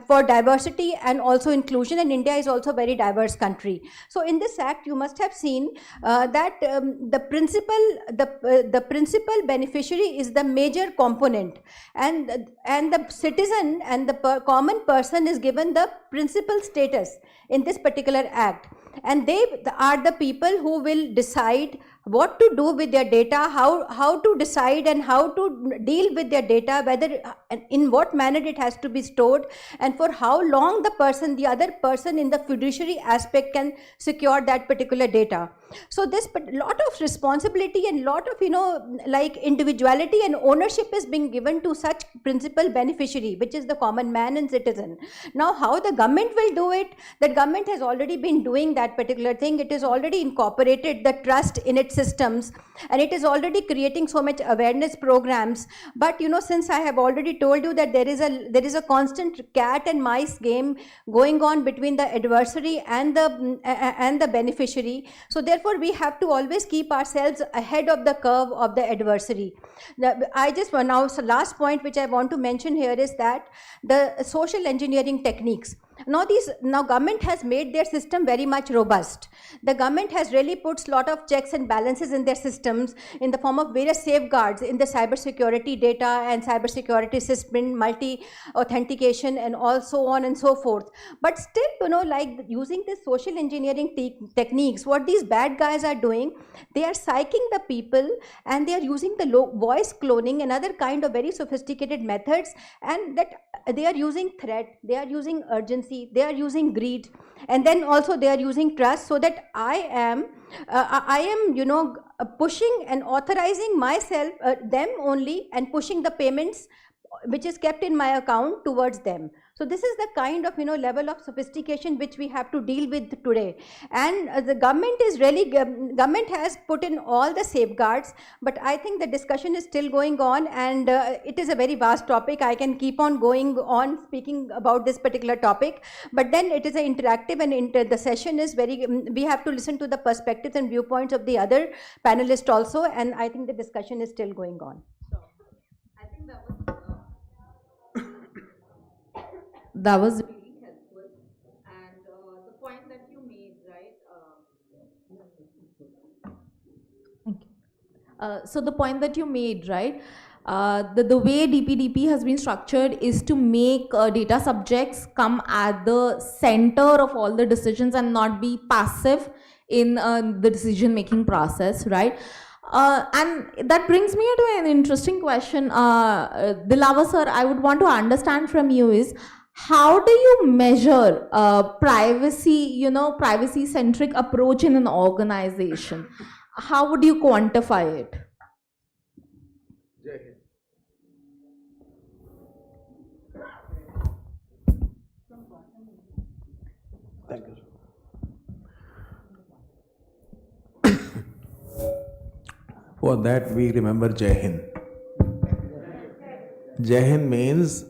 for diversity and also inclusion. And India is also a very diverse country. So in this act, you must have seen that the principal beneficiary is the major component, and the citizen and the common person is given the principal status in this particular act, and they are the people who will decide what to do with their data, how to decide and how to deal with their data, whether in what manner it has to be stored, and for how long the other person in the fiduciary aspect can secure that particular data. So this lot of responsibility and lot of like individuality and ownership is being given to such principal beneficiary, which is the common man and citizen. Now how the government will do it, that government has already been doing that particular thing. It is already incorporated the trust in its systems, and it is already creating so much awareness programs. But since I have already told you that there is a constant cat and mice game going on between the adversary and the beneficiary, so therefore we have to always keep ourselves ahead of the curve of the adversary. So last point which I want to mention here is that the social engineering techniques. Now government has made their system very much robust. The government has really put a lot of checks and balances in their systems in the form of various safeguards in the cybersecurity data and cybersecurity system, multi-authentication, and all so on and so forth. But still, like using this social engineering techniques, what these bad guys are doing, they are psyching the people, and they are using the voice cloning and other kind of very sophisticated methods, and that they are using threat, they are using urgency, they are using greed, and then also they are using trust, so that I am pushing and authorizing myself, them only, and pushing the payments which is kept in my account towards them. So this is the kind of level of sophistication which we have to deal with today. And the government is really government has put in all the safeguards, but I think the discussion is still going on, and it is a very vast topic. I can keep on going on speaking about this particular topic, but then it is an interactive, and the session is very we have to listen to the perspectives and viewpoints of the other panelists also, and I think the discussion is still going on. That was really helpful, and the point that you made, right? Thank you. So the point that you made, right? The way DPDP has been structured is to make data subjects come at the center of all the decisions and not be passive in the decision making process, right? And that brings me to an interesting question. Dilawar sir, I would want to understand from you is, how do you measure privacy, privacy-centric approach in an organization? How would you quantify it? Thank you. For that, we remember Jai Hind. Jai Hind means,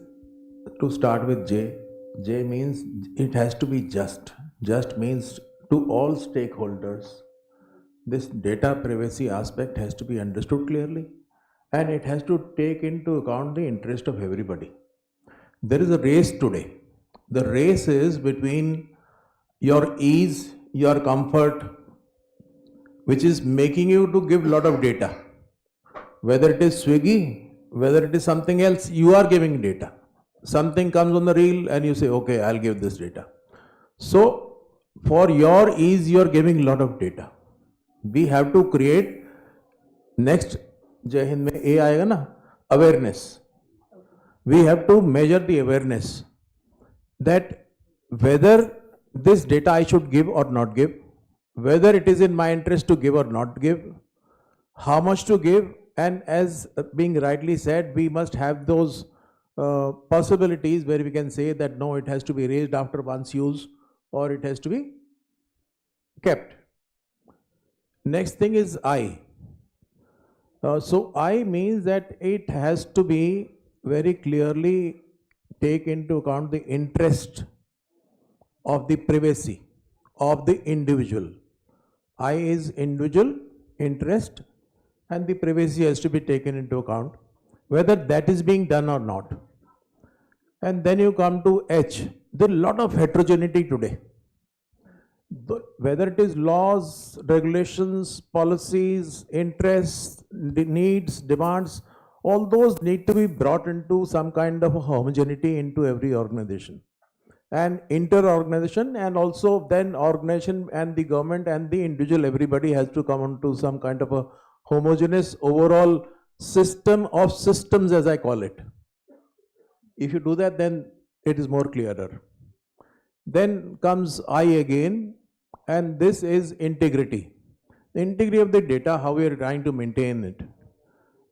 to start with J, J means it has to be just. Just means to all stakeholders. This data privacy aspect has to be understood clearly, and it has to take into account the interest of everybody. There is a race today. The race is between your ease, your comfort, which is making you to give a lot of data. Whether it is Swiggy, whether it is something else, you are giving data. Something comes on the reel and you say, okay, I'll give this data. So for your ease, you are giving a lot of data. We have to create, next Jai Hind mein A aayega na, awareness. We have to measure the awareness that whether this data I should give or not give, whether it is in my interest to give or not give, how much to give, and as being rightly said, we must have those possibilities where we can say that no, it has to be raised after one's use, or it has to be kept. Next thing is I. So I means that it has to be very clearly take into account the interest of the privacy of the individual. I is individual interest, and the privacy has to be taken into account, whether that is being done or not. And then you come to H. There is a lot of heterogeneity today. Whether it is laws, regulations, policies, interests, needs, demands, all those need to be brought into some kind of a homogeneity into every organization. And inter-organization, and also then organization and the government and the individual, everybody has to come into some kind of a homogeneous overall system of systems, as I call it. If you do that, then it is more clearer. Then comes I again, and this is integrity. The integrity of the data, how we are trying to maintain it.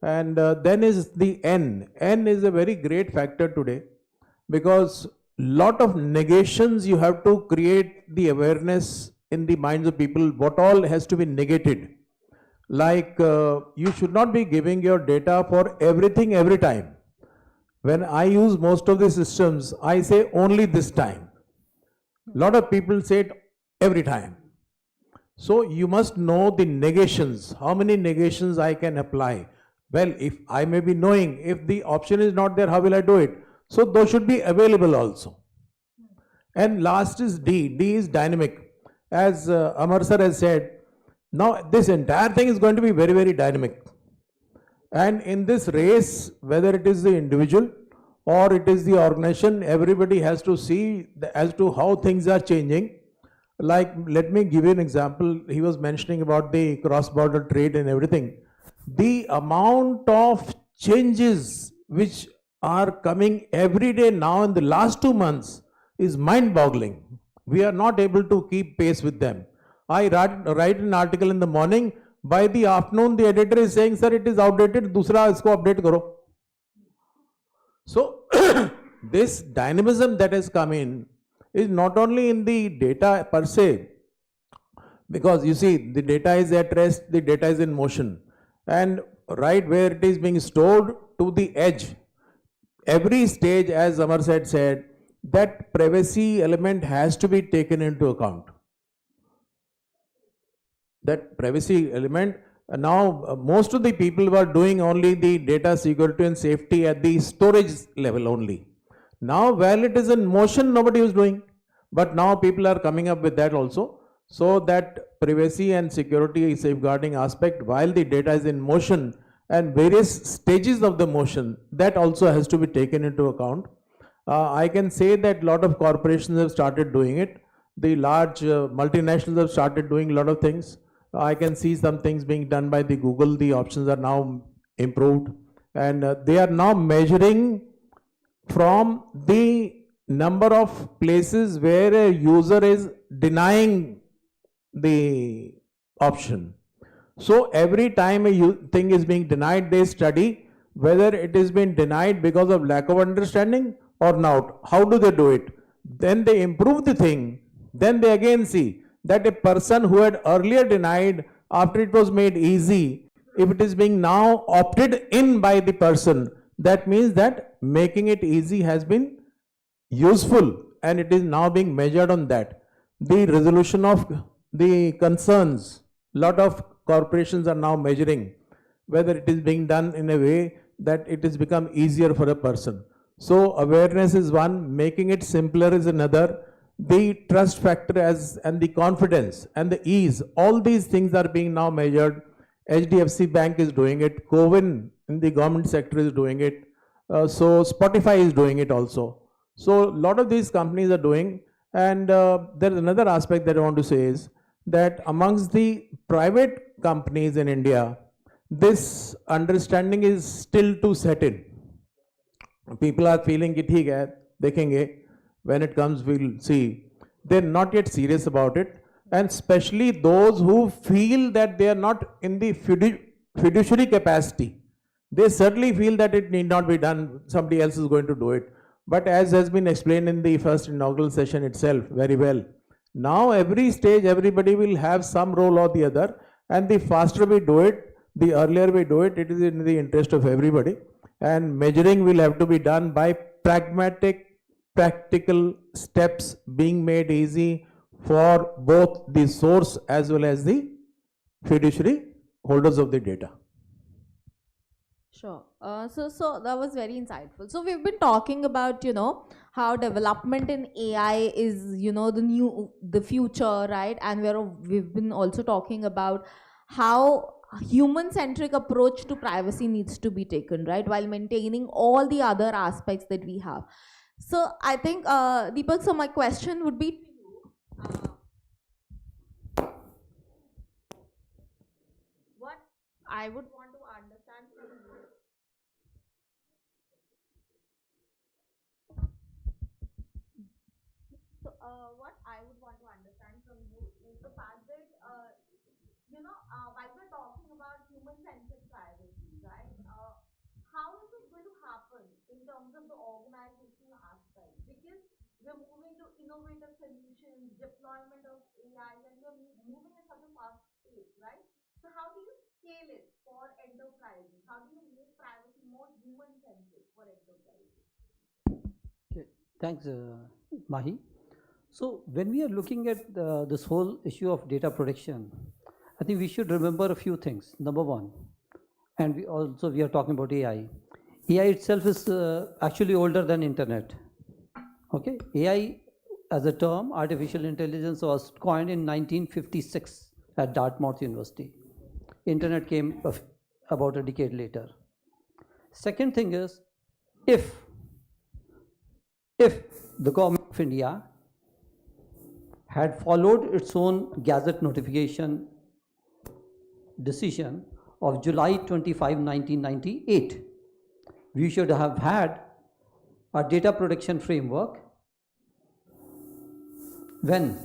And then is the N. N is a very great factor today, because lot of negations you have to create the awareness in the minds of people, what all has to be negated. Like you should not be giving your data for everything every time. When I use most of the systems, I say only this time. Lot of people say it every time. So you must know the negations, how many negations I can apply. Well, if I may be knowing, if the option is not there, how will I do it? So those should be available also. And last is D. D is dynamic. As Amar sir has said, now this entire thing is going to be very, very dynamic. And in this race, whether it is the individual or it is the organization, everybody has to see as to how things are changing. Like, let me give you an example. He was mentioning about the cross-border trade and everything. The amount of changes which are coming every day now in the last 2 months is mind-boggling. We are not able to keep pace with them. I write an article in the morning. By the afternoon, the editor is saying, sir, it is outdated, dusra isko update karo. So, this dynamism that has come in is not only in the data per se, because you see, the data is at rest, the data is in motion. And right where it is being stored to the edge, every stage, as Amar said, that privacy element has to be taken into account. That privacy element, now most of the people were doing only the data security and safety at the storage level only. Now while it is in motion, nobody is doing. But now people are coming up with that also. So that privacy and security safeguarding aspect, while the data is in motion and various stages of the motion, that also has to be taken into account. I can say that a lot of corporations have started doing it. The large multinationals have started doing a lot of things. I can see some things being done by the Google. The options are now improved, and they are now measuring from the number of places where a user is denying the option. So every time a thing is being denied, they study whether it is being denied because of lack of understanding or not. How do they do it? Then they improve the thing. Then they again see that a person who had earlier denied, after it was made easy, if it is being now opted in by the person, that means that making it easy has been useful, and it is now being measured on that. The resolution of the concerns, lot of corporations are now measuring whether it is being done in a way that it has become easier for a person. So awareness is one, making it simpler is another. The trust factor and the confidence and the ease, all these things are being now measured. HDFC Bank is doing it, Covin in the government sector is doing it, so Spotify is doing it also. So a lot of these companies are doing, and there is another aspect that I want to say is that amongst the private companies in India, this understanding is still to set in. People are feeling it, theek hai, dekhenge. When it comes, we'll see. They're not yet serious about it, and especially those who feel that they are not in the fiduciary capacity. They certainly feel that it need not be done, somebody else is going to do it. But as has been explained in the first inaugural session itself very well, now every stage everybody will have some role or the other, and the faster we do it, the earlier we do it, it is in the interest of everybody. And measuring will have to be done by pragmatic, practical steps being made easy for both the source as well as the fiduciary holders of the data. Sure. So that was very insightful. So we've been talking about, how development in AI is, the future, right? And we've been also talking about how human-centric approach to privacy needs to be taken, right? While maintaining all the other aspects that we have. So I think, Deepak, so my question would be to you. What I would want to understand from you. So, what I would want to understand from you is the fact that, while we're talking about human-centric privacy, right? How is it going to happen in terms of the organizational aspect? Because we're moving to innovative solutions, deployment of AI, and we're moving at such a fast pace, right? So, how do you scale it for enterprises? How do you make privacy more human-centric for enterprises? Okay, thanks, Mahi. So when we are looking at this whole issue of data protection, I think we should remember a few things. Number one, and we are talking about AI. AI itself is actually older than internet. Okay, AI as a term, artificial intelligence, was coined in 1956 at Dartmouth University. Internet came about a decade later. Second thing is, if the government of India had followed its own Gazette notification decision of July 25, 1998, we should have had a data protection framework when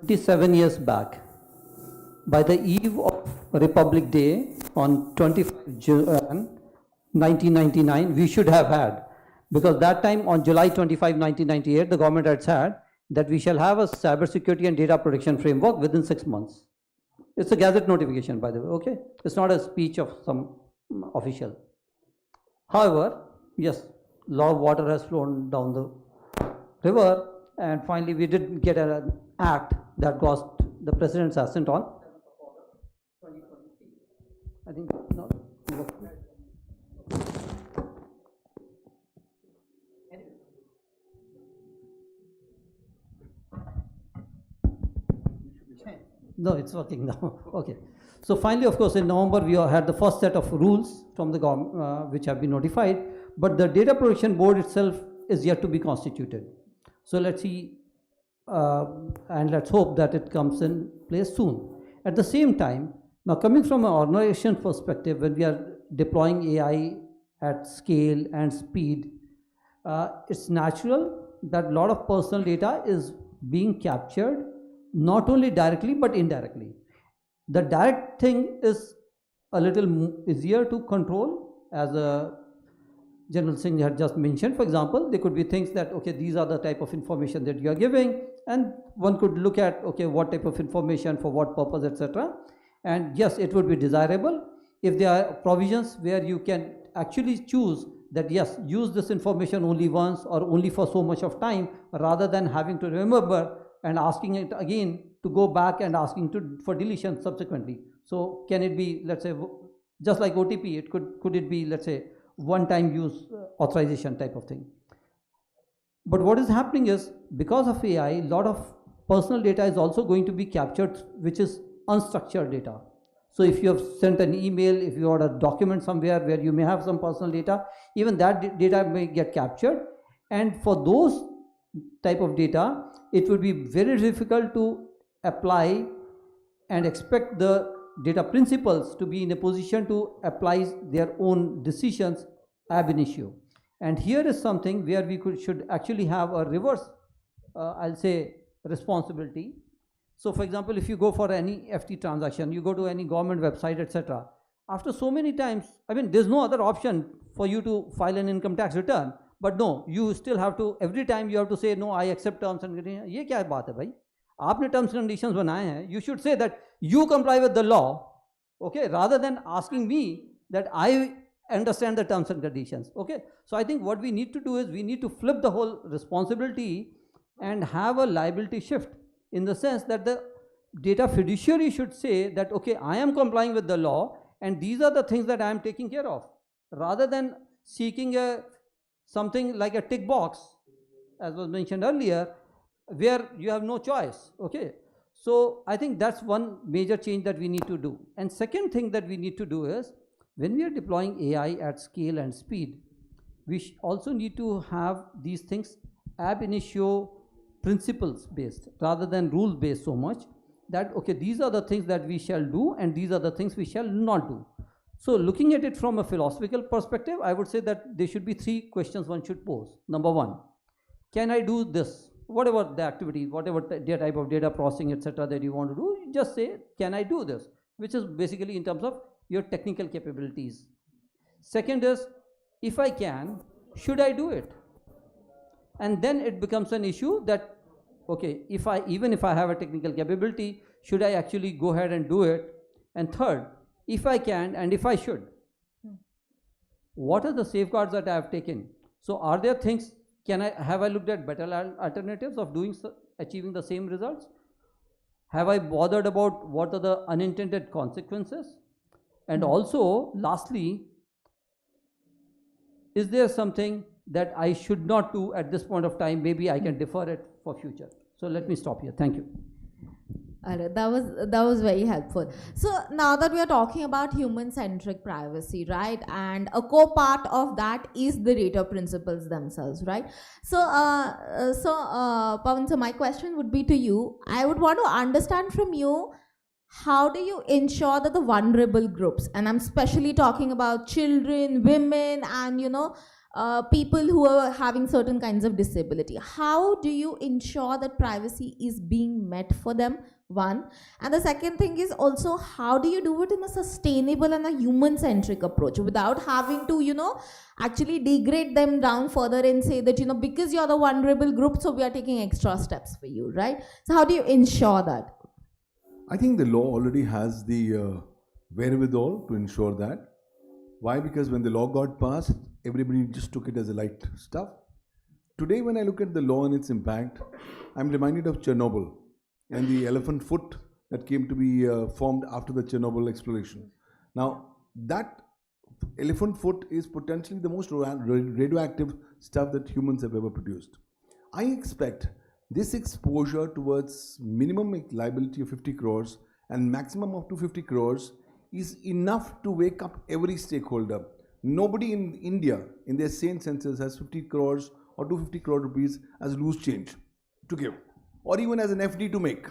27 years back, by the eve of Republic Day on 25 June 1999, we should have had. Because that time, on July 25, 1998, the government had said that we shall have a cybersecurity and data protection framework within 6 months. It's a Gazette notification, by the way, okay? It's not a speech of some official. However, yes, a lot of water has flown down the river, and finally we did get an act that got the president's assent on 2023. I think, no? No, it's working now. Okay. So finally, of course, in November, we had the first set of rules from the government which have been notified, but the Data Protection Board itself is yet to be constituted. So let's see, and let's hope that it comes in place soon. At the same time, now coming from an organization perspective, when we are deploying AI at scale and speed, it's natural that a lot of personal data is being captured, not only directly but indirectly. The direct thing is a little easier to control, as General Singh had just mentioned. For example, there could be things that, okay, these are the type of information that you are giving, and one could look at, okay, what type of information, for what purpose, etc. And yes, it would be desirable if there are provisions where you can actually choose that, yes, use this information only once or only for so much of time, rather than having to remember and asking it again to go back and asking for deletion subsequently. So can it be, let's say, just like OTP, could it be, let's say, one-time use authorization type of thing. But what is happening is, because of AI, a lot of personal data is also going to be captured, which is unstructured data. So if you have sent an email, if you had a document somewhere where you may have some personal data, even that data may get captured. And for those type of data, it would be very difficult to apply and expect the data principals to be in a position to apply their own decisions ab initio. And here is something where we should actually have a reverse, I'll say, responsibility. So for example, if you go for any FT transaction, you go to any government website, etc. After so many times, I mean, there's no other option for you to file an income tax return. But no, you still have to, every time you have to say, no, I accept terms and conditions. ये क्या बात है भाई? आपने terms and conditions बनाए हैं. You should say that you comply with the law, okay, rather than asking me that I understand the terms and conditions. Okay, so I think what we need to do is we need to flip the whole responsibility and have a liability shift, in the sense that the data fiduciary should say that, okay, I am complying with the law and these are the things that I am taking care of, rather than seeking something like a tick box, as was mentioned earlier, where you have no choice. Okay, so I think that's one major change that we need to do. And second thing that we need to do is, when we are deploying AI at scale and speed, we also need to have these things ab initio principles based rather than rules based so much, that okay, these are the things that we shall do and these are the things we shall not do. So looking at it from a philosophical perspective, I would say that there should be 3 questions one should pose. Number 1, can I do this? Whatever the activity, whatever type of data processing, etc., that you want to do, you just say, can I do this? Which is basically in terms of your technical capabilities. Second is, if I can, should I do it? And then it becomes an issue that, okay, even if I have a technical capability, should I actually go ahead and do it? And third, if I can and if I should, what are the safeguards that I have taken? So are there things, have I looked at better alternatives of achieving the same results? Have I bothered about what are the unintended consequences? And also, lastly, is there something that I should not do at this point of time? Maybe I can defer it for future. So let me stop here. Thank you. Alright, that was very helpful. So now that we are talking about human-centric privacy, right, and a core part of that is the data principles themselves, right? So, Pawan, so my question would be to you. I would want to understand from you, how do you ensure that the vulnerable groups, and I'm especially talking about children, women, and people who are having certain kinds of disability, how do you ensure that privacy is being met for them? One. And the second thing is also, how do you do it in a sustainable and a human-centric approach without having to, actually degrade them down further and say that, because you're the vulnerable group, so we are taking extra steps for you, right? So how do you ensure that? I think the law already has the wherewithal to ensure that. Why? Because when the law got passed, everybody just took it as a light stuff. Today, when I look at the law and its impact, I'm reminded of Chernobyl and the elephant foot that came to be formed after the Chernobyl explosion. Now, that elephant foot is potentially the most radioactive stuff that humans have ever produced. I expect this exposure towards minimum liability of 50 crores and maximum of 250 crores is enough to wake up every stakeholder. Nobody in India, in their sane senses, has 50 crores or 250 crore rupees as loose change to give, or even as an FD to make.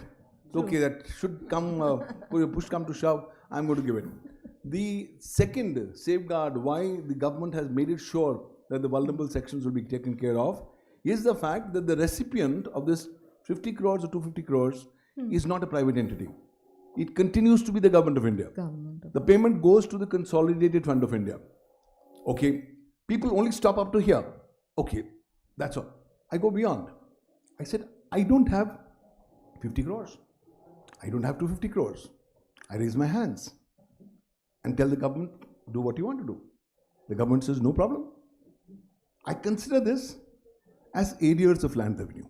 Okay, that should come, push come to shove, I'm going to give it. The second safeguard why the government has made it sure that the vulnerable sections will be taken care of is the fact that the recipient of this 50 crores or 250 crores is not a private entity. It continues to be the government of India. The payment goes to the Consolidated Fund of India. Okay, people only stop up to here. Okay, that's all. I go beyond. I said, I don't have 50 crores. I don't have 250 crores. I raise my hands and tell the government, do what you want to do. The government says, no problem. I consider this as arrears of land revenue.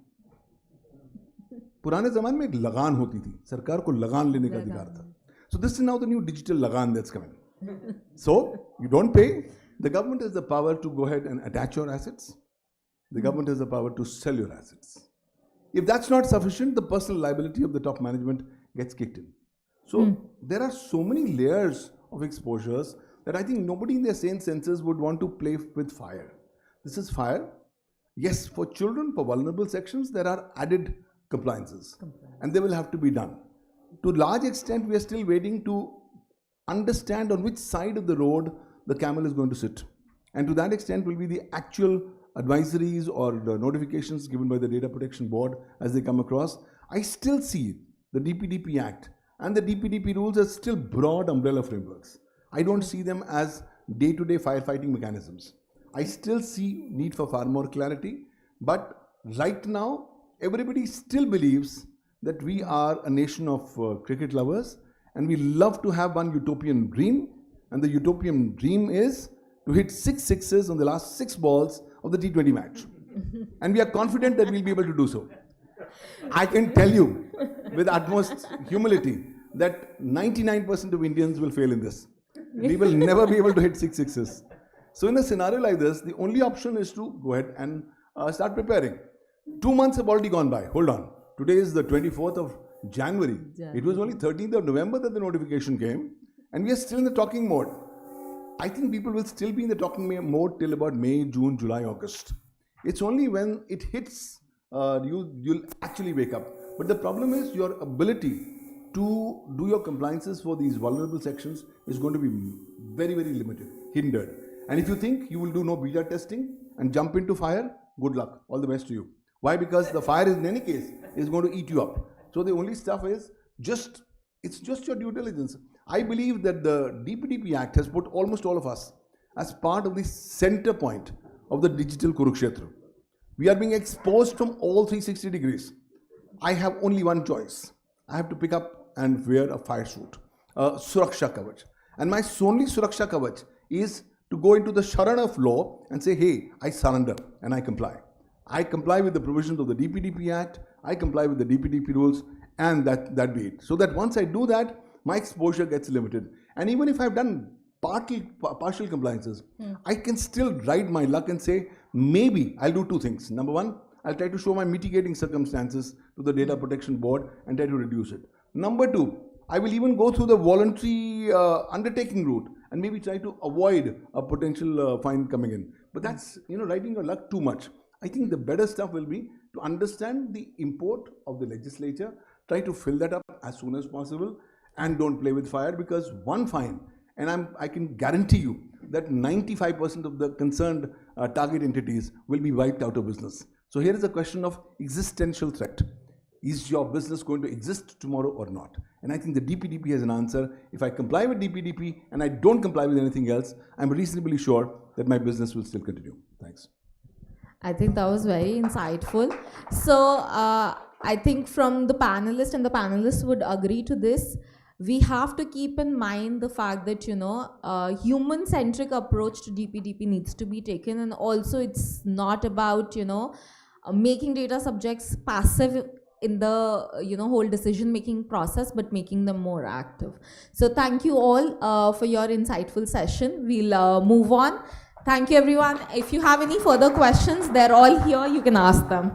पुराने ज़माने में एक लगान होती थी, सरकार को लगान लेने का अधिकार था. So this is now the new digital lagan that's coming. So you don't pay. The government has the power to go ahead and attach your assets. The government has the power to sell your assets. If that's not sufficient, the personal liability of the top management gets kicked in. So there are so many layers of exposures that I think nobody in their sane senses would want to play with fire. This is fire. Yes, for children, for vulnerable sections, there are added compliances and they will have to be done. To a large extent, we are still waiting to understand on which side of the road the camel is going to sit. And to that extent will be the actual advisories or the notifications given by the Data Protection Board as they come across. I still see the DPDP Act and the DPDP rules as still broad umbrella frameworks. I don't see them as day-to-day firefighting mechanisms. I still see need for far more clarity, but right now, everybody still believes that we are a nation of cricket lovers and we love to have one utopian dream, and the utopian dream is to hit 6 sixes on the last 6 balls of the T20 match. And we are confident that we'll be able to do so. I can tell you with utmost humility that 99% of Indians will fail in this. We will never be able to hit 6 sixes. So in a scenario like this, the only option is to go ahead and start preparing. 2 months have already gone by. Hold on. Today is the 24th of January. It was only 13th of November that the notification came, and we are still in the talking mode. I think people will still be in the talking mode till about May, June, July, August. It's only when it hits you'll actually wake up. But the problem is your ability to do your compliances for these vulnerable sections is going to be very, very limited, hindered. And if you think you will do no beta testing and jump into fire, good luck. All the best to you. Why? Because the fire in any case is going to eat you up. So the only stuff is it's just your due diligence. I believe that the DPDP Act has put almost all of us as part of the center point of the digital Kurukshetra. We are being exposed from all 360 degrees. I have only one choice. I have to pick up and wear a fire suit, Suraksha Kavach. And my only Suraksha Kavach is to go into the Sharan of law and say, hey, I surrender and I comply. I comply with the provisions of the DPDP Act, I comply with the DPDP rules, and that be it. So that once I do that, my exposure gets limited. And even if I've done partial compliances, I can still ride my luck and say, maybe I'll do 2 things. Number 1, I'll try to show my mitigating circumstances to the Data Protection Board and try to reduce it. Number 2, I will even go through the voluntary undertaking route and maybe try to avoid a potential fine coming in. But that's, riding your luck too much. I think the better stuff will be to understand the import of the legislature, try to fill that up as soon as possible, and don't play with fire, because one fine, and I can guarantee you that 95% of the concerned target entities will be wiped out of business. So here is a question of existential threat. Is your business going to exist tomorrow or not? And I think the DPDP has an answer. If I comply with DPDP and I don't comply with anything else, I'm reasonably sure that my business will still continue. Thanks. I think that was very insightful. So I think from the panelists, and the panelists would agree to this, we have to keep in mind the fact that, human-centric approach to DPDP needs to be taken. And also it's not about, making data subjects passive in the, whole decision-making process, but making them more active. So thank you all for your insightful session. We'll move on. Thank you, everyone. If you have any further questions, they're all here. You can ask them.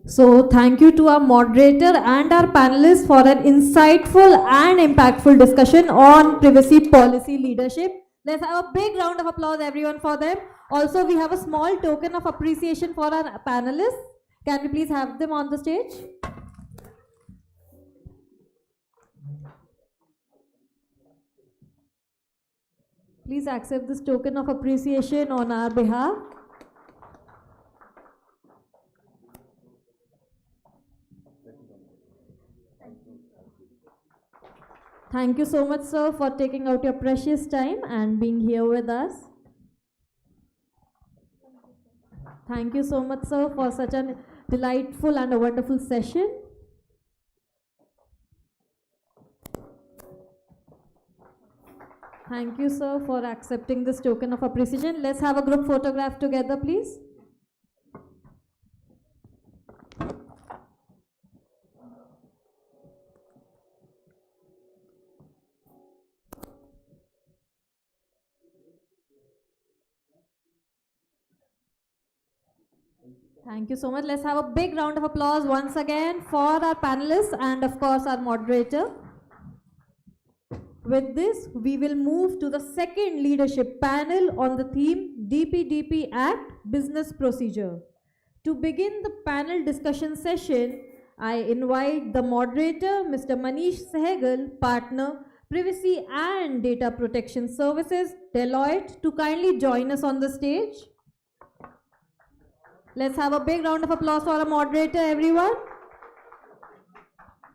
So thank you to our moderator and our panelists for an insightful and impactful discussion on privacy policy leadership. Let's have a big round of applause, everyone, for them. Also, we have a small token of appreciation for our panelists. Can we please have them on the stage? Please accept this token of appreciation on our behalf. Thank you so much, sir, for taking out your precious time and being here with us. Thank you so much, sir, for such a delightful and a wonderful session. Thank you, sir, for accepting this token of appreciation. Let's have a group photograph together, please. Thank you so much. Let's have a big round of applause once again for our panelists and of course our moderator. With this, we will move to the second leadership panel on the theme DPDP Act Business Procedure. To begin the panel discussion session, I invite the moderator, Mr. Manish Sehgal, partner, Privacy and Data Protection Services, Deloitte, to kindly join us on the stage. Let's have a big round of applause for our moderator, everyone.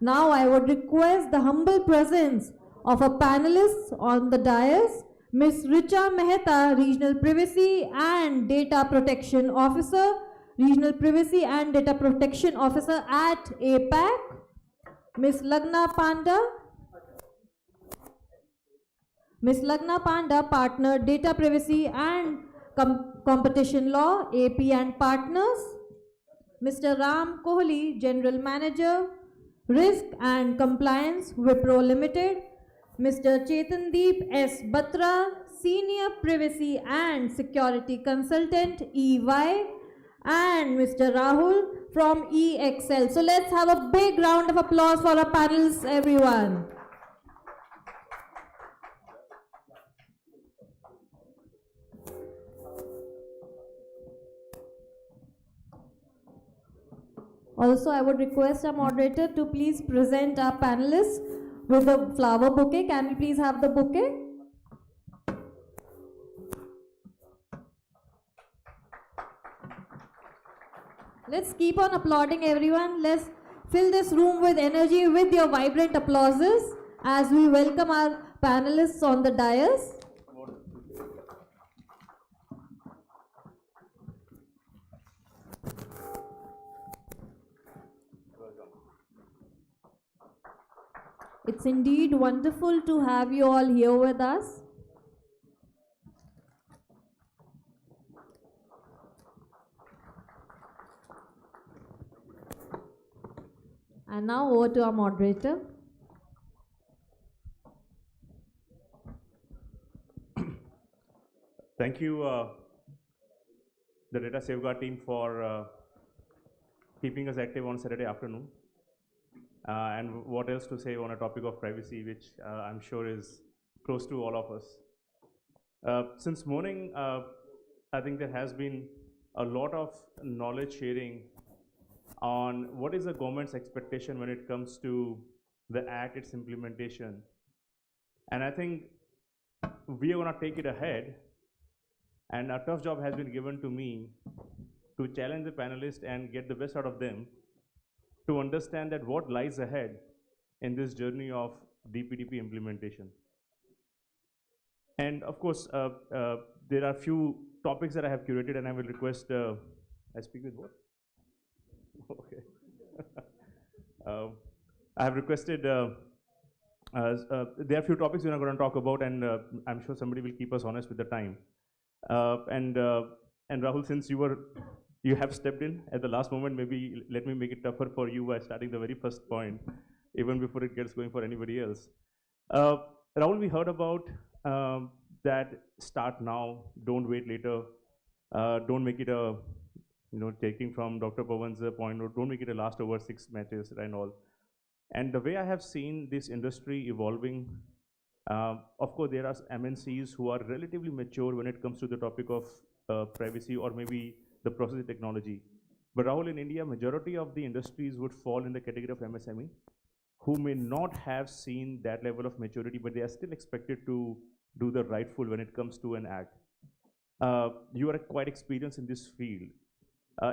Now I would request the humble presence of our panelists on the dais, Ms. Richa Mehta, Regional Privacy and Data Protection Officer, Regional Privacy and Data Protection Officer at APAC, Ms. Lagna Panda, Ms. Lagna Panda, Partner, Data Privacy and Competition Law, AP and Partners. Mr. Ram Kohli, General Manager, Risk and Compliance, Wipro Limited. Mr. Chetandeep S. Batra, Senior Privacy and Security Consultant, EY. And Mr. Rahul from EXL. So let's have a big round of applause for our panelists, everyone. Also, I would request our moderator to please present our panelists with a flower bouquet. Can we please have the bouquet? Let's keep on applauding everyone. Let's fill this room with energy with your vibrant applauses as we welcome our panelists on the dais. It's indeed wonderful to have you all here with us. And now over to our moderator. Thank you, the Data Safeguard team, for keeping us active on Saturday afternoon. And what else to say on a topic of privacy, which I'm sure is close to all of us. Since morning, I think there has been a lot of knowledge sharing on what is the government's expectation when it comes to the Act, its implementation. And I think we are going to take it ahead, and a tough job has been given to me to challenge the panelists and get the best out of them to understand that what lies ahead in this journey of DPDP implementation. And of course, there are few topics that I have curated, and I will request, I speak with what? Okay. I have requested, there are a few topics we're not going to talk about, and I'm sure somebody will keep us honest with the time. And Rahul, since you have stepped in at the last moment, maybe let me make it tougher for you by starting the very first point, even before it gets going for anybody else. Rahul, we heard about that start now, don't wait later, don't make it a, taking from Dr. Pawan's point, don't make it a last over 6 matches and all. And the way I have seen this industry evolving, of course, there are MNCs who are relatively mature when it comes to the topic of privacy or maybe the processing technology. But Rahul, in India, majority of the industries would fall in the category of MSME, who may not have seen that level of maturity, but they are still expected to do the rightful when it comes to an act. You are quite experienced in this field.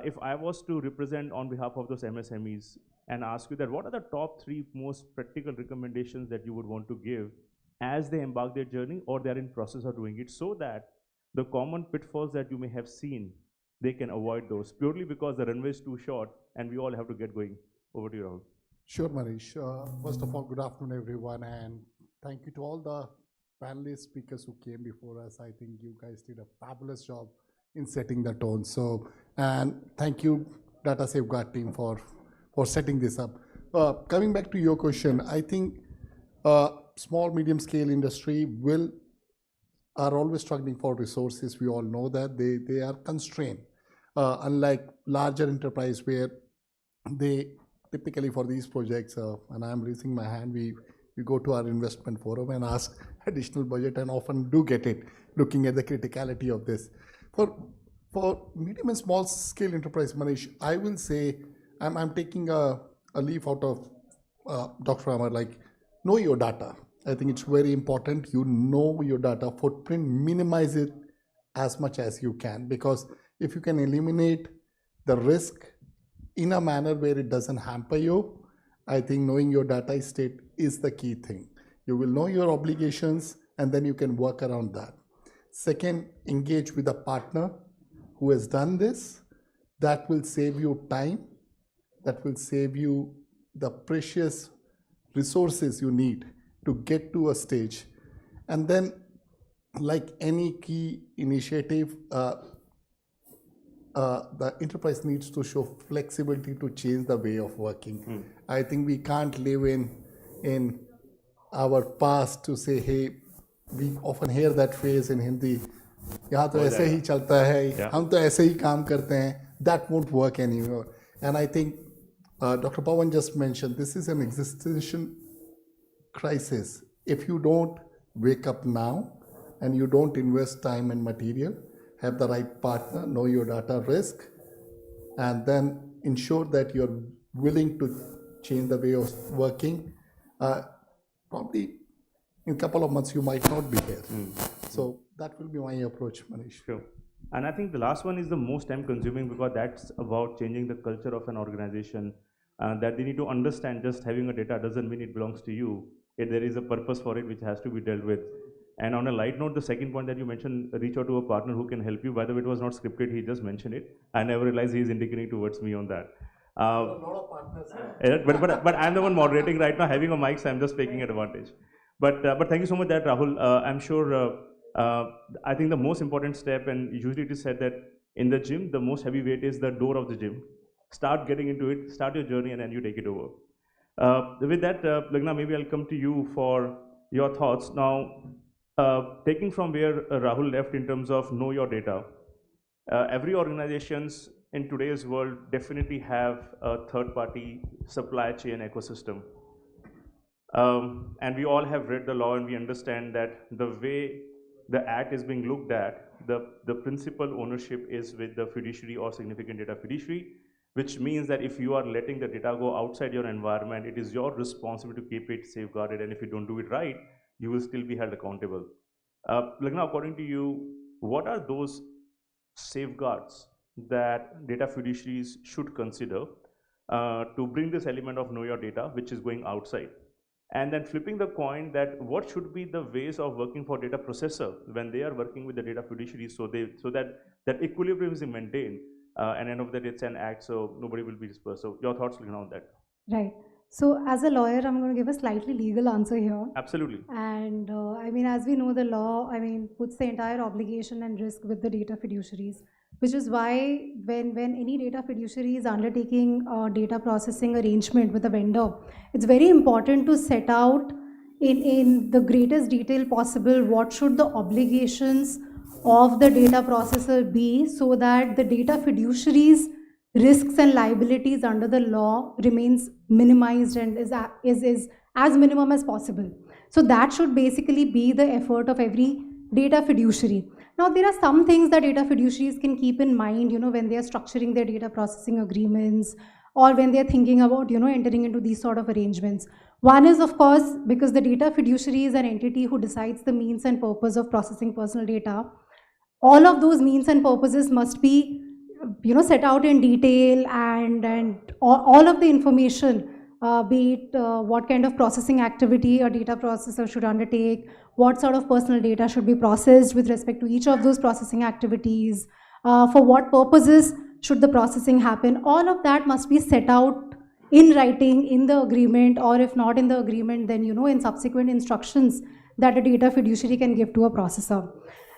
If I was to represent on behalf of those MSMEs and ask you that, what are the top 3 most practical recommendations that you would want to give as they embark their journey or they're in process of doing it, so that the common pitfalls that you may have seen, they can avoid those, purely because the runway is too short and we all have to get going. Over to you, Rahul. Sure, Manish. First of all, good afternoon, everyone, and thank you to all the panelist speakers who came before us. I think you guys did a fabulous job in setting the tone. So, and thank you, Data Safeguard team, for setting this up. Coming back to your question, I think small, medium scale industry are always struggling for resources. We all know that they are constrained. Unlike larger enterprise where they typically for these projects, and I'm raising my hand, we go to our investment forum and ask additional budget and often do get it, looking at the criticality of this. For medium and small scale enterprise, Manish, I will say I'm taking a leaf out of Dr. Amar, like know your data. I think it's very important you know your data footprint, minimize it as much as you can, because if you can eliminate the risk in a manner where it doesn't hamper you, I think knowing your data estate is the key thing. You will know your obligations and then you can work around that. Second, engage with a partner who has done this. That will save you time. That will save you the precious resources you need to get to a stage. And then, like any key initiative, the enterprise needs to show flexibility to change the way of working. I think we can't live in our past to say, hey, we often hear that phrase in Hindi, यहाँ तो ऐसे ही चलता है, हम तो ऐसे ही काम करते हैं. That won't work anymore. And I think Dr. Pawan just mentioned, this is an existential crisis. If you don't wake up now and you don't invest time and material, have the right partner, know your data risk, and then ensure that you're willing to change the way of working, probably in a couple of months you might not be here. So that will be my approach, Manish. Sure. And I think the last one is the most time consuming, because that's about changing the culture of an organization, that they need to understand just having a data doesn't mean it belongs to you. There is a purpose for it which has to be dealt with. And on a light note, the second point that you mentioned, reach out to a partner who can help you. By the way, it was not scripted, he just mentioned it. I never realized he is indicating towards me on that. A lot of partners. But I'm the one moderating right now, having a mic, so I'm just taking advantage. But thank you so much, that Rahul. I'm sure, I think the most important step, and usually it is said that in the gym, the most heavy weight is the door of the gym. Start getting into it, start your journey, and then you take it over. With that, Lagna, maybe I'll come to you for your thoughts. Now, taking from where Rahul left in terms of know your data, every organizations in today's world definitely have a third-party supply chain ecosystem. And we all have read the law and we understand that the way the act is being looked at, the principal ownership is with the fiduciary or significant data fiduciary, which means that if you are letting the data go outside your environment, it is your responsibility to keep it safeguarded, and if you don't do it right, you will still be held accountable. Lagna, according to you, what are those safeguards that data fiduciaries should consider to bring this element of know your data, which is going outside? And then flipping the coin, that what should be the ways of working for data processor when they are working with the data fiduciaries, so that equilibrium is maintained, and end of the day it's an act, so nobody will be dispersed. So your thoughts, Lagna, on that? Right. So as a lawyer, I'm going to give a slightly legal answer here. Absolutely. And I mean, as we know, the law, I mean, puts the entire obligation and risk with the data fiduciaries, which is why when any data fiduciary is undertaking a data processing arrangement with a vendor, it's very important to set out in the greatest detail possible what should the obligations of the data processor be, so that the data fiduciaries' risks and liabilities under the law remains minimized and is as minimum as possible. So that should basically be the effort of every data fiduciary. Now, there are some things that data fiduciaries can keep in mind, when they are structuring their data processing agreements, or when they are thinking about, entering into these sort of arrangements. One is, of course, because the data fiduciary is an entity who decides the means and purpose of processing personal data. All of those means and purposes must be set out in detail, and all of the information, be it what kind of processing activity a data processor should undertake, what sort of personal data should be processed with respect to each of those processing activities, for what purposes should the processing happen, all of that must be set out in writing in the agreement, or if not in the agreement, then in subsequent instructions that a data fiduciary can give to a processor.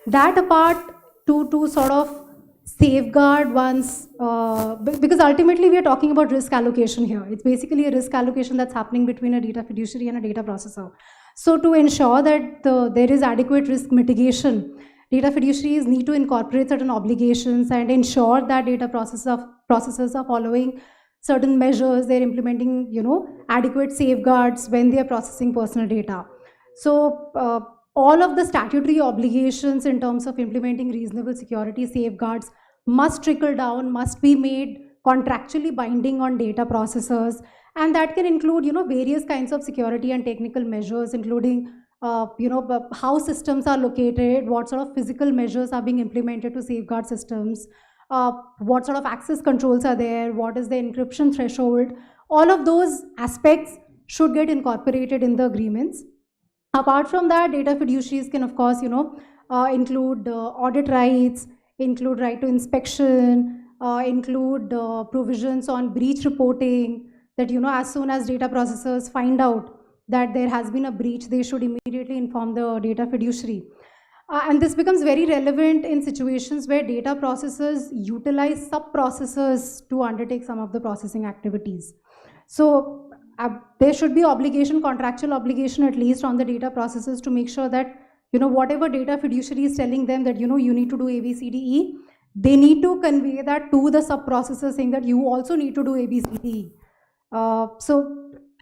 That apart, to sort of safeguard one's, because ultimately we are talking about risk allocation here. It's basically a risk allocation that's happening between a data fiduciary and a data processor. So to ensure that there is adequate risk mitigation, data fiduciaries need to incorporate certain obligations and ensure that data processors are following certain measures, they're implementing, adequate safeguards when they are processing personal data. So all of the statutory obligations in terms of implementing reasonable security safeguards must trickle down, must be made contractually binding on data processors, and that can include, various kinds of security and technical measures, including, how systems are located, what sort of physical measures are being implemented to safeguard systems, what sort of access controls are there, what is the encryption threshold. All of those aspects should get incorporated in the agreements. Apart from that, data fiduciaries can, of course, include audit rights, include right to inspection, include provisions on breach reporting, that, as soon as data processors find out that there has been a breach, they should immediately inform the data fiduciary. And this becomes very relevant in situations where data processors utilize sub-processors to undertake some of the processing activities. So there should be obligation, contractual obligation at least on the data processors to make sure that, whatever data fiduciary is telling them that, you need to do A, B, C, D, E, they need to convey that to the sub-processor saying that you also need to do A, B, C, D, E.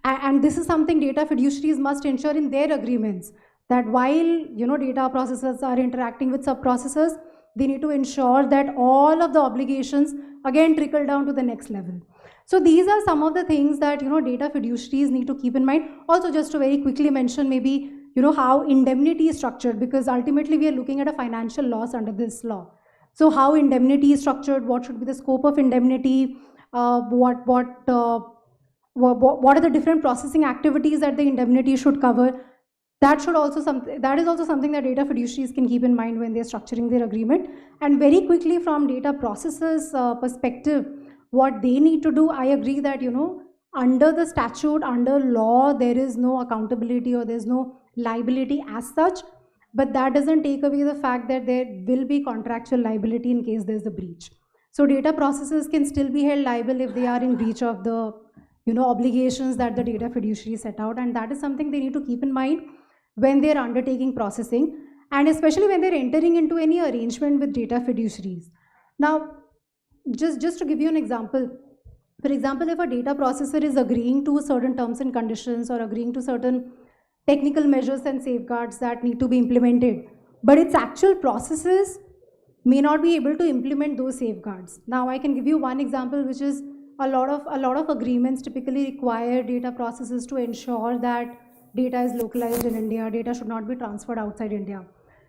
And this is something data fiduciaries must ensure in their agreements, that while data processors are interacting with sub-processors, they need to ensure that all of the obligations again trickle down to the next level. So these are some of the things that data fiduciaries need to keep in mind. Also, just to very quickly mention maybe how indemnity is structured, because ultimately we are looking at a financial loss under this law. So how indemnity is structured, what should be the scope of indemnity, what are the different processing activities that the indemnity should cover. That is also something that data fiduciaries can keep in mind when they're structuring their agreement. And very quickly, from data processors' perspective, what they need to do, I agree that under the statute, under law, there is no accountability or there's no liability as such, but that doesn't take away the fact that there will be contractual liability in case there's a breach. So data processors can still be held liable if they are in breach of the obligations that the data fiduciary set out, and that is something they need to keep in mind when they're undertaking processing, and especially when they're entering into any arrangement with data fiduciaries. Now, just to give you an example, for example, if a data processor is agreeing to certain terms and conditions or agreeing to certain technical measures and safeguards that need to be implemented, but its actual processes may not be able to implement those safeguards. Now, I can give you one example, which is a lot of agreements typically require data processors to ensure that data is localized in India, data should not be transferred outside India.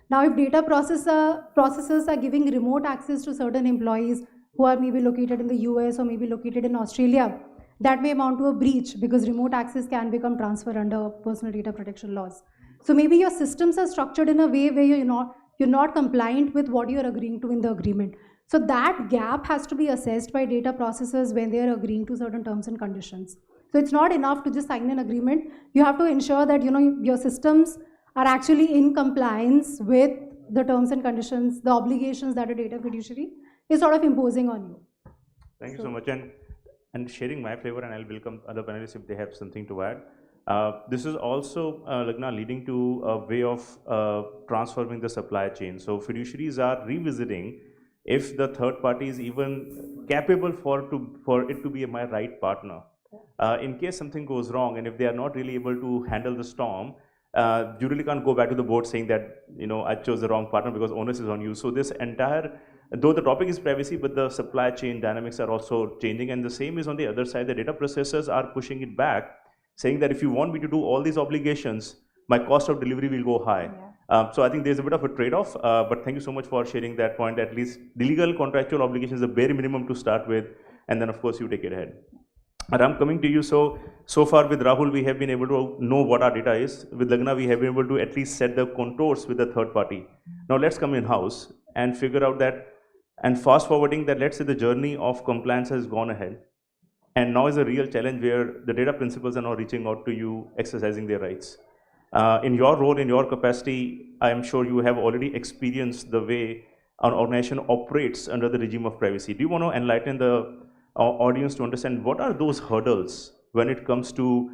Now, if data processors are giving remote access to certain employees who are maybe located in the US or maybe located in Australia, that may amount to a breach, because remote access can become transfer under personal data protection laws. So maybe your systems are structured in a way where you're not compliant with what you're agreeing to in the agreement. So that gap has to be assessed by data processors when they are agreeing to certain terms and conditions. So it's not enough to just sign an agreement. You have to ensure that your systems are actually in compliance with the terms and conditions, the obligations that a data fiduciary is sort of imposing on you. Thank you so much. And sharing my flavor, and I'll welcome other panelists if they have something to add. This is also, Lagna, leading to a way of transforming the supply chain. So fiduciaries are revisiting if the third party is even capable for it to be my right partner. In case something goes wrong, and if they are not really able to handle the storm, you really can't go back to the board saying that, I chose the wrong partner because onus is on you. So this entire, though the topic is privacy, but the supply chain dynamics are also changing, and the same is on the other side. The data processors are pushing it back, saying that if you want me to do all these obligations, my cost of delivery will go high. Yeah. So I think there's a bit of a trade-off, but thank you so much for sharing that point. At least the legal contractual obligation is the bare minimum to start with, and then of course you take it ahead. Ram, coming to you, so far with Rahul, we have been able to know what our data is. With Lagna, we have been able to at least set the contours with the third party. Now let's come in-house and figure out that, and fast forwarding that, let's say the journey of compliance has gone ahead. And now is a real challenge where the data principals are now reaching out to you, exercising their rights. In your role, in your capacity, I am sure you have already experienced the way an organization operates under the regime of privacy. Do you want to enlighten the audience to understand what are those hurdles when it comes to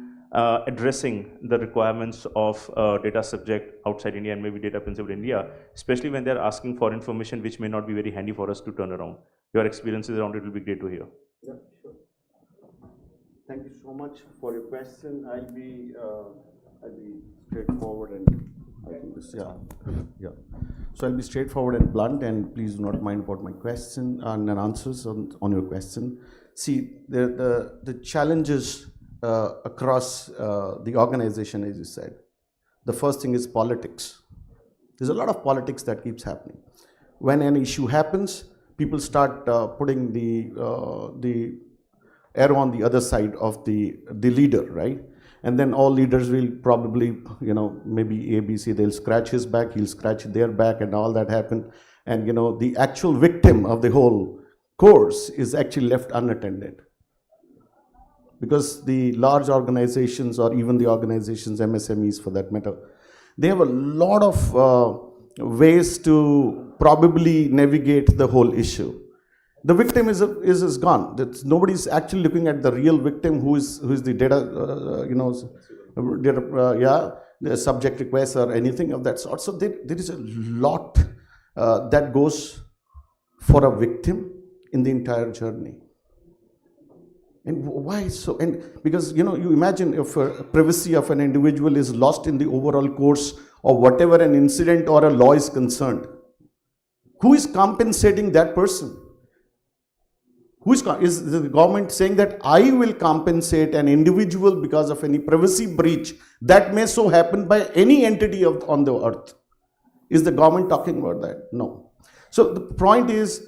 addressing the requirements of data subject outside India and maybe data principal India, especially when they're asking for information which may not be very handy for us to turn around? Your experiences around it will be great to hear. Yeah, sure. Thank you so much for your question. I'll be straightforward and I think this, yeah. So I'll be straightforward and blunt, and please do not mind about my question and answers on your question. See, the challenges across the organization, as you said. The first thing is politics. There's a lot of politics that keeps happening. When an issue happens, people start putting the arrow on the other side of the leader, right? And then all leaders will probably, maybe ABC, they'll scratch his back, he'll scratch their back, and all that happen. And, the actual victim of the whole course is actually left unattended. because the large organizations or even the organizations, MSMEs for that matter, they have a lot of ways to probably navigate the whole issue. The victim is gone. Nobody's actually looking at the real victim, who is the data, the subject request or anything of that sort. So there is a lot that goes for a victim in the entire journey. And why so? And because you imagine if privacy of an individual is lost in the overall course of whatever an incident or a law is concerned, who is compensating that person? Is the government saying that I will compensate an individual because of any privacy breach that may so happen by any entity on the earth? Is the government talking about that? No. So the point is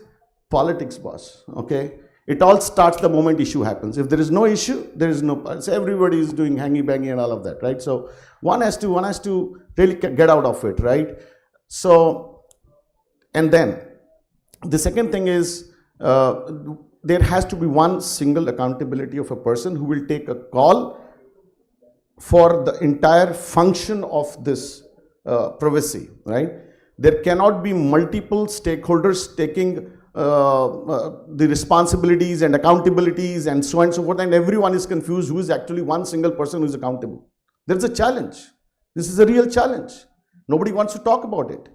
politics, boss. Okay, it all starts the moment issue happens. If there is no issue, there is no. So everybody is doing hangy bangy and all of that, right? So one has to really get out of it, right? So, and then the second thing is. There has to be one single accountability of a person who will take a call for the entire function of this privacy, right? There cannot be multiple stakeholders taking the responsibilities and accountabilities and so on and so forth, and everyone is confused who is actually one single person who is accountable. There is a challenge. This is a real challenge. Nobody wants to talk about it.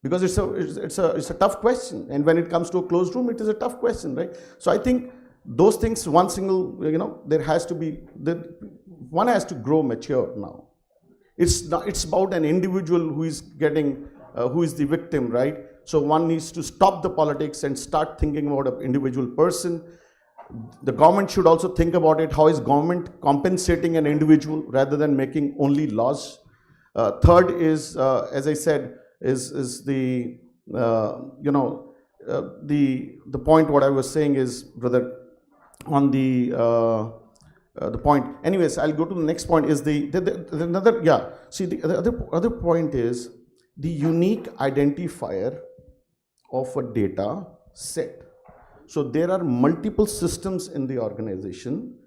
Because it's a tough question, and when it comes to a closed room, it is a tough question, right? So I think those things, one single, there has to be one has to grow mature now. It's about an individual who is who is the victim, right? So one needs to stop the politics and start thinking about an individual person. The government should also think about it. How is government compensating an individual rather than making only laws? Third is, as I said, is the the point what I was saying is, brother, on the point. Anyways, I'll go to the next point. Is the another, yeah. See, the other point is the unique identifier of a data set. So there are multiple systems in the organization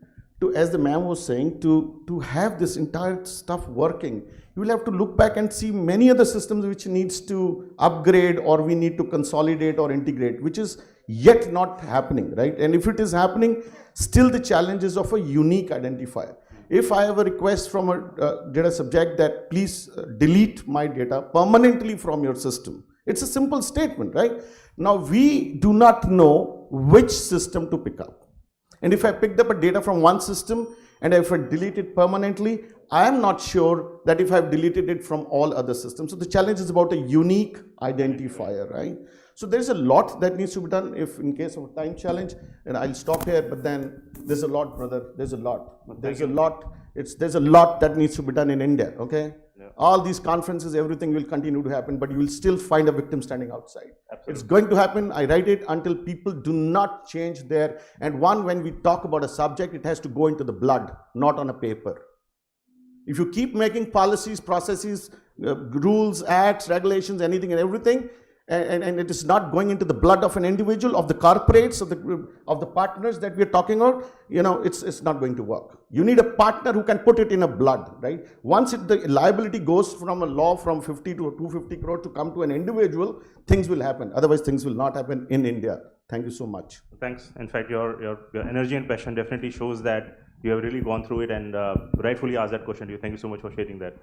to, as the ma'am was saying, to have this entire stuff working. You will have to look back and see many other systems which needs to upgrade, or we need to consolidate or integrate, which is yet not happening, right? And if it is happening, still the challenges of a unique identifier. If I have a request from a data subject that please delete my data permanently from your system, it's a simple statement, right? Now we do not know which system to pick up. And if I picked up a data from one system and if I delete it permanently, I am not sure that if I've deleted it from all other systems. So the challenge is about a unique identifier, right? So there's a lot that needs to be done if in case of a time challenge, and I'll stop here, but then there's a lot, brother, there's a lot. There's a lot that needs to be done in India, okay? Yeah. All these conferences, everything will continue to happen, but you will still find a victim standing outside. Absolutely. It's going to happen. I write it until people do not change their, and when we talk about a subject, it has to go into the blood, not on a paper. If you keep making policies, processes, rules, acts, regulations, anything and everything, and it is not going into the blood of an individual, of the corporates, of the partners that we are talking about, it's not going to work. You need a partner who can put it in a blood, right? Once the liability goes from a law from 50 to 250 crore to come to an individual, things will happen. Otherwise, things will not happen in India. Thank you so much. Thanks. In fact, your energy and passion definitely shows that you have really gone through it and rightfully asked that question to you. Thank you so much for sharing that.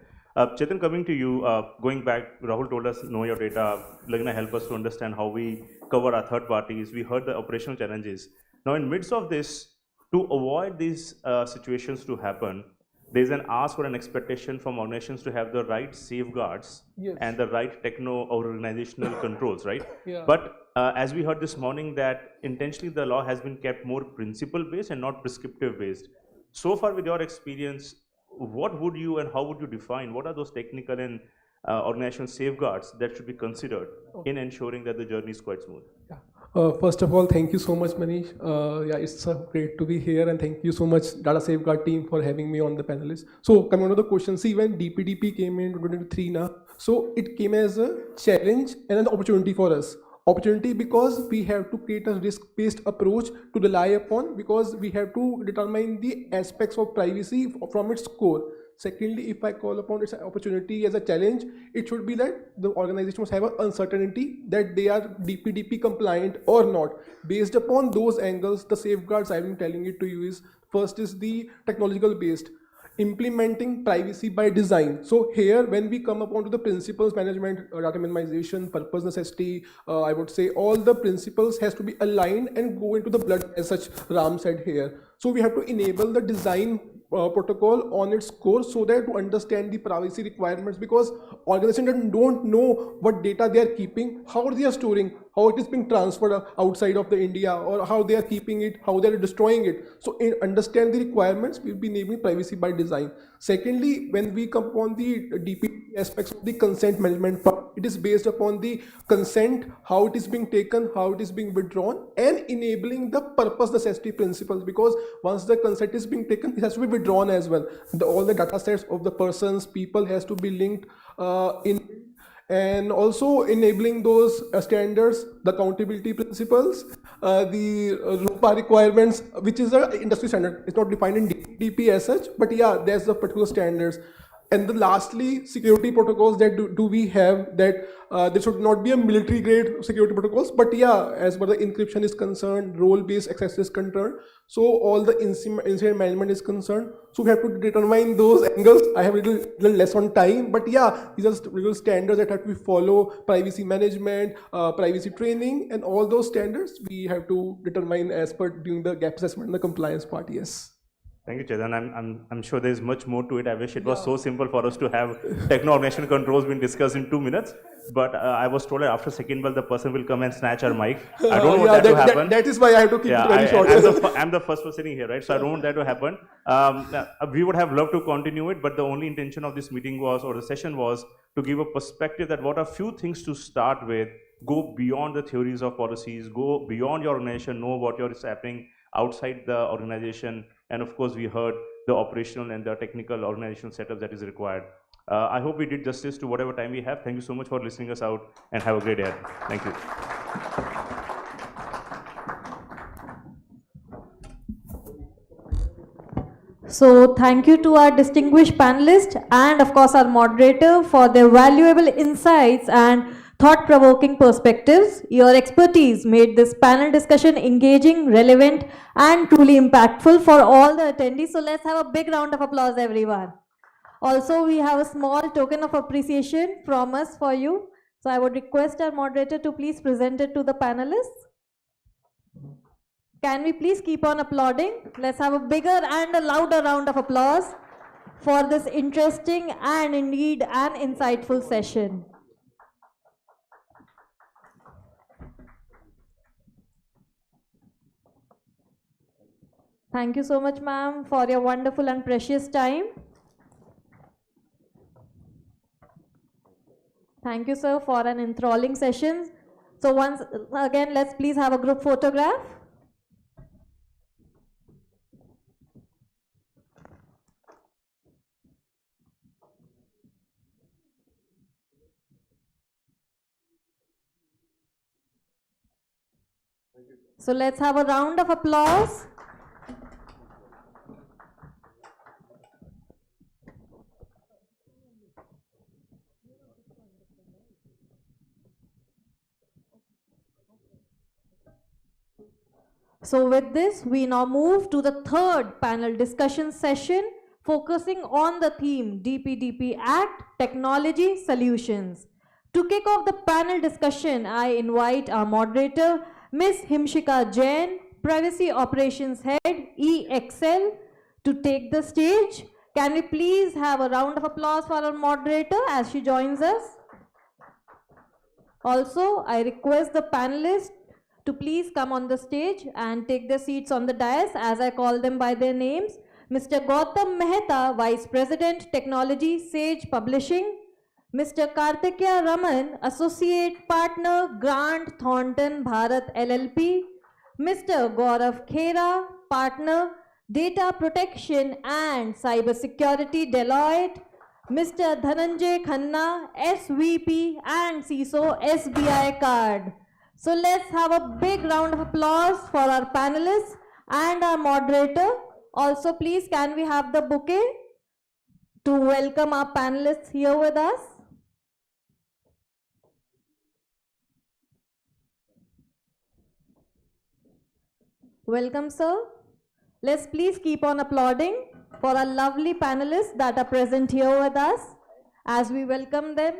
Chetan, coming to you, going back, Rahul told us, know your data. Lagna help us to understand how we cover our third parties. We heard the operational challenges. Now, in midst of this, to avoid these situations to happen, there's an ask or an expectation from organizations to have the right safeguards and the right techno-organizational controls, right? Yeah. But as we heard this morning, that intentionally the law has been kept more principle-based and not prescriptive-based. So far, with your experience, what would you and how would you define, what are those technical and organizational safeguards that should be considered in ensuring that the journey is quite smooth? Yeah. First of all, thank you so much, Manish. Yeah, it's great to be here, and thank you so much, Data Safeguard team, for having me on the panelist. So coming on to the question, see, when DPDP came in 2023 now, so it came as a challenge and an opportunity for us. opportunity because we have to create a risk-based approach to rely upon, because we have to determine the aspects of privacy from its core. Secondly, if I call upon its opportunity as a challenge, it should be that the organization must have an uncertainty that they are DPDP compliant or not. Based upon those angles, the safeguards I've been telling it to you is, first is the technological based, implementing privacy by design. So here, when we come upon to the principles management, data minimization, purpose, necessity, I would say all the principles has to be aligned and go into the blood, as such Ram said here. So we have to enable the design protocol on its core so that to understand the privacy requirements, because organizations don't know what data they are keeping, how they are storing, how it is being transferred outside of the India, or how they are keeping it, how they are destroying it. So understand the requirements, we'll be enabling privacy by design. Secondly, when we come upon the DP aspects of the consent management part, it is based upon the consent, how it is being taken, how it is being withdrawn, and enabling the purpose necessity principles, because once the consent is being taken, it has to be withdrawn as well. All the data sets of the persons, people has to be linked and also enabling those standards, the accountability principles, the RUPA requirements, which is an industry standard. It's not defined in DPDP as such, but yeah, there's the particular standards. And then lastly, security protocols that do we have, that there should not be a military grade security protocols, but yeah, as far the encryption is concerned, role-based access is concerned, so all the incident management is concerned. So we have to determine those angles. I have a little less on time, but yeah, these are little standards that have to be follow, privacy management, privacy training, and all those standards we have to determine as per during the gap assessment and the compliance part, yes. Thank you, Chetan. I'm sure there's much more to it. I wish it was so simple for us to have techno-organization controls being discussed in 2 minutes. But I was told that after second bell, the person will come and snatch our mic. I don't want that to happen. That is why I have to keep it very short. I'm the first one sitting here, right? So I don't want that to happen. We would have loved to continue it, but the only intention of this meeting was, or the session was, to give a perspective that what are few things to start with, go beyond the theories of policies, go beyond your organization, know what is happening outside the organization. And of course, we heard the operational and the technical organizational setup that is required. I hope we did justice to whatever time we have. Thank you so much for listening us out, and have a great day. Thank you. So thank you to our distinguished panelists and of course our moderator for their valuable insights and thought-provoking perspectives. Your expertise made this panel discussion engaging, relevant, and truly impactful for all the attendees. So let's have a big round of applause, everyone. Also, we have a small token of appreciation from us for you. So I would request our moderator to please present it to the panelists. Can we please keep on applauding? Let's have a bigger and a louder round of applause for this interesting and indeed an insightful session. Thank you so much, ma'am, for your wonderful and precious time. Thank you, sir, for an enthralling session. So once again, let's please have a group photograph. So let's have a round of applause. So with this, we now move to the third panel discussion session, focusing on the theme DPDP Act, Technology Solutions. To kick off the panel discussion, I invite our moderator, Ms. Himshika Jain, Privacy Operations Head, EXL, to take the stage. Can we please have a round of applause for our moderator as she joins us? Also, I request the panelists to please come on the stage and take their seats on the dais as I call them by their names. Mr. Gautam Mehta, Vice President, Technology, Sage Publishing. Mr. Karthikeya Raman, Associate Partner, Grant Thornton Bharat LLP. Mr. Gaurav Khera, Partner, Data Protection and Cybersecurity, Deloitte. Mr. Dhananjay Khanna, SVP and CISO, SBI Card. So let's have a big round of applause for our panelists and our moderator. Also, please, can we have the bouquet to welcome our panelists here with us? Welcome, sir. Let's please keep on applauding for our lovely panelists that are present here with us as we welcome them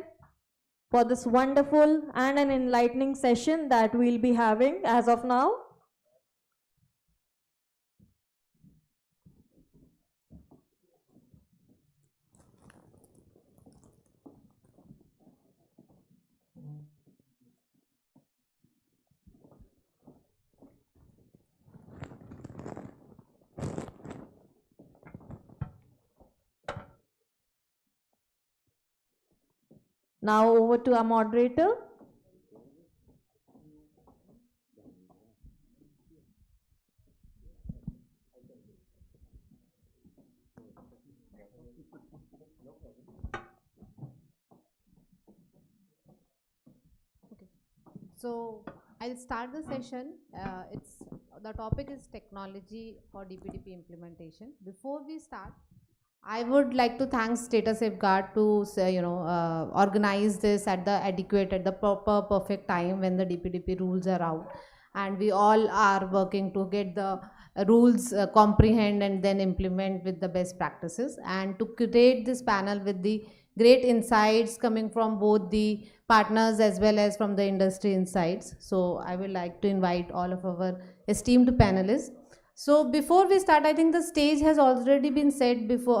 for this wonderful and an enlightening session that we'll be having as of now. Now over to our moderator. So I'll start the session. The topic is technology for DPDP implementation. Before we start, I would like to thank Data Safeguard to organize this at the proper perfect time when the DPDP rules are out, and we all are working to get the rules comprehend and then implement with the best practices, and to create this panel with the great insights coming from both the partners as well as from the industry insights. So I would like to invite all of our esteemed panelists. So before we start, I think the stage has already been set before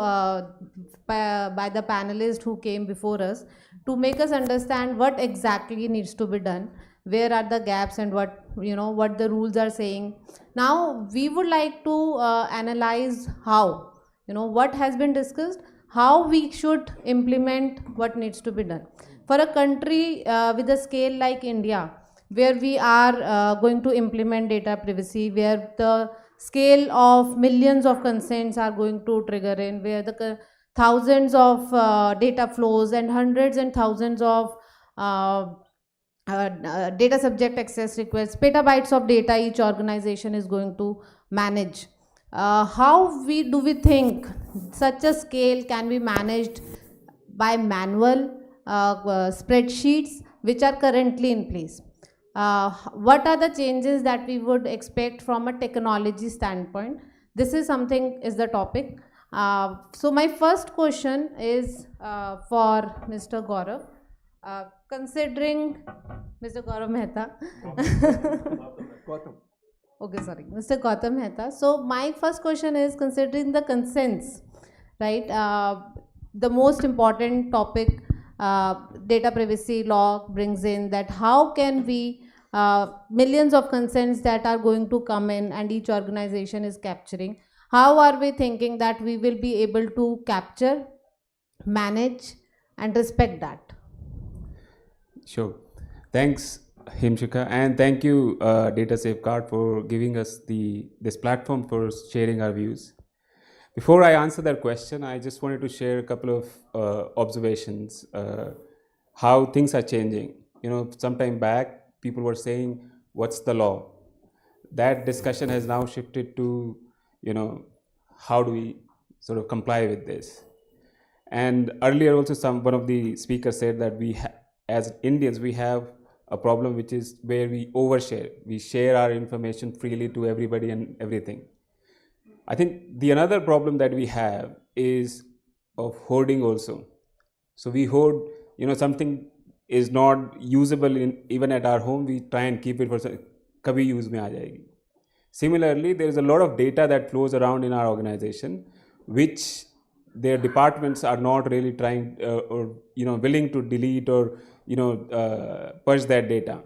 by the panelists who came before us to make us understand what exactly needs to be done, where are the gaps, and what the rules are saying. Now we would like to analyze how, what has been discussed, how we should implement what needs to be done. For a country with a scale like India, where we are going to implement data privacy, where the scale of millions of consents are going to trigger in, where the thousands of data flows and hundreds and thousands of data subject access requests, petabytes of data each organization is going to manage. How do we think such a scale can be managed by manual spreadsheets which are currently in place? What are the changes that we would expect from a technology standpoint? This is the topic. So my first question is for Mr. Gaurav. Considering Mr. Gaurav Mehta. Okay, sorry, Mr. Gautam Mehta. So my first question is, considering the consents, right? The most important topic data privacy law brings in, that how can we millions of consents that are going to come in and each organization is capturing, how are we thinking that we will be able to capture, manage and respect that? Sure. Thanks, Himshika, and thank you, Data Safeguard, for giving us this platform for sharing our views. Before I answer that question, I just wanted to share a couple of observations, how things are changing. Some time back, people were saying, what's the law? That discussion has now shifted to, how do we sort of comply with this? And earlier also one of the speakers said that as Indians, we have a problem which is where we overshare. We share our information freely to everybody and everything. I think the another problem that we have is of hoarding also. So we hoard, something is not usable even at our home, we try and keep it for kabhi use mein aa jayegi. Similarly, there is a lot of data that flows around in our organization, which their departments are not really trying or willing to delete or purge that data.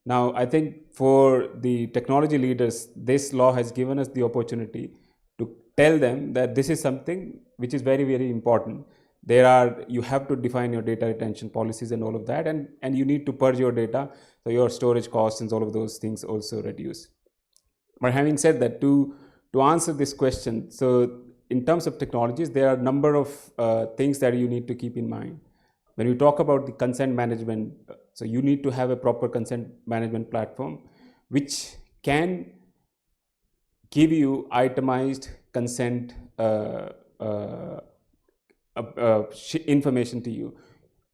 Now, I think for the technology leaders, this law has given us the opportunity to tell them that this is something which is very, very important. You have to define your data retention policies and all of that, and you need to purge your data, so your storage costs and all of those things also reduce. But having said that, to answer this question, so in terms of technologies, there are a number of things that you need to keep in mind. When we talk about the consent management, So you need to have a proper consent management platform which can give you itemized consent information to you.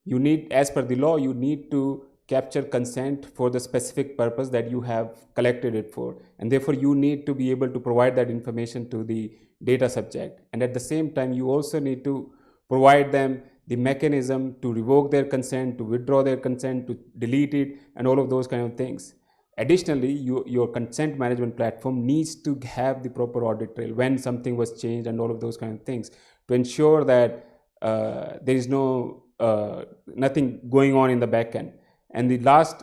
You need, as per the law, you need to capture consent for the specific purpose that you have collected it for, and therefore you need to be able to provide that information to the data subject. And at the same time, you also need to provide them the mechanism to revoke their consent, to withdraw their consent, to delete it, and all of those kind of things. Additionally, your consent management platform needs to have the proper audit trail when something was changed and all of those kind of things, to ensure that there is nothing going on in the back end. And the last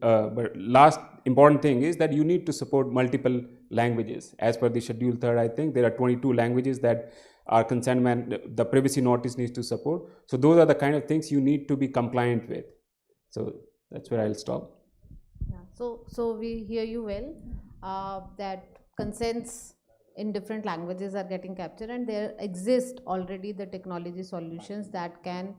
last important thing is that you need to support multiple languages. As per the Schedule 3rd, I think there are 22 languages that our the privacy notice needs to support. So those are the kind of things you need to be compliant with. So that's where I'll stop. Yeah. So we hear you well, that consents in different languages are getting captured, and there exist already the technology solutions that can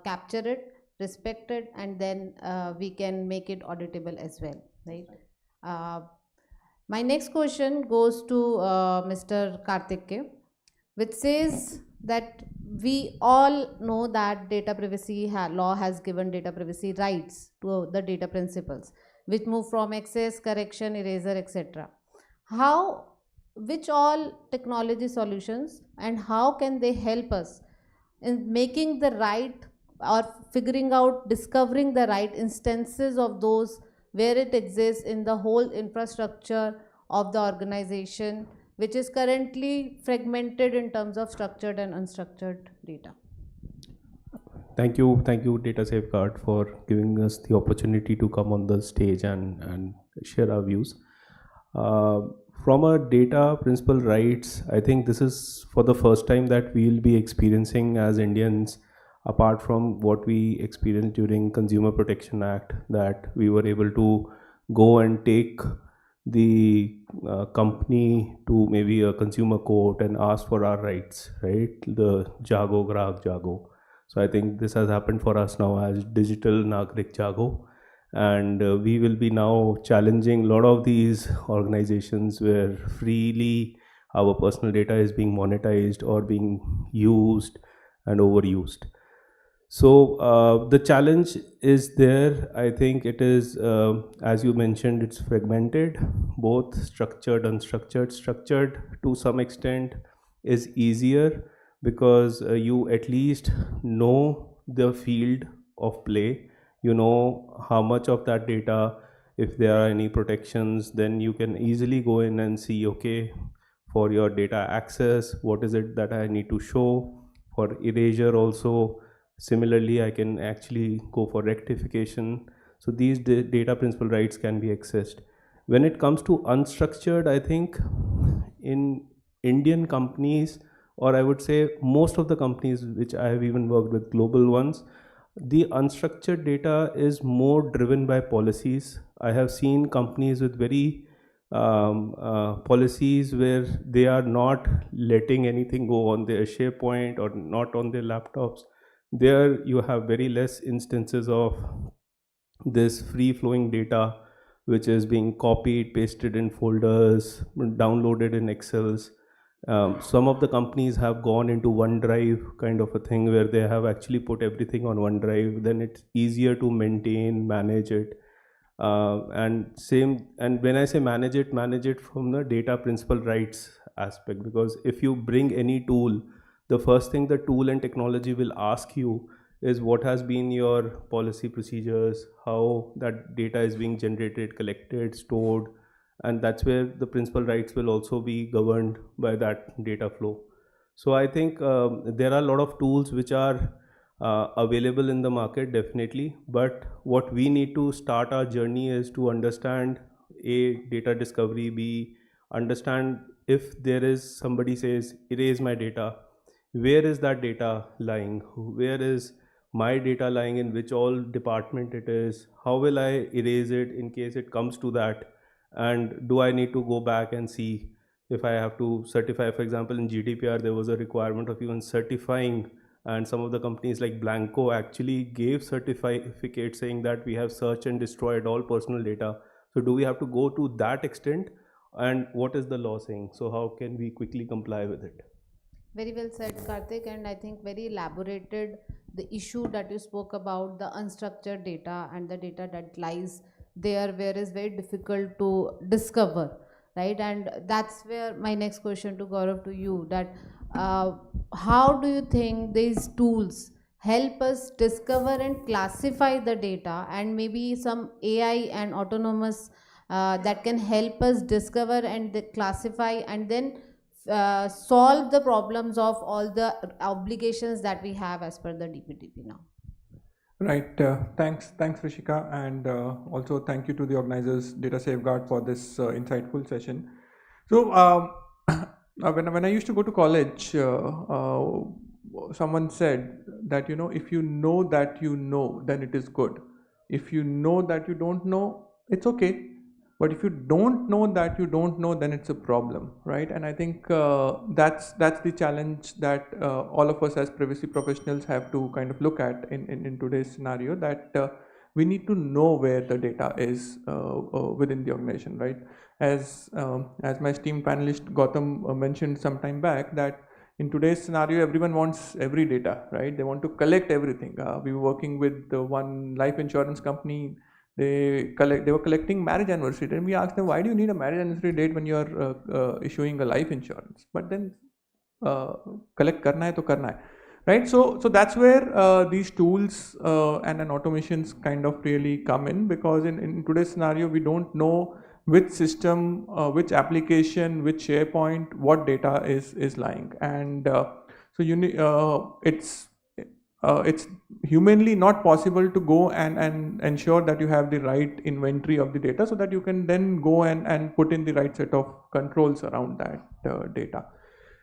capture it, respect it, and then we can make it auditable as well, right? My next question goes to Mr. Karthik, which says that we all know that data privacy law has given data privacy rights to the data principles, which move from access, correction, erasure, etc. Which all technology solutions and how can they help us in making the right or figuring out, discovering the right instances of those where it exists in the whole infrastructure of the organization, which is currently fragmented in terms of structured and unstructured data? Thank you, Data Safeguard, for giving us the opportunity to come on the stage and share our views. From a data principal rights, I think this is for the first time that we will be experiencing as Indians, apart from what we experienced during Consumer Protection Act, that we were able to go and take the company to maybe a consumer court and ask for our rights, right? The Jago Grahak Jago. So I think this has happened for us now as Digital Nagrik Jago. And we will be now challenging a lot of these organizations where freely our personal data is being monetized or being used and overused. So the challenge is there. I think it is, as you mentioned, it's fragmented, both structured, unstructured. Structured to some extent is easier because you at least know the field of play. You know how much of that data, if there are any protections, then you can easily go in and see, okay, for your data access, what is it that I need to show? For erasure also, similarly, I can actually go for rectification. So these data principal rights can be accessed. When it comes to unstructured, I think in Indian companies, or I would say most of the companies which I have even worked with, global ones, the unstructured data is more driven by policies. I have seen companies with very policies where they are not letting anything go on their SharePoint or not on their laptops. There you have very less instances of this free-flowing data which is being copied, pasted in folders, downloaded in Excels. Some of the companies have gone into OneDrive kind of a thing where they have actually put everything on OneDrive. Then it's easier to maintain, manage it. And when I say manage it from the data principal rights aspect, because if you bring any tool, the first thing the tool and technology will ask you is what has been your policy procedures, how that data is being generated, collected, stored, and that's where the principal rights will also be governed by that data flow. So I think there are a lot of tools which are available in the market, definitely, but what we need to start our journey is to understand A, data discovery, B, understand if there is somebody says erase my data, where is that data lying, where is my data lying, in which all department it is, how will I erase it in case it comes to that, and do I need to go back and see if I have to certify. For example, in GDPR there was a requirement of even certifying and some of the companies like Blanco actually gave certificate saying that we have searched and destroyed all personal data. So do we have to go to that extent, and what is the law saying? So how can we quickly comply with it? Very well said, Karthik, and I think very elaborated the issue that you spoke about, the unstructured data and the data that lies there where is very difficult to discover, right? And that's where my next question to Gaurav, to you, that how do you think these tools help us discover and classify the data, and maybe some AI and autonomous that can help us discover and classify and then solve the problems of all the obligations that we have as per the DPDP now? Right. Thanks, Rishika, and also thank you to the organizers, Data Safeguard, for this insightful session. So, when I used to go to college, someone said that, you know, if you know that you know, then it is good. If you know that you don't know, it's okay. But if you don't know that you don't know, then it's a problem, right? And I think that's the challenge that all of us as privacy professionals have to kind of look at in today's scenario, that we need to know where the data is within the organization, right? As my esteemed panelist Gautam mentioned some time back, that in today's scenario, everyone wants every data, right? They want to collect everything. We were working with one life insurance company. They were collecting marriage anniversary, and we asked them, why do you need a marriage anniversary date when you are issuing a life insurance? But then collect karna hai to karna hai, right? So that's where these tools and automations kind of really come in, because in today's scenario we don't know which system, which application, which SharePoint, what data is lying, and so it's humanly not possible to go and ensure that you have the right inventory of the data, so that you can then go and put in the right set of controls around that data.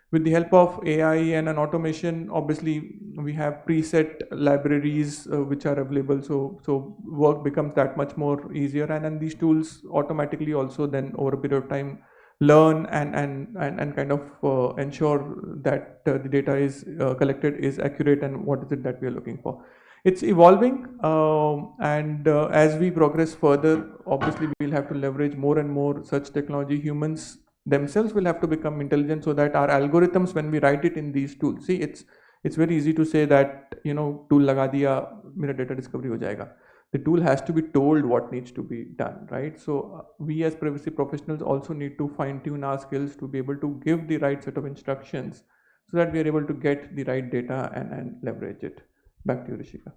With the help of AI and an automation, obviously we have preset libraries which are available, so work becomes that much more easier, and then these tools automatically also then over a period of time learn and kind of ensure that the data is collected is accurate and what is it that we are looking for. It's evolving, and as we progress further, obviously we'll have to leverage more and more such technology. Humans themselves will have to become intelligent, so that our algorithms, when we write it in these tools, see, it's very easy to say that, you know, tool laga diya, mera data discovery ho jayega. The tool has to be told what needs to be done, right? So we as privacy professionals also need to fine tune our skills to be able to give the right set of instructions, so that we are able to get the right data and leverage it. Back to you, Rishika.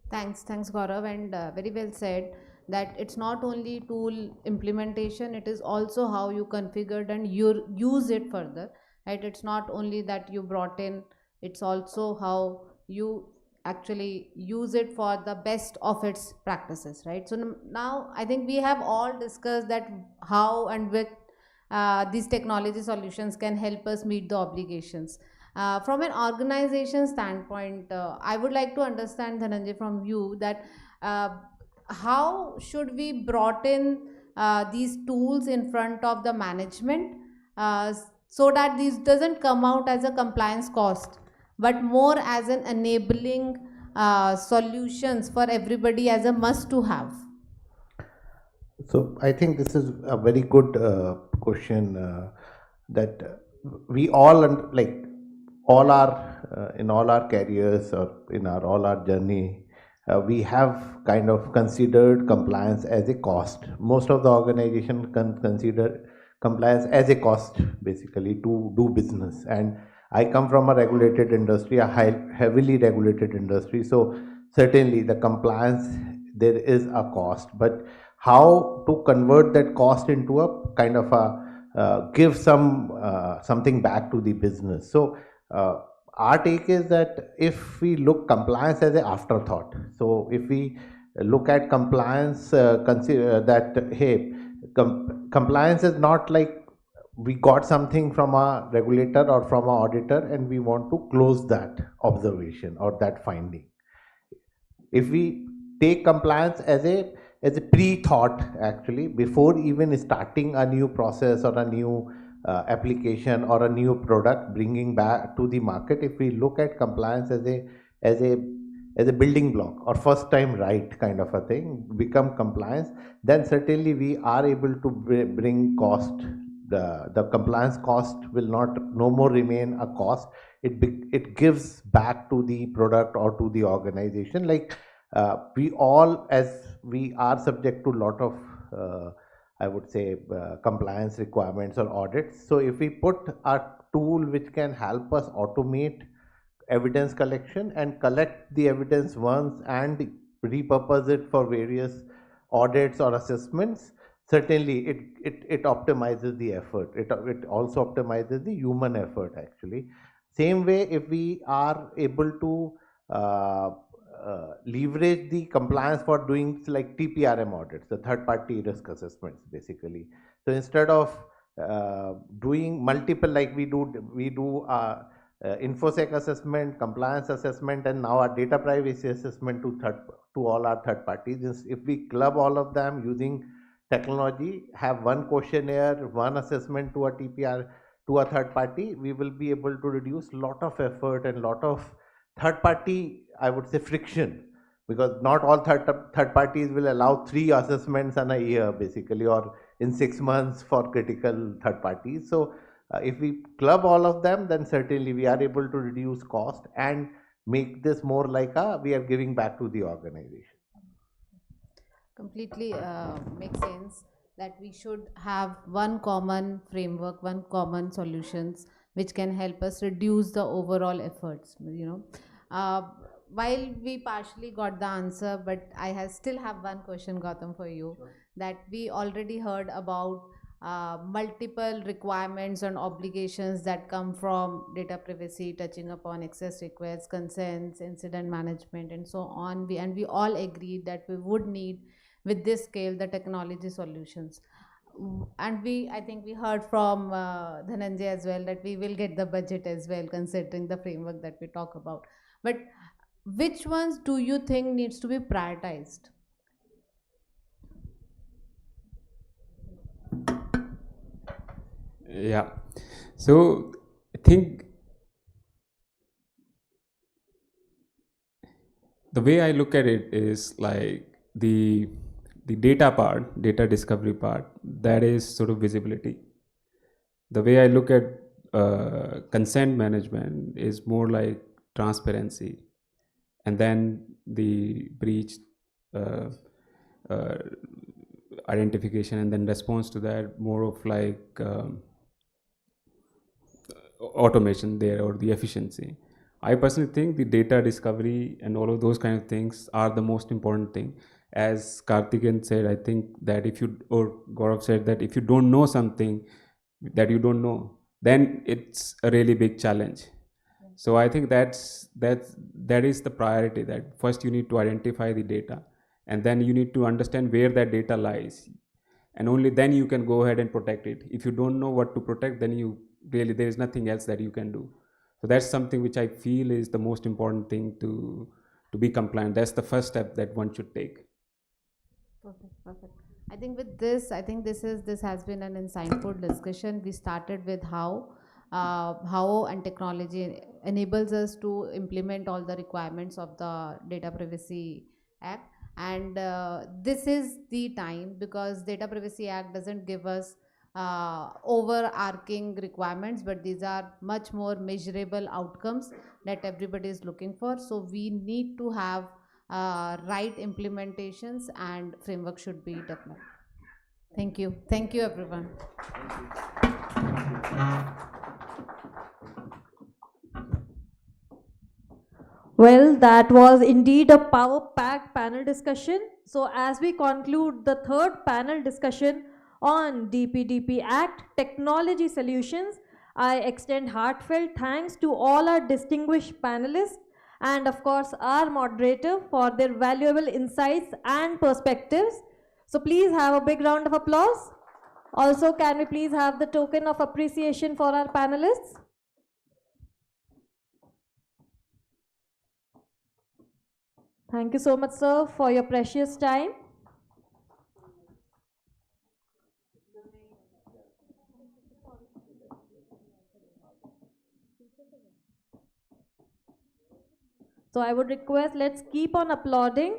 Thanks Gaurav, and very well said that it's not only tool implementation, it is also how you configured and you use it further, right? It's not only that you brought in, it's also how you actually use it for the best of its practices, right? So now I think we have all discussed that how and with these technology solutions can help us meet the obligations. From an organization standpoint, I would like to understand, Dhananjay, from you, that how should we brought in these tools in front of the management so that this doesn't come out as a compliance cost, but more as an enabling solutions for everybody as a must to have? So I think this is a very good question that we all in all our careers or in all our journey, we have kind of considered compliance as a cost. Most of the organization consider compliance as a cost basically to do business, and I come from a regulated industry, a heavily regulated industry, so certainly the compliance, there is a cost, but how to convert that cost into a kind of a give something back to the business. So our take is that if we look compliance as an afterthought, so if we look at compliance, consider that, hey, compliance is not like we got something from a regulator or from an auditor and we want to close that observation or that finding. If we take compliance as a pre-thought, actually, before even starting a new process or a new application or a new product bringing back to the market, if we look at compliance as a building block or first time right kind of a thing, become compliance, then certainly we are able to bring cost. The compliance cost will no more remain a cost. It gives back to the product or to the organization. Like we all, as we are subject to lot of I would say compliance requirements or audits. So if we put a tool which can help us automate evidence collection and collect the evidence once and repurpose it for various audits or assessments, certainly it optimizes the effort. It also optimizes the human effort actually. Same way, if we are able to leverage the compliance for doing like TPRM audits, the third party risk assessments basically. So instead of doing multiple, like we do infosec assessment, compliance assessment, and now our data privacy assessment to all our third parties. If we club all of them using technology, have one questionnaire, one assessment to a TPR to a third party, we will be able to reduce lot of effort and lot of third party, I would say, friction, because not all third parties will allow 3 assessments in a year basically, or in 6 months for critical third parties. So if we club all of them, then certainly we are able to reduce cost and make this more like we are giving back to the organization. Completely makes sense that we should have one common framework, one common solutions which can help us reduce the overall efforts, while we partially got the answer, but I still have one question, Gautam, for you. Sure. That we already heard about multiple requirements and obligations that come from data privacy, touching upon access requests, consents, incident management, and so on. We all agreed that we would need, with this scale, the technology solutions. And I think we heard from Dhananjay as well that we will get the budget as well, considering the framework that we talk about. But which ones do you think needs to be prioritized? Yeah, so I think the way I look at it is like the data part, data discovery part, that is sort of visibility. The way I look at consent management is more like transparency, and then the breach identification, and then response to that, more of like automation there, or the efficiency. I personally think the data discovery and all of those kind of things are the most important thing. As Karthikeyan said, I think that or Gaurav said, that if you don't know something that you don't know, then it's a really big challenge. Yeah. So I think that is the priority, that first you need to identify the data, and then you need to understand where that data lies, and only then you can go ahead and protect it. If you don't know what to protect, then there is nothing else that you can do. So that's something which I feel is the most important thing to be compliant. That's the first step that one should take. Perfect. I think with this, this has been an insightful discussion. We started with how and technology enables us to implement all the requirements of the Data Privacy Act, and this is the time, because Data Privacy Act doesn't give us overarching requirements, but these are much more measurable outcomes that everybody is looking for. So we need to have right implementations, and framework should be developed. Thank you everyone. Well, that was indeed a power-packed panel discussion. So as we conclude the third panel discussion on DPDP Act Technology Solutions, I extend heartfelt thanks to all our distinguished panelists, and of course our moderator, for their valuable insights and perspectives. So please have a big round of applause. Also, can we please have the token of appreciation for our panelists? Thank you so much, sir, for your precious time. So I would request, let's keep on applauding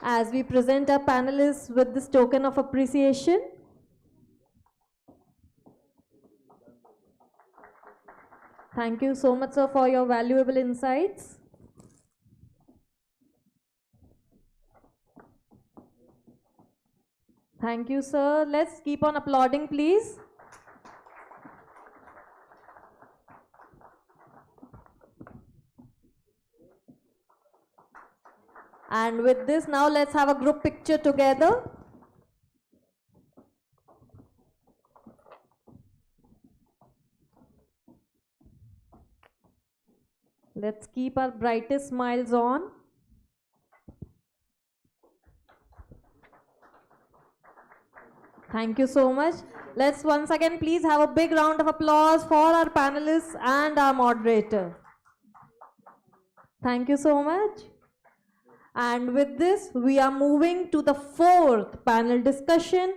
as we present our panelists with this token of appreciation. Thank you so much, sir, for your valuable insights. Thank you, sir. Let's keep on applauding, please. And with this, now let's have a group picture together. Let's keep our brightest smiles on. Thank you so much. Let's once again please have a big round of applause for our panelists and our moderator. Thank you so much. And with this, we are moving to the fourth panel discussion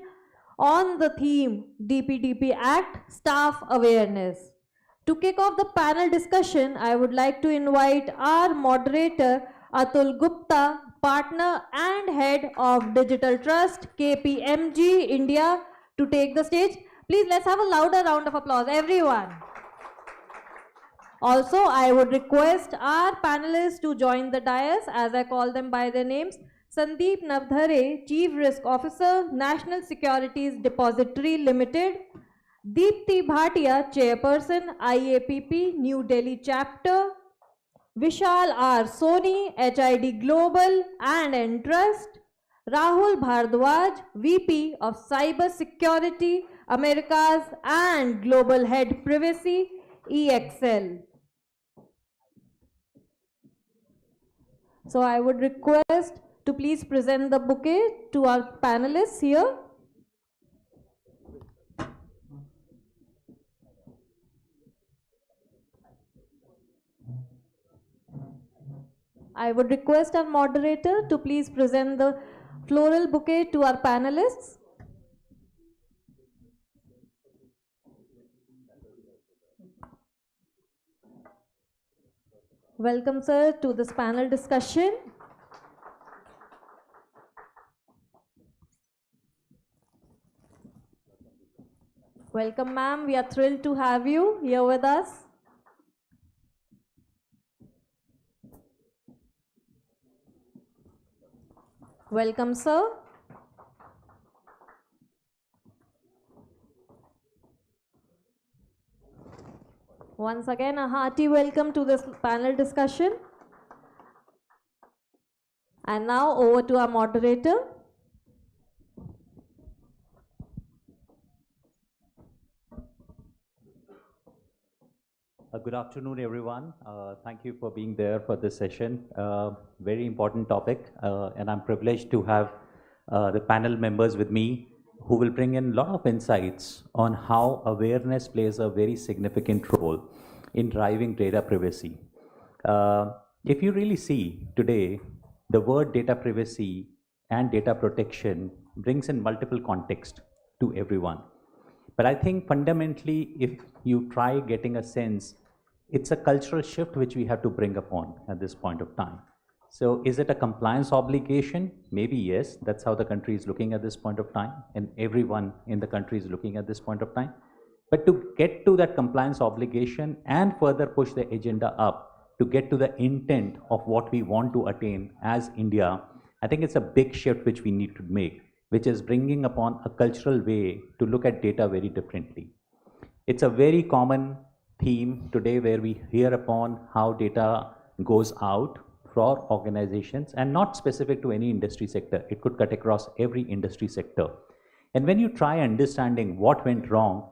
on the theme DPDP Act Staff Awareness. To kick off the panel discussion, I would like to invite our moderator Atul Gupta, partner and head of Digital Trust KPMG India, to take the stage. Please let's have a louder round of applause, everyone. Also, I would request our panelists to join the dais as I call them by their names. Sandeep Navdhare, Chief Risk Officer, National Securities Depository Limited. Deepti Bhatia, Chairperson, IAPP, New Delhi Chapter. Vishal R. Soni, HID Global and Entrust. Rahul Bhardwaj, VP of Cyber Security, Americas and Global Head Privacy, EXL. So I would request to please present the bouquet to our panelists here. I would request our moderator to please present the floral bouquet to our panelists. Welcome, sir, to this panel discussion. Welcome, ma'am. We are thrilled to have you here with us. Welcome, sir. Once again, a hearty welcome to this panel discussion. And now over to our moderator. Good afternoon, everyone. Thank you for being there for this session. Very important topic, and I'm privileged to have the panel members with me who will bring in a lot of insights on how awareness plays a very significant role in driving data privacy. If you really see today, the word data privacy and data protection brings in multiple context to everyone. But I think fundamentally, if you try getting a sense, it's a cultural shift which we have to bring upon at this point of time. So is it a compliance obligation? Maybe yes, that's how the country is looking at this point of time, and everyone in the country is looking at this point of time. But to get to that compliance obligation and further push the agenda up to get to the intent of what we want to attain as India, I think it's a big shift which we need to make, which is bringing upon a cultural way to look at data very differently. It's a very common theme today where we hear upon how data goes out for organizations, and not specific to any industry sector. It could cut across every industry sector. And when you try understanding what went wrong,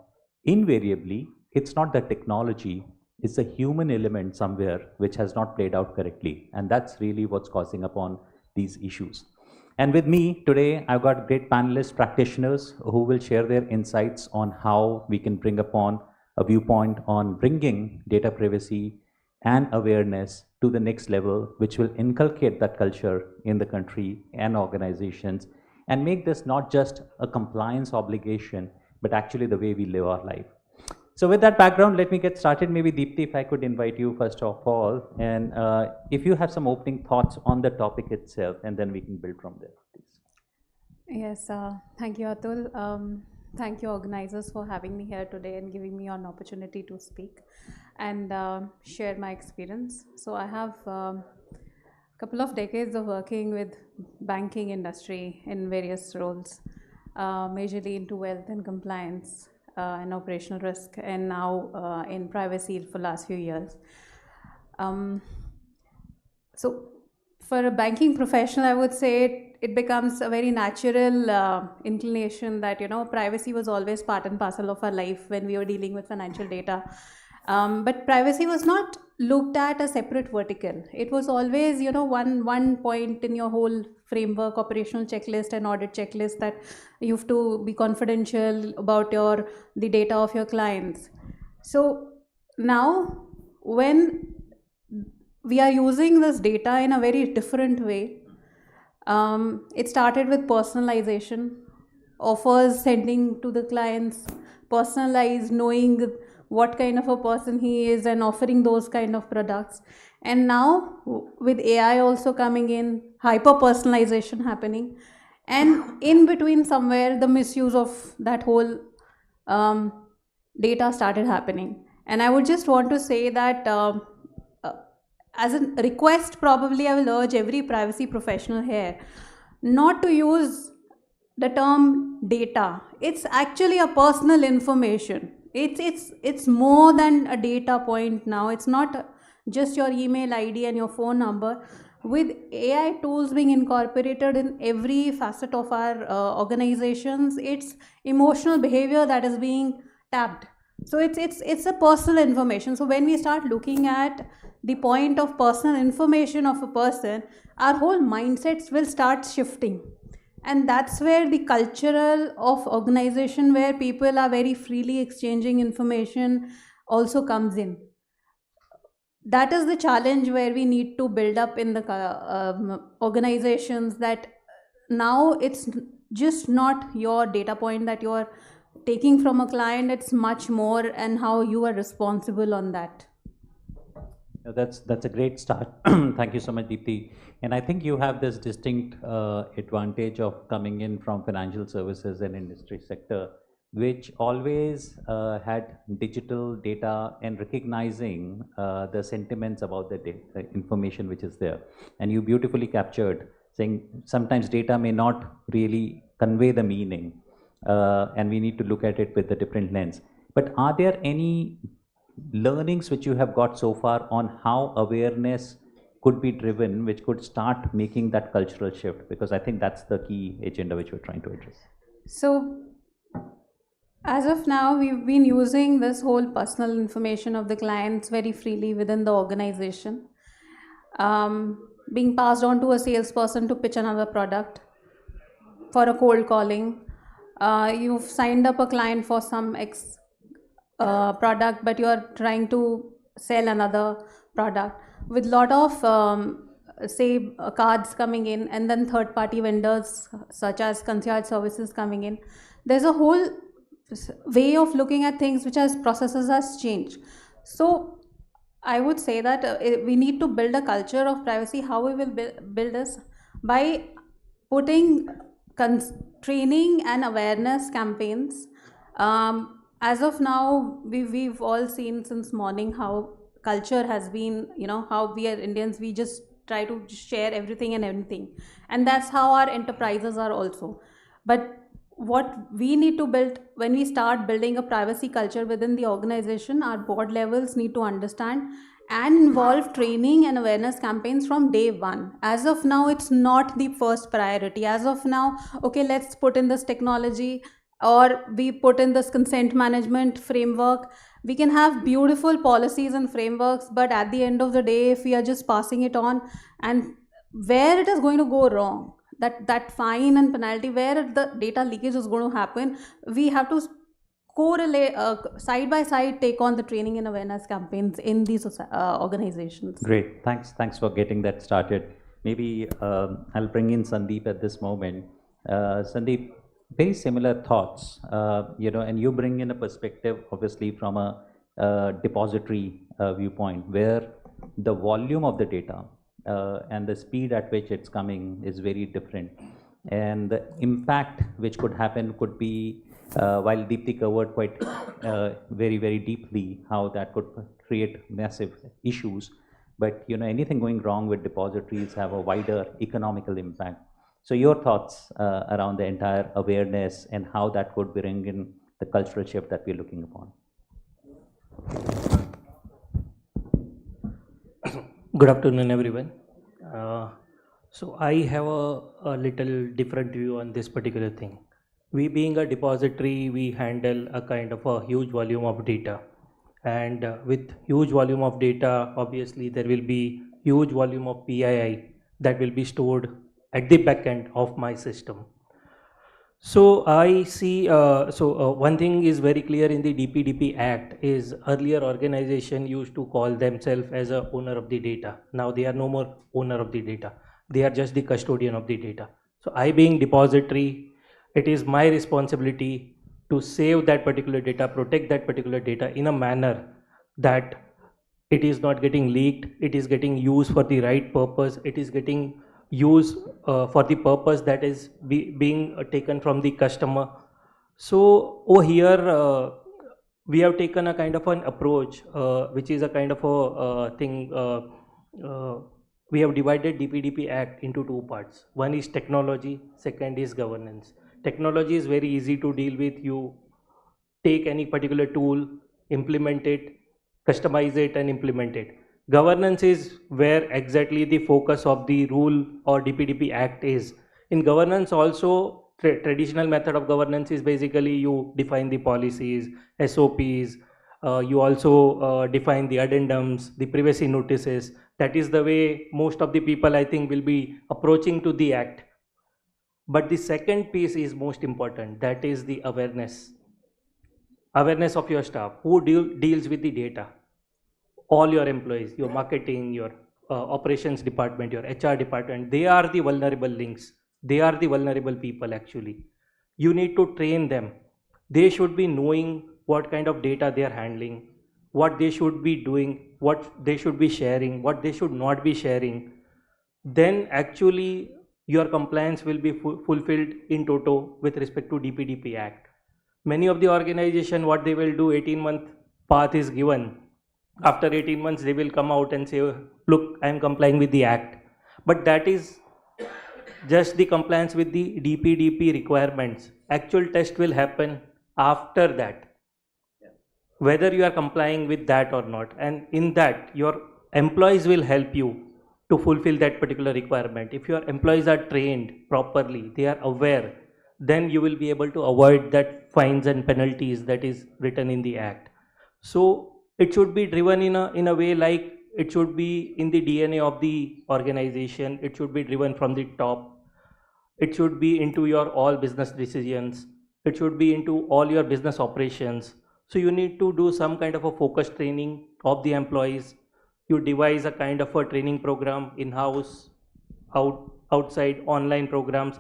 invariably, it's not the technology, it's a human element somewhere which has not played out correctly. And that's really what's causing upon these issues. And with me today, I've got great panelists, practitioners who will share their insights on how we can bring upon a viewpoint on bringing data privacy and awareness to the next level, which will inculcate that culture in the country and organizations and make this not just a compliance obligation, but actually the way we live our life. So with that background, let me get started. Maybe Deepti, if I could invite you first of all, and if you have some opening thoughts on the topic itself, and then we can build from there, please. Yes, thank you, Atul. Thank you, organizers, for having me here today and giving me an opportunity to speak and share my experience. So I have a couple of decades of working with banking industry in various roles, majorly into wealth and compliance and operational risk, and now in privacy for last few years. So for a banking professional, I would say it becomes a very natural inclination that, you know, privacy was always part and parcel of our life when we were dealing with financial data. But privacy was not looked at a separate vertical. It was always, you know, one point in your whole framework, operational checklist and audit checklist, that you have to be confidential about the data of your clients. So now when we are using this data in a very different way, it started with personalization, offers sending to the clients, personalized, knowing what kind of a person he is and offering those kind of products. And now with AI also coming in, hyper personalization happening, and in between somewhere the misuse of that whole data started happening. And I would just want to say that as a request, probably I will urge every privacy professional here not to use the term data. It's actually a personal information. It's more than a data point now. It's not just your email ID and your phone number. With AI tools being incorporated in every facet of our organizations, it's emotional behavior that is being tapped. So it's a personal information. So when we start looking at the point of personal information of a person, our whole mindsets will start shifting. And that's where the cultural of organization, where people are very freely exchanging information, also comes in. That is the challenge where we need to build up in the organizations, that now it's just not your data point that you're taking from a client, it's much more, and how you are responsible on that. That's a great start. Thank you so much, Deepti. And I think you have this distinct advantage of coming in from financial services and industry sector, which always had digital data and recognizing the sentiments about the information which is there. And you beautifully captured, saying sometimes data may not really convey the meaning, and we need to look at it with a different lens. But are there any learnings which you have got so far on how awareness could be driven, which could start making that cultural shift? Because I think that's the key agenda which we're trying to address. So as of now, we've been using this whole personal information of the clients very freely within the organization, being passed on to a salesperson to pitch another product, for a cold calling. You've signed up a client for some product, but you are trying to sell another product with lot of cards coming in, and then third-party vendors such as concierge services coming in. There's a whole way of looking at things which has processes has changed. So I would say that we need to build a culture of privacy. How we will build this? By putting training and awareness campaigns. As of now, we've all seen since morning how culture has been, you know, how we are Indians, we just try to share everything and anything. And that's how our enterprises are also. But what we need to build, when we start building a privacy culture within the organization, our board levels need to understand and involve training and awareness campaigns from day one. As of now, it's not the first priority. As of now, okay, let's put in this technology, or we put in this consent management framework. We can have beautiful policies and frameworks, but at the end of the day, if we are just passing it on, and where it is going to go wrong, that fine and penalty, where the data leakage is going to happen, we have to correlate, side by side, take on the training and awareness campaigns in these organizations. Great, thanks for getting that started. Maybe I'll bring in Sandeep at this moment. Sandeep, very similar thoughts, and you bring in a perspective, obviously, from a depository viewpoint, where the volume of the data and the speed at which it's coming is very different. And the impact which could happen could be, while Deepthi covered quite very, very deeply how that could create massive issues, but anything going wrong with depositories have a wider economical impact. So your thoughts around the entire awareness and how that could bring in the cultural shift that we're looking upon. Good afternoon, everyone. So I have a little different view on this particular thing. We being a depository, we handle a kind of a huge volume of data. And with huge volume of data, obviously there will be huge volume of PII that will be stored at the back end of my system. So I see, one thing is very clear in the DPDP Act is earlier organization used to call themselves as a owner of the data. Now they are no more owner of the data. They are just the custodian of the data. So I being depository, it is my responsibility to save that particular data, protect that particular data in a manner that it is not getting leaked, it is getting used for the right purpose, it is getting used for the purpose that is being taken from the customer. So over here, we have taken a kind of an approach, which is a kind of a thing. We have divided DPDP Act into two parts. One is technology, second is governance. Technology is very easy to deal with. You take any particular tool, implement it, customize it and implement it. Governance is where exactly the focus of the rule or DPDP Act is. In governance also, traditional method of governance is basically you define the policies, SOPs, you also define the addendums, the privacy notices. That is the way most of the people, I think, will be approaching to the Act. But the second piece is most important, that is the awareness. Awareness of your staff, who deals with the data. All your employees, your marketing, your operations department, your HR department, they are the vulnerable links. They are the vulnerable people actually. You need to train them. They should be knowing what kind of data they are handling, what they should be doing, what they should be sharing, what they should not be sharing. Then actually your compliance will be fulfilled in toto with respect to DPDP Act. Many of the organization, what they will do, 18-month path is given. After 18 months, they will come out and say, look, I am complying with the Act. But that is just the compliance with the DPDP requirements. Actual test will happen after that, whether you are complying with that or not. And in that, your employees will help you to fulfill that particular requirement. If your employees are trained properly, they are aware, then you will be able to avoid that fines and penalties that is written in the Act. So it should be driven in a way like it should be in the DNA of the organization. It should be driven from the top. It should be into your all business decisions. It should be into all your business operations. So you need to do some kind of a focus training of the employees. You devise a kind of a training program in-house, outside, online programs.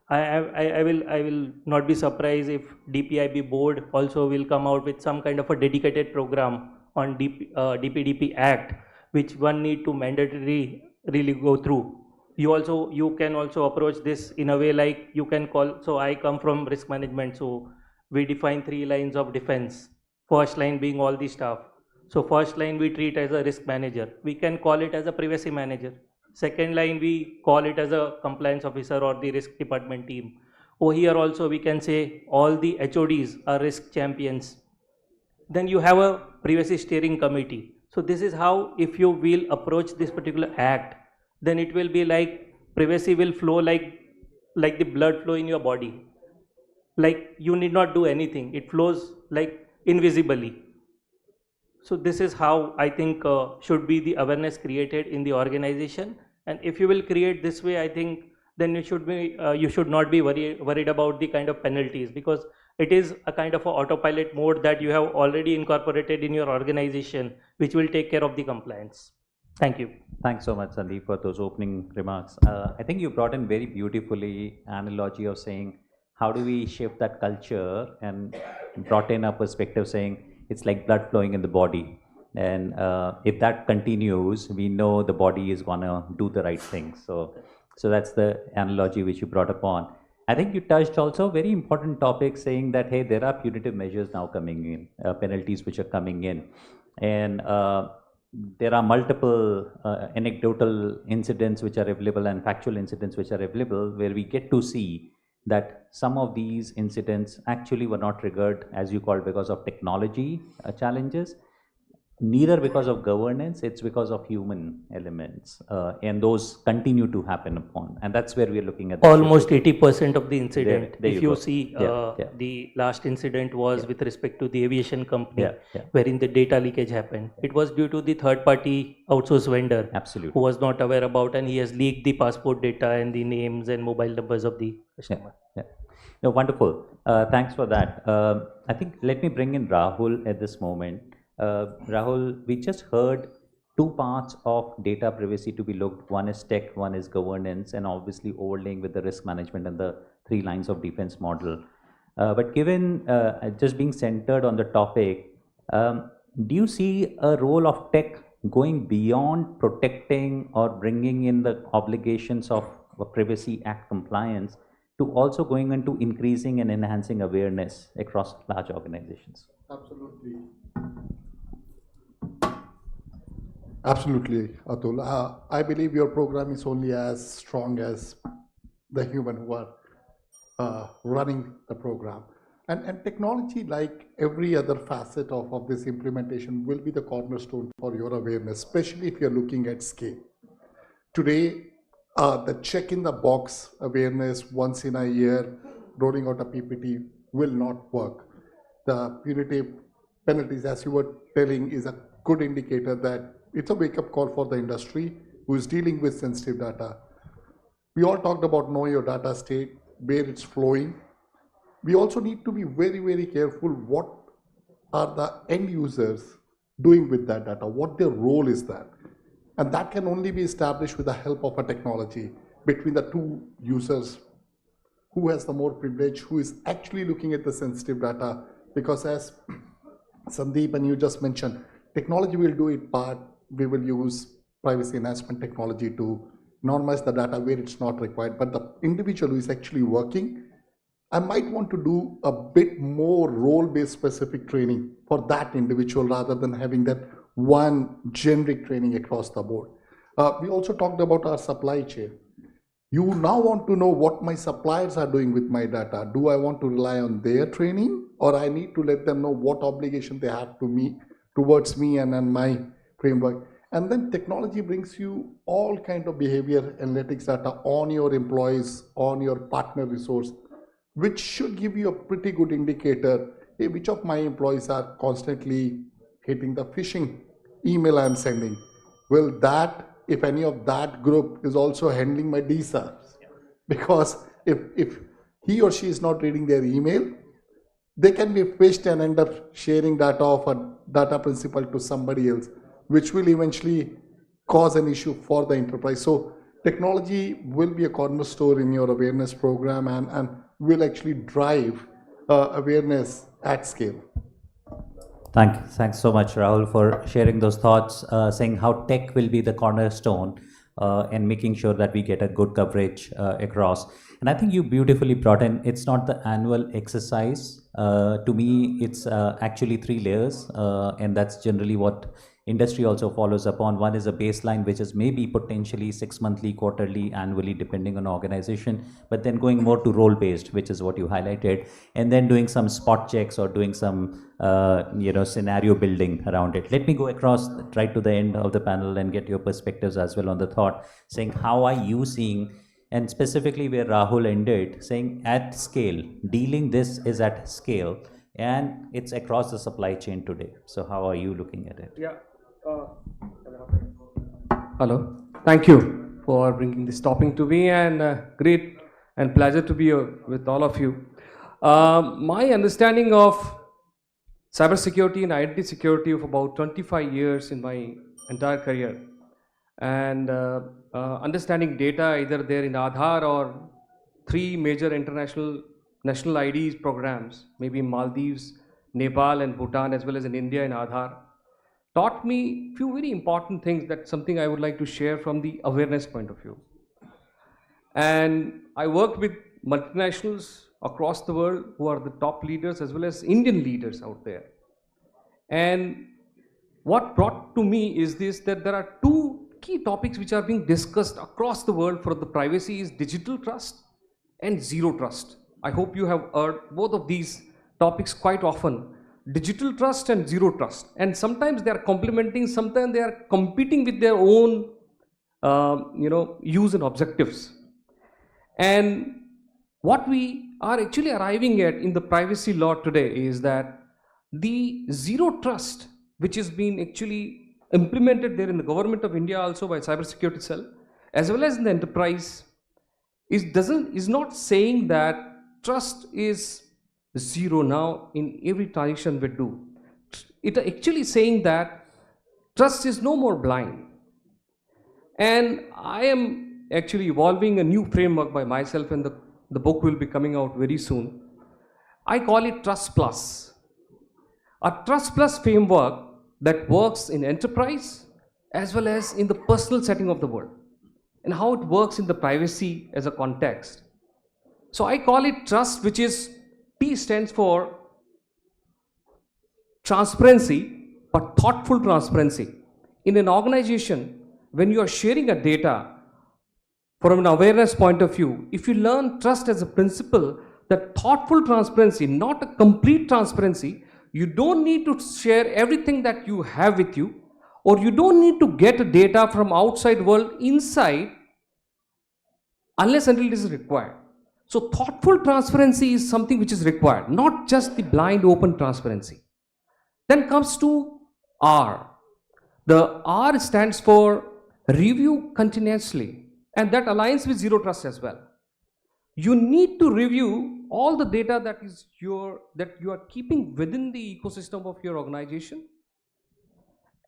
I will not be surprised if DPIB board also will come out with some kind of a dedicated program on DPDP Act, which one need to mandatorily really go through. You can also approach this in a way like you can call, so I come from risk management, so we define 3 lines of defense. First line being all the staff. So first line we treat as a risk manager. We can call it as a privacy manager. Second line we call it as a compliance officer or the risk department team. Over here also we can say all the HODs are risk champions. Then you have a privacy steering committee. So this is how, if you will approach this particular act, then it will be like privacy will flow like the blood flow in your body. Like you need not do anything. It flows like invisibly. So this is how I think should be the awareness created in the organization. And if you will create this way, I think then you should not be worried about the kind of penalties, because it is a kind of a autopilot mode that you have already incorporated in your organization, which will take care of the compliance. Thank you. Thanks so much, Sandeep, for those opening remarks. I think you brought in very beautifully analogy of saying how do we shift that culture and brought in a perspective saying it's like blood flowing in the body. And if that continues, we know the body is going to do the right things. So that's the analogy which you brought upon. I think you touched also a very important topic saying that, hey, there are punitive measures now coming in, penalties which are coming in. And there are multiple anecdotal incidents which are available and factual incidents which are available where we get to see that some of these incidents actually were not triggered, as you called, because of technology challenges, neither because of governance, it's because of human elements, and those continue to happen upon, and that's where we're looking at almost 80% of the incident. There If you you go. see, the last incident was with respect to the aviation company, Yeah. wherein the data leakage happened. It was due to the third-party outsource vendor, absolutely, who was not aware about, and he has leaked the passport data and the names and mobile numbers of the customer. Yeah. No, wonderful. Thanks for that. I think let me bring in Rahul at this moment. Rahul, we just heard two parts of data privacy to be looked. One is tech, one is governance, and obviously overlaying with the risk management and the 3 lines of defense model. But given just being centered on the topic, do you see a role of tech going beyond protecting or bringing in the obligations of Privacy Act compliance to also going into increasing and enhancing awareness across large organizations? Absolutely. Absolutely, Atul. I believe your program is only as strong as the human who are running the program. And technology, like every other facet of this implementation, will be the cornerstone for your awareness, especially if you're looking at scale. Today, the check in the box awareness once in a year, rolling out a PPT will not work. The punitive penalties, as you were telling, is a good indicator that it's a wake-up call for the industry who is dealing with sensitive data. We all talked about know your data state, where it's flowing. We also need to be very, very careful what are the end users doing with that data, what their role is that. And that can only be established with the help of a technology between the two users, who has the more privilege, who is actually looking at the sensitive data. Because as Sandeep and you just mentioned, technology will do it part. We will use privacy enhancement technology to normalize the data where it's not required. But the individual who is actually working, I might want to do a bit more role-based specific training for that individual rather than having that one generic training across the board. We also talked about our supply chain. You now want to know what my suppliers are doing with my data. Do I want to rely on their training, or I need to let them know what obligation they have to me towards me and my framework? And then technology brings you all kind of behavior analytics data on your employees, on your partner resource, which should give you a pretty good indicator, hey, which of my employees are constantly hitting the phishing email I'm sending. Will that, if any of that group is also handling my DSARs? Because if he or she is not reading their email, they can be phished and end up sharing data of a data principal to somebody else, which will eventually cause an issue for the enterprise. So technology will be a cornerstone in your awareness program and will actually drive awareness at scale. Thanks so much, Rahul, for sharing those thoughts, saying how tech will be the cornerstone and making sure that we get a good coverage across. And I think you beautifully brought in, it's not the annual exercise. To me, it's actually 3 layers, and that's generally what industry also follows upon. One is a baseline, which is maybe potentially 6 monthly, quarterly, annually, depending on organization, but then going more to role based, which is what you highlighted, and then doing some spot checks or doing some scenario building around it. Let me go across right to the end of the panel and get your perspectives as well on the thought, saying how are you seeing, and specifically where Rahul ended, saying at scale, dealing this is at scale and it's across the supply chain today. So how are you looking at it? Yeah. Hello. Thank you for bringing this topic to me, and great and pleasure to be here with all of you. My understanding of cybersecurity and identity security of about 25 years in my entire career, and understanding data either there in Aadhaar or 3 major international national IDs programs, maybe in Maldives, Nepal and Bhutan, as well as in India in Aadhaar, taught me few very important things. That's something I would like to share from the awareness point of view. And I worked with multinationals across the world who are the top leaders as well as Indian leaders out there. And what brought to me is this, that there are two key topics which are being discussed across the world for the privacy is digital trust and zero trust. I hope you have heard both of these topics quite often. Digital trust and zero trust. And sometimes they are complementing, sometimes they are competing with their own use and objectives. And what we are actually arriving at in the privacy law today is that the zero trust, which is being actually implemented there in the government of India also by cybersecurity cell, as well as in the enterprise, is not saying that trust is zero now in every transaction we do. It actually saying that trust is no more blind. And I am actually evolving a new framework by myself, and the book will be coming out very soon. I call it Trust Plus. A Trust Plus framework that works in enterprise as well as in the personal setting of the world, and how it works in the privacy as a context. So I call it trust, which is T stands for transparency, but thoughtful transparency. In an organization, when you are sharing a data from an awareness point of view, if you learn trust as a principle, that thoughtful transparency, not a complete transparency, you don't need to share everything that you have with you, or you don't need to get data from outside world inside unless until it is required. So thoughtful transparency is something which is required, not just the blind open transparency. Then comes to R. The R stands for review continuously, and that aligns with zero trust as well. You need to review all the data that you are keeping within the ecosystem of your organization,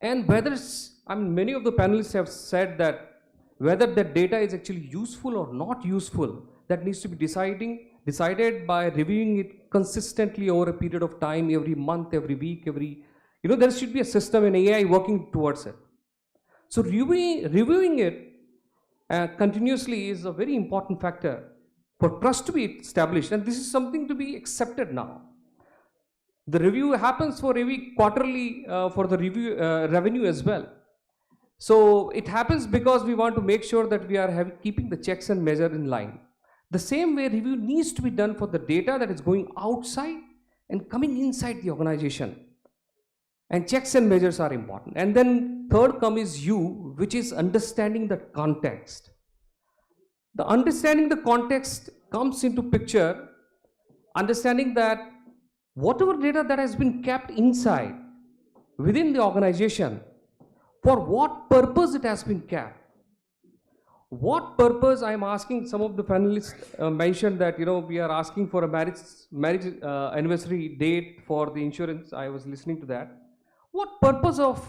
and whether it's, many of the panelists have said that whether that data is actually useful or not useful, that needs to be decided by reviewing it consistently over a period of time, every month, every week, there should be a system and AI working towards it. So reviewing it continuously is a very important factor for trust to be established, and this is something to be accepted now. The review happens for every quarterly for the review revenue as well. So it happens because we want to make sure that we are keeping the checks and measures in line. The same way review needs to be done for the data that is going outside and coming inside the organization. And checks and measures are important. And then third is U, which is understanding the context. The understanding the context comes into picture, understanding that whatever data that has been kept inside within the organization, for what purpose it has been kept. What purpose, I am asking, some of the panelists mentioned that we are asking for a marriage anniversary date for the insurance. I was listening to that. What purpose of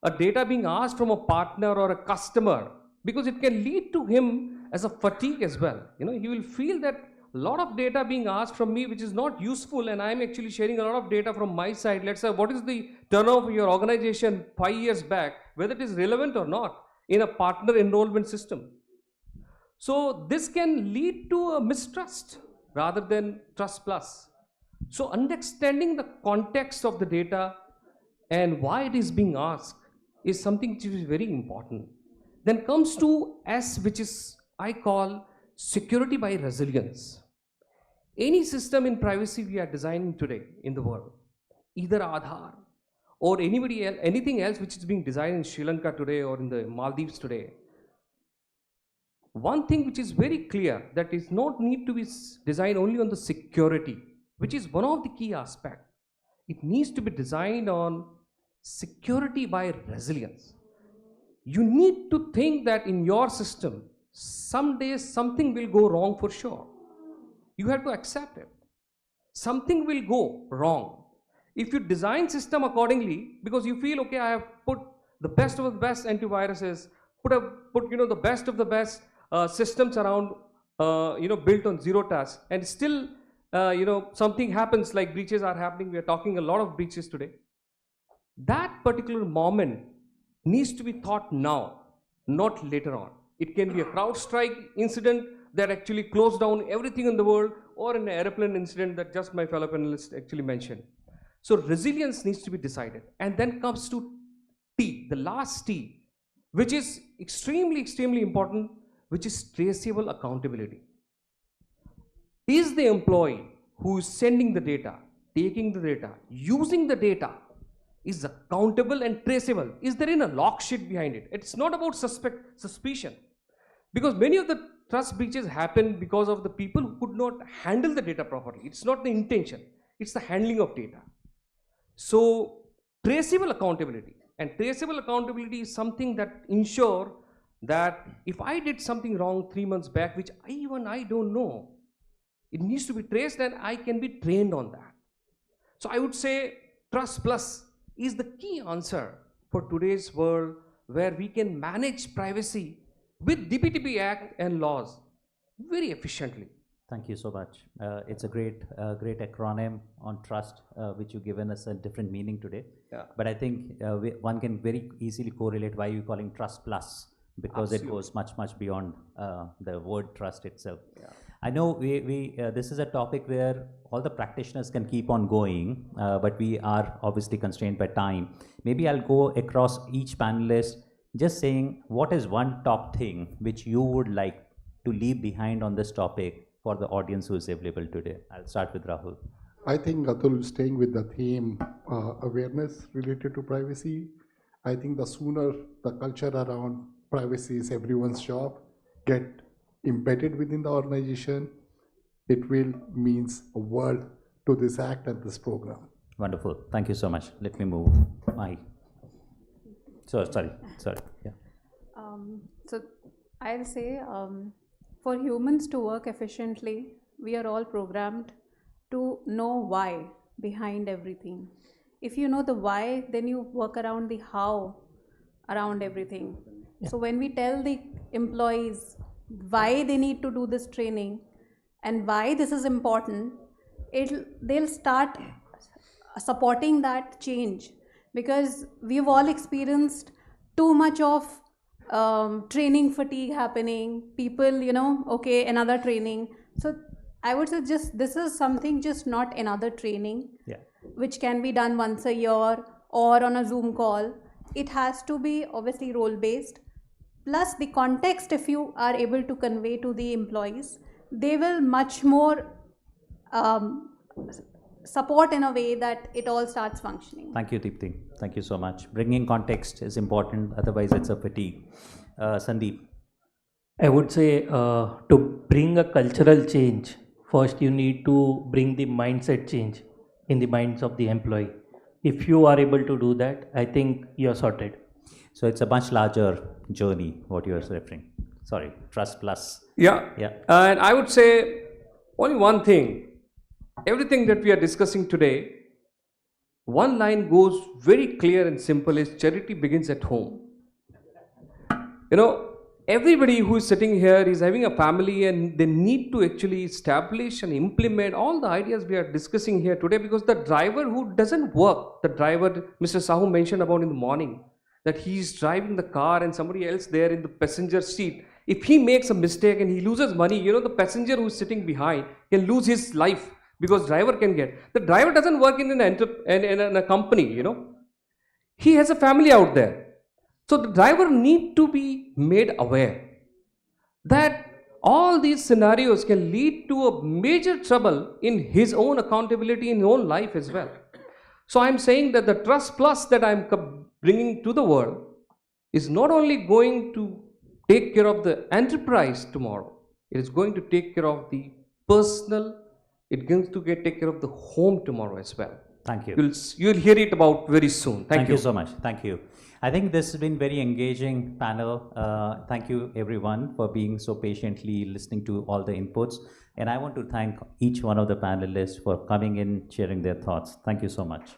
a data being asked from a partner or a customer? Because it can lead to him as a fatigue as well. He will feel that a lot of data being asked from me which is not useful, and I am actually sharing a lot of data from my side. Let's say, what is the turnover of your organization 5 years back, whether it is relevant or not in a partner enrollment system. So this can lead to a mistrust rather than trust plus. So understanding the context of the data and why it is being asked is something which is very important. Then comes to S, which is I call security by resilience. Any system in privacy we are designing today in the world, either Aadhaar or anything else which is being designed in Sri Lanka today or in the Maldives today, one thing which is very clear, that is not need to be designed only on the security, which is one of the key aspects. It needs to be designed on security by resilience. You need to think that in your system, some days something will go wrong for sure. You have to accept it. Something will go wrong. If you design system accordingly, because you feel, okay, I have put the best of the best antiviruses, put the best of the best systems around, built on zero trust, and still something happens like breaches are happening. We are talking a lot of breaches today. That particular moment needs to be thought now, not later on. It can be a CrowdStrike incident that actually closed down everything in the world, or an airplane incident that just my fellow panelists actually mentioned. So resilience needs to be decided. And then comes to T, the last T, which is extremely, extremely important, which is traceable accountability. Is the employee who is sending the data, taking the data, using the data, is accountable and traceable? Is there a log sheet behind it? It's not about suspicion. Because many of the trust breaches happen because of the people who could not handle the data properly. It's not the intention, it's the handling of data. So traceable accountability. And traceable accountability is something that ensure that if I did something wrong 3 months back, which I don't know, it needs to be traced and I can be trained on that. So I would say Trust Plus is the key answer for today's world, where we can manage privacy with DPDP Act and laws very efficiently. Thank you so much. It's a great acronym on trust, which you've given us a different meaning today. Yeah. But I think one can very easily correlate why you're calling Trust Plus, because Absolutely. it goes much, much beyond the word trust itself. Yeah. I know this is a topic where all the practitioners can keep on going, but we are obviously constrained by time. Maybe I'll go across each panelist just saying, what is one top thing which you would like to leave behind on this topic for the audience who is available today? I'll start with Rahul. I think, Atul, staying with the theme awareness related to privacy, I think the sooner the culture around privacy is everyone's job get embedded within the organization, it will means a world to this act and this program. Wonderful. Thank you so much. Let me move. Sorry. Yeah. So I'll say, for humans to work efficiently, we are all programmed to know why behind everything. If you know the why, then you work around the how around everything. Yeah. So when we tell the employees why they need to do this training and why this is important, they'll start supporting that change, because we've all experienced too much of training fatigue happening. People, okay, another training. So I would say this is something, just not another training, which can be done once a year or on a Zoom call. It has to be obviously role-based. Plus the context, if you are able to convey to the employees, they will much more support in a way that it all starts functioning. Thank you, Deepti. Thank you so much. Bringing context is important, otherwise it's a fatigue. Sandeep. I would say to bring a cultural change, first you need to bring the mindset change in the minds of the employee. If you are able to do that, I think you're sorted. So it's a much larger journey, what you are referring. Sorry, Trust Plus. Yeah. And I would say only one thing. Everything that we are discussing today, one line goes very clear and simple, is charity begins at home. Everybody who is sitting here is having a family, and they need to actually establish and implement all the ideas we are discussing here today, because the driver who doesn't work, the driver Mr. Sahu mentioned about in the morning, that he is driving the car and somebody else there in the passenger seat, if he makes a mistake and he loses money, the passenger who is sitting behind can lose his life, because driver can get. The driver doesn't work in a company, He has a family out there. So the driver need to be made aware that all these scenarios can lead to a major trouble in his own accountability, in his own life as well. So I'm saying that the Trust Plus that I'm bringing to the world is not only going to take care of the enterprise tomorrow, it is going to take care of the personal, it's going to take care of the home tomorrow as well. Thank you. You'll hear it about very soon. Thank you so much. Thank you. I think this has been very engaging panel. Thank you everyone for being so patiently listening to all the inputs. And I want to thank each one of the panelists for coming in, sharing their thoughts. Thank you so much.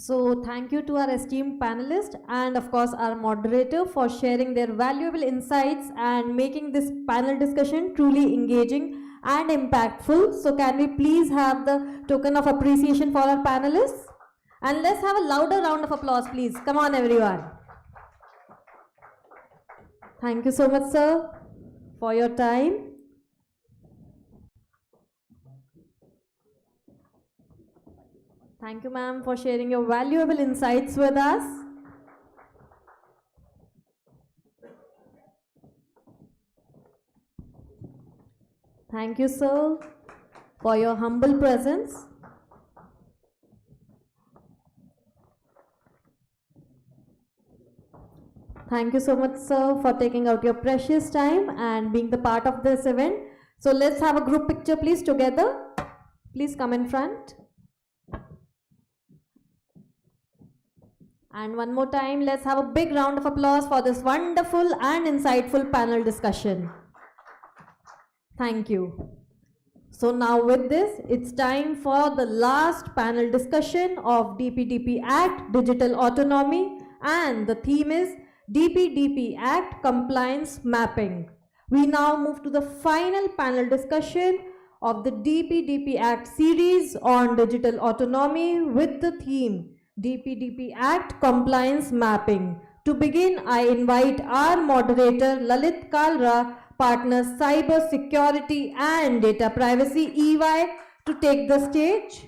So thank you to our esteemed panelists and of course our moderator for sharing their valuable insights and making this panel discussion truly engaging and impactful. So can we please have the token of appreciation for our panelists? And let's have a louder round of applause, please. Come on, everyone. Thank you so much, sir, for your time. Thank you, ma'am, for sharing your valuable insights with us. Thank you, sir, for your humble presence. Thank you so much, sir, for taking out your precious time and being the part of this event. So let's have a group picture, please, together. Please come in front. And one more time, let's have a big round of applause for this wonderful and insightful panel discussion. Thank you. So now with this, it's time for the last panel discussion of DPDP Act, Digital Autonomy, and the theme is DPDP Act Compliance Mapping. We now move to the final panel discussion of the DPDP Act series on digital autonomy with the theme DPDP Act Compliance Mapping. To begin, I invite our moderator Lalit Kalra, partner Cyber Security and Data Privacy EY, to take the stage.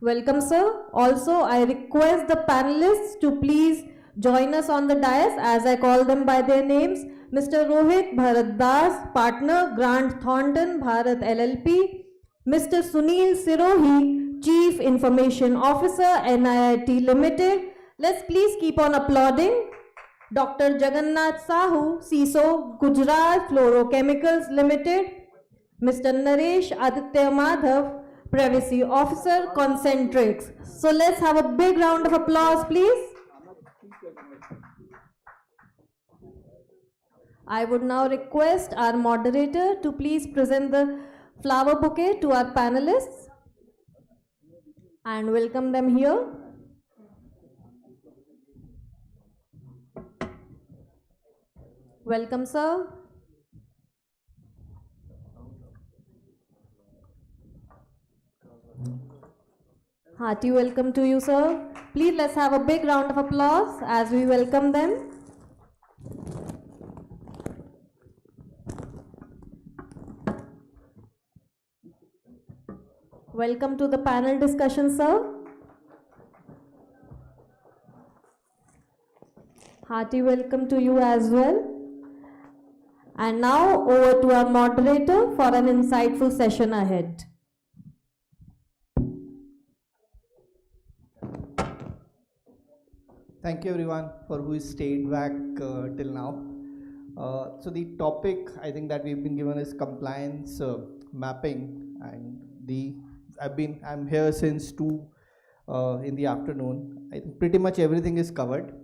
Welcome, sir. Also, I request the panelists to please join us on the dais as I call them by their names. Mr. Rohit Bharat Das, partner Grant Thornton Bharat LLP. Mr. Sunil Sirohi, Chief Information Officer, NIIT Limited. Let's please keep on applauding. Dr. Jagannath Sahu, CISO, Gujarat Fluorochemicals Limited. Mr. Naresh Aditya Madhav, Privacy Officer, Concentrix. So let's have a big round of applause, please. I would now request our moderator to please present the flower bouquet to our panelists and welcome them here. Welcome, sir. Hearty welcome to you, sir. Please let's have a big round of applause as we welcome them. Welcome to the panel discussion, sir. Hearty welcome to you as well. And now over to our moderator for an insightful session ahead. Thank you everyone for who stayed back till now. So the topic I think that we've been given is compliance mapping, and I'm here since 2 in the afternoon. I think pretty much everything is covered,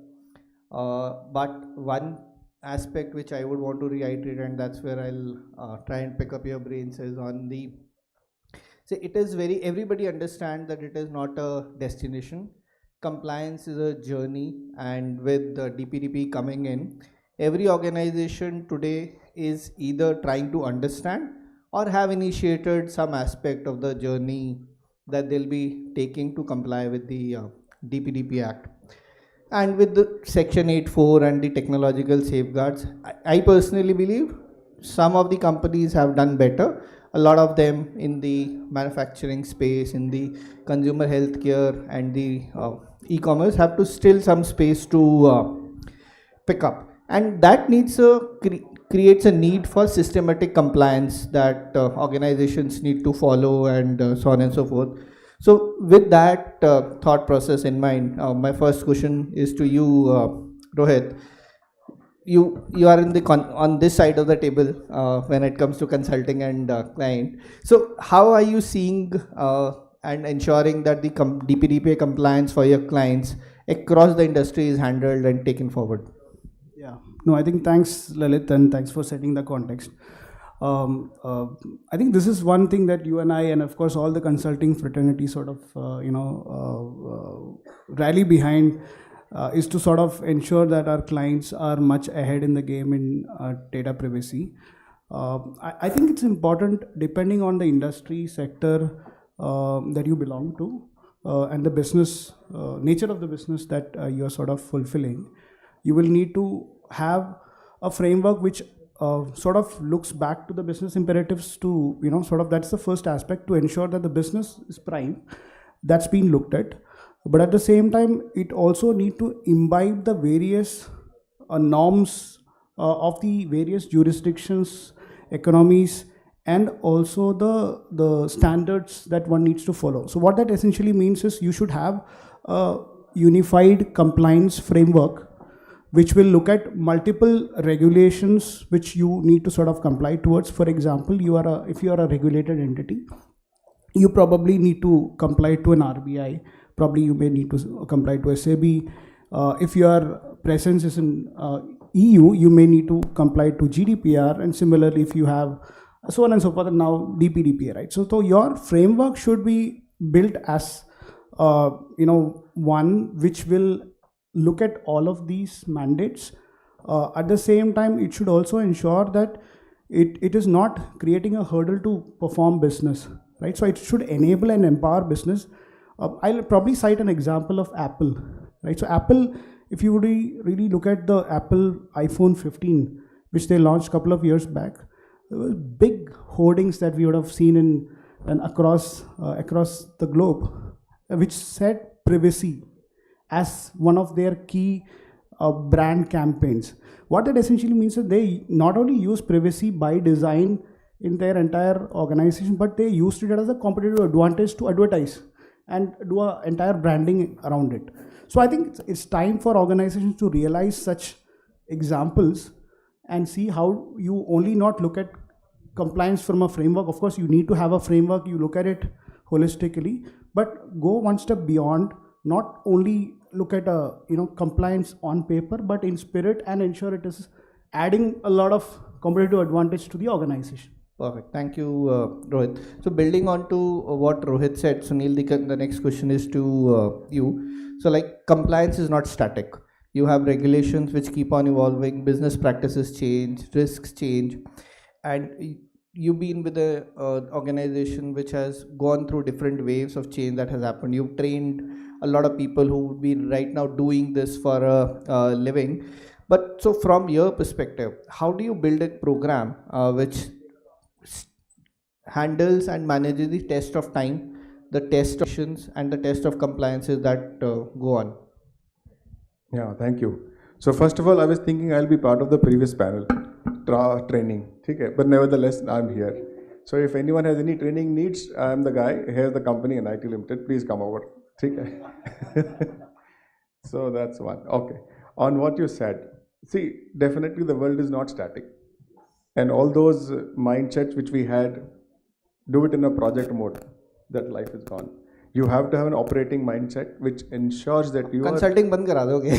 but one aspect which I would want to reiterate, and that's where I'll try and pick up your brains, is on the, so it is everybody understand that it is not a destination. Compliance is a journey, and with the DPDP coming in, every organization today is either trying to understand or have initiated some aspect of the journey that they'll be taking to comply with the DPDP Act. And with the Section 8.4 and the technological safeguards, I personally believe some of the companies have done better. A lot of them in the manufacturing space, in the consumer healthcare and the e-commerce have to still some space to pick up. And that needs creates a need for systematic compliance that organizations need to follow, and so on and so forth. So with that thought process in mind, my first question is to you, Rohit. You are in the on this side of the table when it comes to consulting and client. So how are you seeing and ensuring that the DPDP compliance for your clients across the industry is handled and taken forward? Yeah, no, I think thanks Lalit, and thanks for setting the context. I think this is one thing that you and I, and of course all the consulting fraternity sort of, rally behind, is to sort of ensure that our clients are much ahead in the game in data privacy. I think it's important, depending on the industry sector that you belong to and the business nature of the business that you're sort of fulfilling, you will need to have a framework which sort of looks back to the business imperatives to, sort of, that's the first aspect, to ensure that the business is prime. That's been looked at. But at the same time, it also need to imbibe the various norms of the various jurisdictions, economies, and also the standards that one needs to follow. So what that essentially means is you should have a unified compliance framework which will look at multiple regulations which you need to sort of comply towards. For example, if you are a regulated entity, you probably need to comply to an RBI. Probably you may need to comply to SAB. If your presence is in EU, you may need to comply to GDPR, and similarly if you have so on and so forth, and now DPDP, right? So your framework should be built as one which will look at all of these mandates. At the same time, it should also ensure that it is not creating a hurdle to perform business, right? So it should enable and empower business. I'll probably cite an example of Apple, right? So Apple, if you really look at the Apple iPhone 15, which they launched a couple of years back, there were big hoardings that we would have seen in and across the globe, which said privacy as one of their key brand campaigns. What that essentially means is they not only use privacy by design in their entire organization, but they used it as a competitive advantage to advertise and do an entire branding around it. So I think it's time for organizations to realize such examples and see how you only not look at compliance from a framework. Of course, you need to have a framework, you look at it holistically, but go one step beyond, not only look at compliance on paper, but in spirit, and ensure it is adding a lot of competitive advantage to the organization. Perfect. Thank you, Rohit. So building on to what Rohit said, Sunil, the next question is to you. So like compliance is not static. You have regulations which keep on evolving, business practices change, risks change, and you've been with a organization which has gone through different waves of change that has happened. You've trained a lot of people who would be right now doing this for a living. But so from your perspective, how do you build a program which handles and manages the test of time, the test of actions, and the test of compliances that go on? Yeah, thank you. So first of all, I was thinking I'll be part of the previous panel training, okay? But nevertheless, I'm here. So if anyone has any training needs, I'm the guy. Here's the company, NIT Limited. Please come over. Okay? So that's one. Okay. On what you said, see, definitely the world is not static. And all those mindsets which we had, do it in a project mode, that life is gone. You have to have an operating mindset which ensures that you Consulting band kara doge.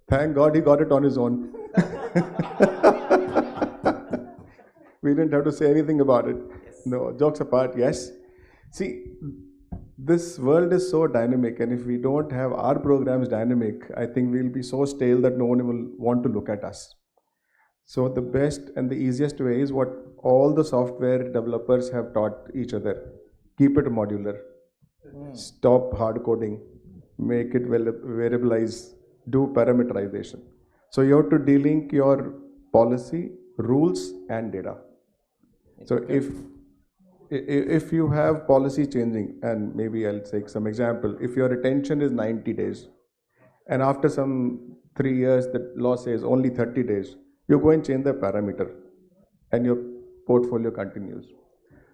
Thank God he got it on his own. We didn't have to say anything about it. No, jokes apart, yes. See, this world is so dynamic, and if we don't have our programs dynamic, I think we'll be so stale that no one will want to look at us. So the best and the easiest way is what all the software developers have taught each other. Keep it modular. Stop hard coding. Make it variabilize. Do parameterization. So you have to delink your policy, rules, and data. So if you have policy changing, and maybe I'll take some example, if your retention is 90 days, and after some 3 years the law says only 30 days, you go and change the parameter and your portfolio continues.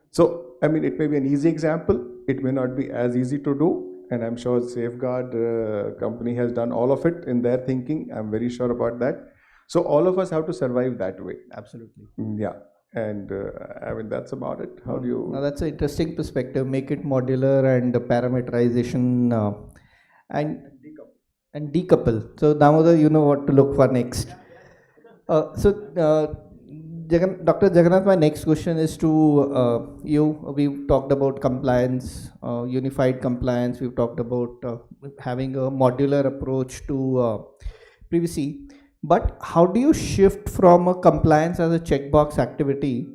So, I mean, it may be an easy example, it may not be as easy to do, and I'm sure Safeguard company has done all of it in their thinking. I'm very sure about that. So all of us have to survive that way. Absolutely. Yeah. And I mean, that's about it. How do you? Now that's an interesting perspective. Make it modular and parameterization and decouple. So Damodar, you know what to look for next. Dr. Jagannath, my next question is to you. We've talked about compliance, unified compliance. We've talked about having a modular approach to privacy. But how do you shift from a compliance as a checkbox activity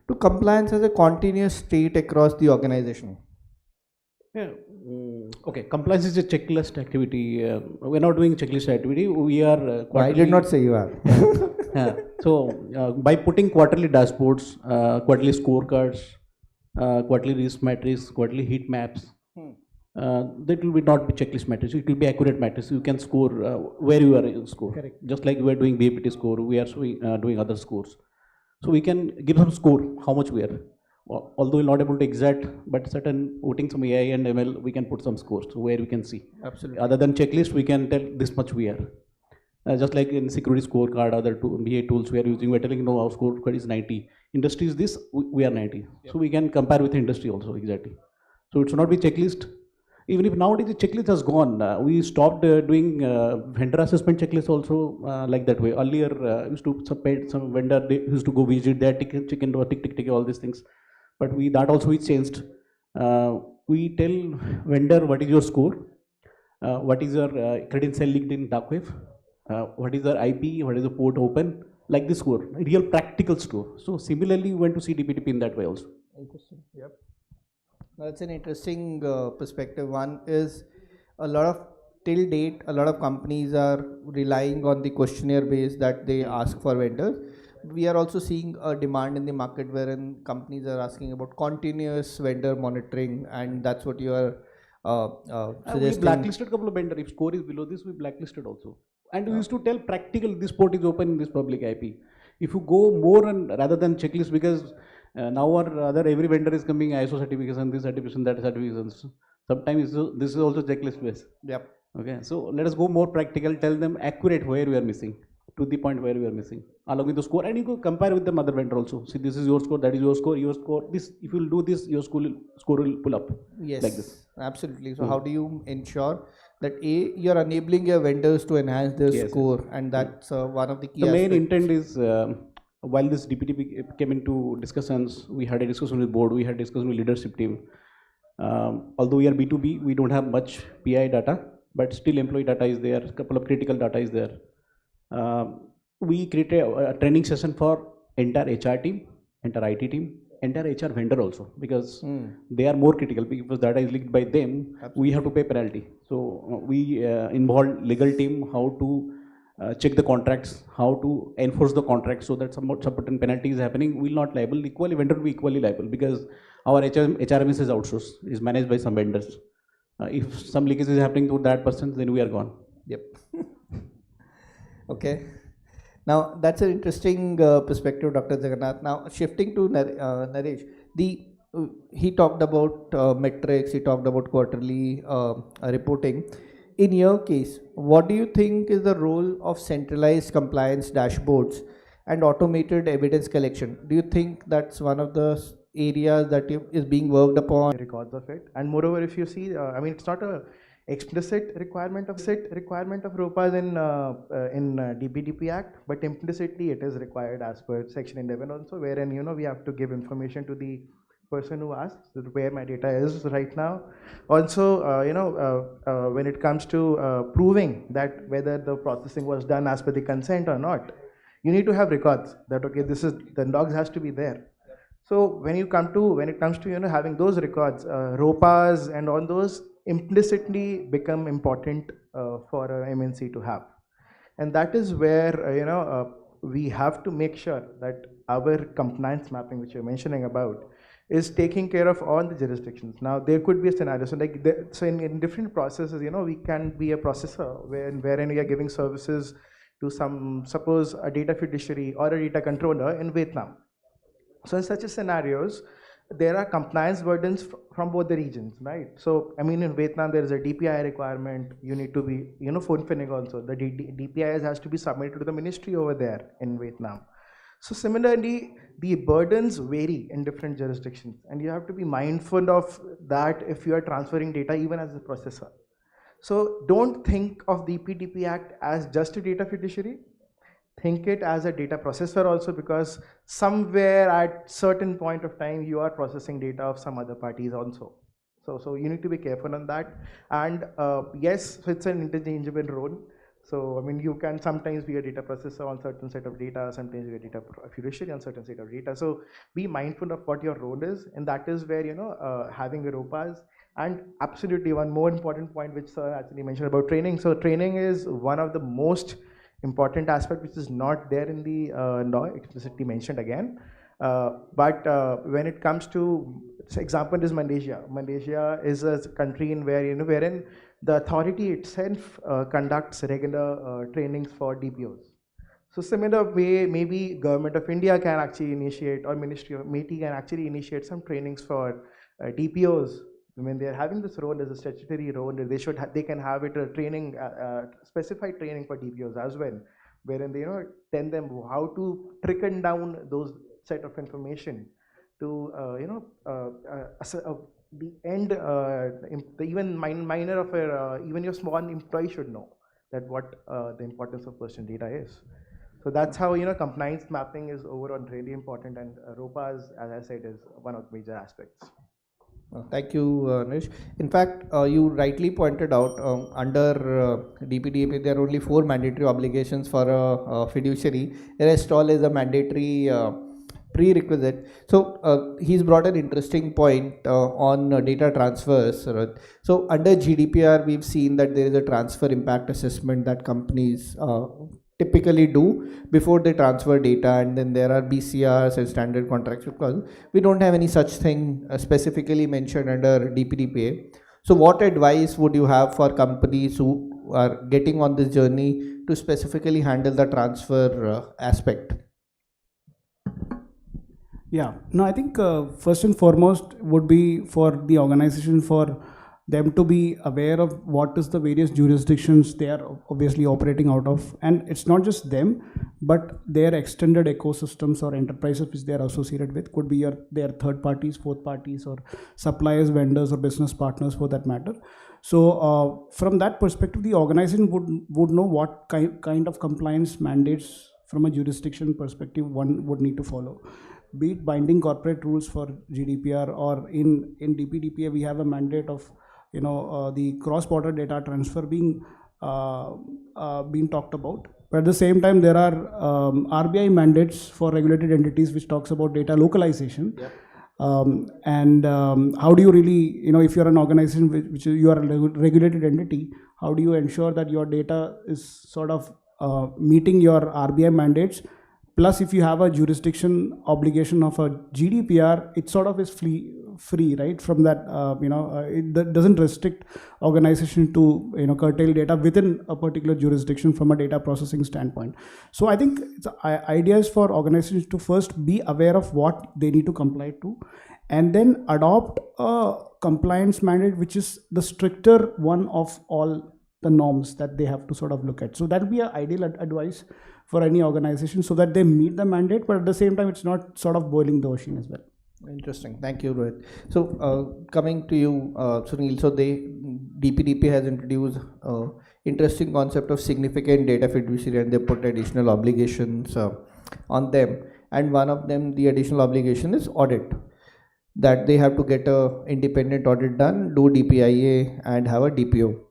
to compliance as a continuous state across the organization? Yeah. Okay, compliance is a checklist activity. We're not doing checklist activity. We are. I did not say you are. Yeah. So, by putting quarterly dashboards, quarterly scorecards, quarterly risk matrix, quarterly heat maps, that will be not be checklist matrix. It will be accurate matrix. You can score where you are in score. Correct. Just like we are doing BAPT score, we are doing other scores. So we can give some score how much we are. Although we're not able to exact, but certain voting some AI and ML, we can put some scores so where we can see. Absolutely. Other than checklist, we can tell this much we are. Just like in security scorecard, other BA tools we are using, we're telling, no, our scorecard is 90. Industry is this, we are 90. Yep. So we can compare with the industry also, exactly. So it should not be checklist. Even if nowadays the checklist has gone, we stopped doing vendor assessment checklist also like that way. Earlier, used to submit some vendor, they used to go visit their tick, all these things. But that also is changed. We tell vendor what is your score, what is your credential linked in dark web, what is your IP, what is the port open, like this score, real practical score. So similarly, we went to see DPDP in that way also. Interesting. Yep. That's an interesting perspective. One is till date, a lot of companies are relying on the questionnaire base that they ask for vendors. We are also seeing a demand in the market wherein companies are asking about continuous vendor monitoring, and that's what you are suggesting. We blacklisted a couple of vendors. If score is below this, we blacklisted also. And we used to tell practical, this port is open in this public IP. If you go more and rather than checklist, because now or other every vendor is coming ISO certification, this certification, that certification. Sometimes this is also checklist based. Yep. Okay, so let us go more practical, tell them accurate where we are missing, to the point where we are missing, along with the score, and you go compare with the other vendor also. See, this is your score, that is your score, this, if you will do this, your score will pull up. Yes, like this. Absolutely. So how do you ensure that you're enabling your vendors to enhance their score, and that's one of the key main aspects. intent is, while this DPDP came into discussions, we had a discussion with board, we had discussion with leadership team. Although we are B2B, we don't have much PI data, but still employee data is there, a couple of critical data is there. We created a training session for entire HR team, entire IT team, entire HR vendor also, because they are more critical, because data is leaked by them. Absolutely. We have to pay penalty. So we involved legal team how to check the contracts, how to enforce the contracts, so that some certain penalty is happening. We will not liable, equally vendor will be equally liable, because our HRMS is outsourced, is managed by some vendors. If some leakage is happening to that person, then we are gone. Yep. Okay. Now that's an interesting perspective, Dr. Jagannath. Now shifting to Naresh, he talked about metrics, he talked about quarterly reporting. In your case, what do you think is the role of centralized compliance dashboards and automated evidence collection? Do you think that's one of the areas that is being worked upon? Records of it, and moreover, if you see, I mean, it's not a explicit requirement of ROPAs in DPDP Act, but implicitly it is required as per Section 11 also, wherein we have to give information to the person who asks where my data is right now. Also, when it comes to proving that whether the processing was done as per the consent or not, you need to have records that the logs has to be there. So when it comes to having those records, ROPAs and all those implicitly become important for a MNC to have, and that is where we have to make sure that our compliance mapping, which you're mentioning about, is taking care of all the jurisdictions. Now there could be a scenario, so in different processes, we can be a processor wherein we are giving services to suppose a data fiduciary or a data controller in Vietnam. So in such scenarios, there are compliance burdens from both the regions, right? So I mean, in Vietnam there is a DPI requirement. You need to be, phone finning also. The DPIs has to be submitted to the ministry over there in Vietnam. So similarly, the burdens vary in different jurisdictions, and you have to be mindful of that if you are transferring data even as a processor. So don't think of the DPDP Act as just a data fiduciary. think it as a data processor also, because somewhere at certain point of time you are processing data of some other parties also. So you need to be careful on that. And yes, it's an interchangeable role. So I mean, you can sometimes be a data processor on certain set of data, sometimes be a data fiduciary on certain set of data. So be mindful of what your role is, and that is where having a ROPAs. And absolutely one more important point which sir actually mentioned about training. So training is one of the most important aspect which is not there in the law, explicitly mentioned again. But when it comes to, example is Malaysia. Malaysia is a country in where wherein the authority itself conducts regular trainings for DPOs. So similar way, maybe Government of India can actually initiate, or Ministry of MeitY can actually initiate some trainings for DPOs. When they are having this role as a statutory role, they can have it a training, specified training for DPOs as well, wherein they tell them how to trickle down those set of information to the end, even minor of a, even your small employee should know that what the importance of personal data is. So that's how compliance mapping is overall really important, and ROPAs, as I said, is one of the major aspects. Thank you, Nish. In fact, you rightly pointed out under DPDP there are only 4 mandatory obligations for a fiduciary. The rest all is a mandatory prerequisite. So he's brought an interesting point on data transfers. So under GDPR, we've seen that there is a transfer impact assessment that companies typically do before they transfer data, and then there are BCRs and standard contractual clauses. We don't have any such thing specifically mentioned under DPDPA. So what advice would you have for companies who are getting on this journey to specifically handle the transfer aspect? Yeah, no, I think first and foremost would be for the organization, for them to be aware of what is the various jurisdictions they are obviously operating out of. And it's not just them, but their extended ecosystems or enterprises which they are associated with, could be their third parties, fourth parties, or suppliers, vendors, or business partners for that matter. So from that perspective, the organization would know what kind of compliance mandates from a jurisdiction perspective one would need to follow. Be it binding corporate rules for GDPR, or in DPDPA we have a mandate of the cross-border data transfer being talked about. But at the same time, there are RBI mandates for regulated entities which talks about data localization. Yep. How do you really, if you're an organization which you are a regulated entity, how do you ensure that your data is sort of meeting your RBI mandates? Plus, if you have a jurisdiction obligation of a GDPR, it sort of is free, right? From that, it doesn't restrict organization to curtail data within a particular jurisdiction from a data processing standpoint. So I think idea is for organizations to first be aware of what they need to comply to, and then adopt a compliance mandate which is the stricter one of all the norms that they have to sort of look at. So that would be an ideal advice for any organization, so that they meet the mandate, but at the same time it's not sort of boiling the ocean as well. Interesting. Thank you, Rohit. So coming to you, Sunil, so DPDP has introduced interesting concept of significant data fiduciary, and they put additional obligations on them. And one of them, the additional obligation is audit, that they have to get a independent audit done, do DPIA, and have a DPO.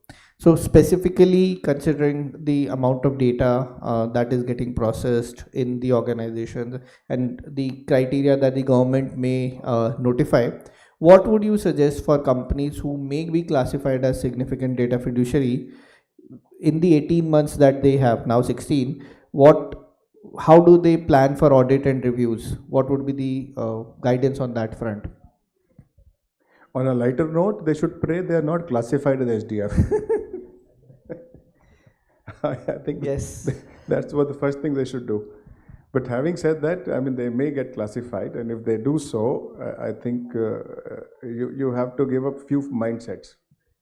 So specifically considering the amount of data that is getting processed in the organization and the criteria that the government may notify, what would you suggest for companies who may be classified as significant data fiduciary in the 18 months that they have, now 16, how do they plan for audit and reviews? What would be the guidance on that front? On a lighter note, they should pray they are not classified as SDF. I think yes, that's what the first thing they should do. But having said that, I mean, they may get classified, and if they do so, I think you have to give up few mindsets.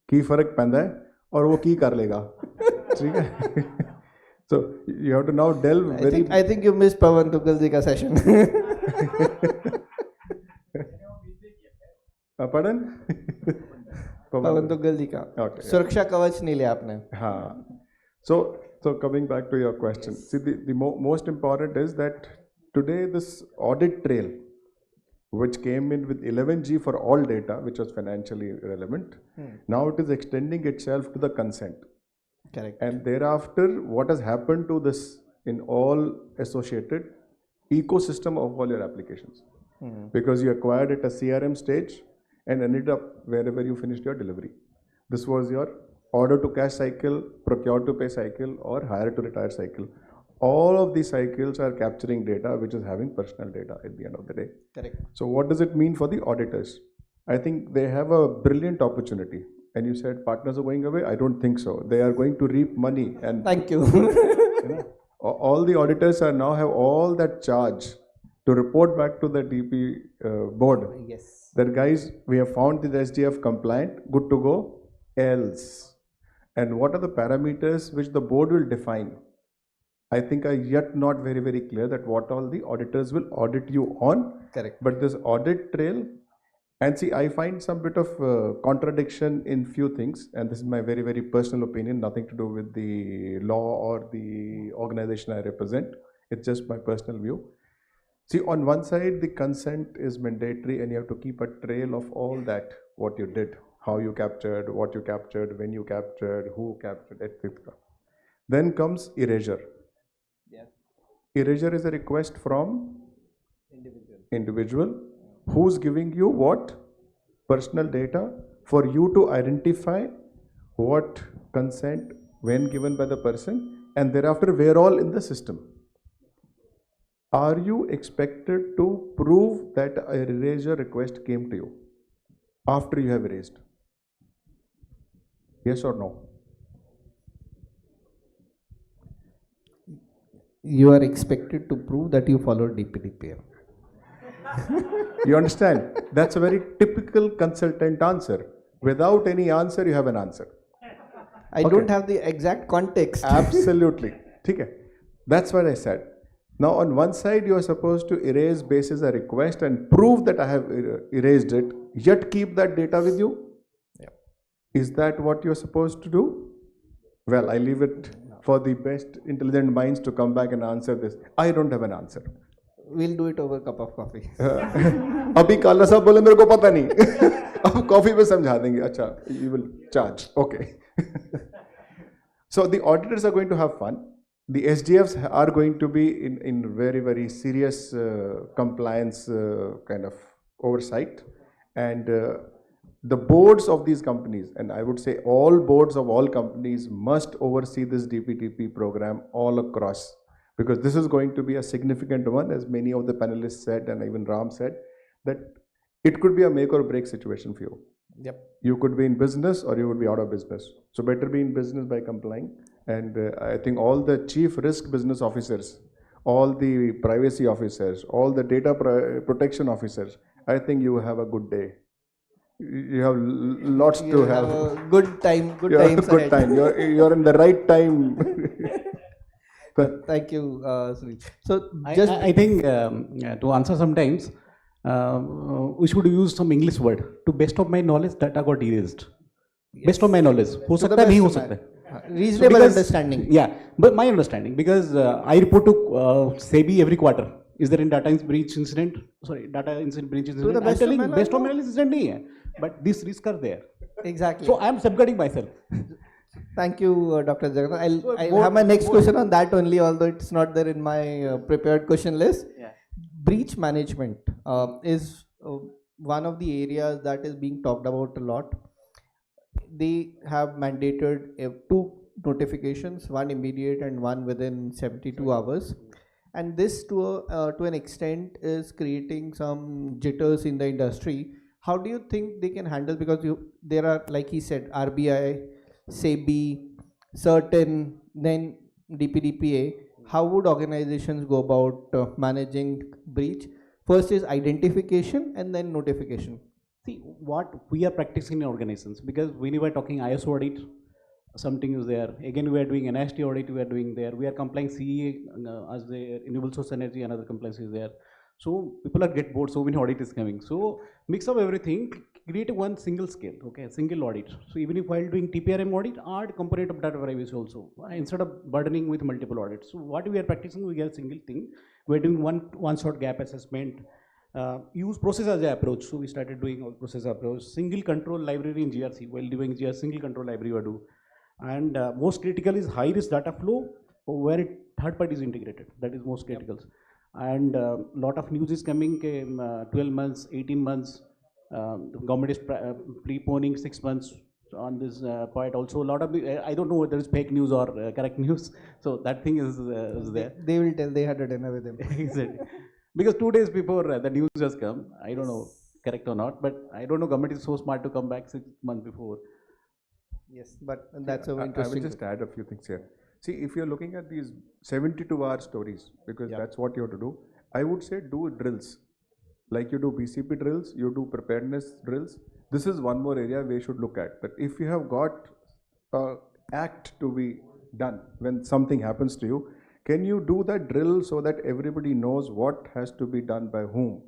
की फर्क पैंदा है और वो की कर लेगा, ठीक है? So you have to now delve very. I think you missed Pawan Tuggal ji ka session. Pardon? Pawan Tuggal ji का. Okay. सुरक्षा कवच नहीं लिया आपने. हाँ. So coming back to your question, see the most important is that today this audit trail, which came in with 11G for all data, which was financially relevant, now it is extending itself to the consent. Correct. And thereafter, what has happened to this in all associated ecosystem of all your applications? Because you acquired at a CRM stage and ended up wherever you finished your delivery. This was your order to cash cycle, procure to pay cycle, or hire to retire cycle. All of these cycles are capturing data which is having personal data at the end of the day. Correct. So what does it mean for the auditors? I think they have a brilliant opportunity. And you said partners are going away? I don't think so. They are going to reap money. And thank you. All the auditors are now have all that charge to report back to the DP board. Yes. That guys, we have found the SDF compliant, good to go, else. And what are the parameters which the board will define? I think are yet not very, very clear that what all the auditors will audit you on. Correct. But this audit trail, and see, I find some bit of contradiction in few things, and this is my very, very personal opinion, nothing to do with the law or the organization I represent. It's just my personal view. See, on one side, the consent is mandatory and you have to keep a trail of all that, what you did, how you captured, what you captured, when you captured, who captured, etc. Then comes erasure. Yeah. Erasure is a request from individual who's giving you what? Personal data for you to identify what consent, when given by the person, and thereafter where all in the system. Are you expected to prove that a erasure request came to you after you have erased? Yes or no? You are expected to prove that you followed DPDP. You understand? That's a very typical consultant answer. Without any answer, you have an answer. I don't have the exact context. Absolutely. Okay. That's what I said. Now, on one side, you are supposed to erase basis a request and prove that I have erased it, yet keep that data with you. Yeah. Is that what you are supposed to do? Well, I leave it for the best intelligent minds to come back and answer this. I don't have an answer. We'll do it over a cup of coffee. अभी काला साहब बोले मेरे को पता नहीं अब coffee पे समझा देंगे अच्छा you will charge okay so the auditors are going to have fun. The SDFs are going to be in very, very serious compliance kind of oversight, and the boards of these companies, and I would say all boards of all companies must oversee this DPDP program all across, because this is going to be a significant one, as many of the panelists said and even Ram said, that it could be a make or break situation for you. Yep. You could be in business or you would be out of business. So better be in business by complying. And I think all the chief risk business officers, all the privacy officers, all the data protection officers, I think you have a good day. You have lots to have. A good time. Good you times good ahead. time. You're in the right time. Thank you, Sri. So I think to answer sometimes, we should use some English word. To best of my knowledge, data got erased. Yes. Best of my knowledge. हो सकता है नहीं हो सकता है. Reasonable understanding. Yeah, but my understanding, because I report to SEBI every quarter. Is there any data breach incident? Sorry, data incident breach incident. So I'm telling you, best of my knowledge incident नहीं है. But these risks are there. Exactly. So I am safeguarding myself. Thank you, Dr. Jagannath. I'll have my next question on that only, although it's not there in my prepared question list. Yeah. Breach management is one of the areas that is being talked about a lot. They have mandated 2 notifications, one immediate and one within 72 hours. And this to an extent is creating some jitters in the industry. How do you think they can handle, because there are, like he said, RBI, SEBI, certain, then DPDPA. How would organizations go about managing breach? First is identification and then notification. See, what we are practicing in organizations, because when we were talking ISO audit, something is there. Again, we are doing NIST audit, we are doing there. We are complying CEA as the renewable source energy, another compliance is there. So people are get bored, so many audit is coming. So mix of everything, create one single scale, okay, single audit. So even if while doing TPRM audit, add component of data privacy also, instead of burdening with multiple audits. So what we are practicing, we get a single thing. We're doing one shot gap assessment, use process as an approach. So we started doing all process approach, single control library in GRC. While doing GRC, single control library we do. And most critical is high risk data flow where third party is integrated. That is most critical. And lot of news is coming, 12 months, 18 months, the government is preponing 6 months on this point. Also, a lot of I don't know whether it's fake news or correct news. So that thing is there. They will tell they had a dinner with him. Exactly. Because 2 days before the news has come, I don't know correct or not, but I don't know government is so smart to come back 6 months before. Yes, but that's a I interesting. will just add a few things here. See, if you're looking at these 72-hour stories, because that's what you have to do, I would say do drills. Like you do BCP drills, you do preparedness drills. This is one more area we should look at. That if you have got an act to be done when something happens to you, can you do that drill so that everybody knows what has to be done by whom,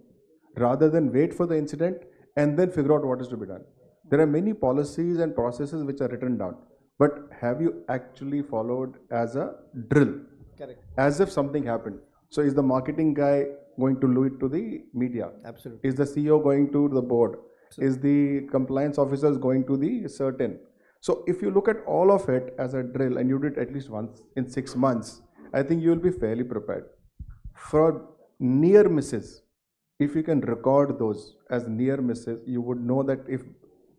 rather than wait for the incident and then figure out what is to be done? There are many policies and processes which are written down, but have you actually followed as a drill? Correct. As if something happened. So is the marketing guy going to lead it to the media? Absolutely. Is the CEO going to the board? Is the compliance officers going to the certain? So if you look at all of it as a drill and you do it at least once in 6 months, I think you will be fairly prepared. For near misses, if you can record those as near misses, you would know that if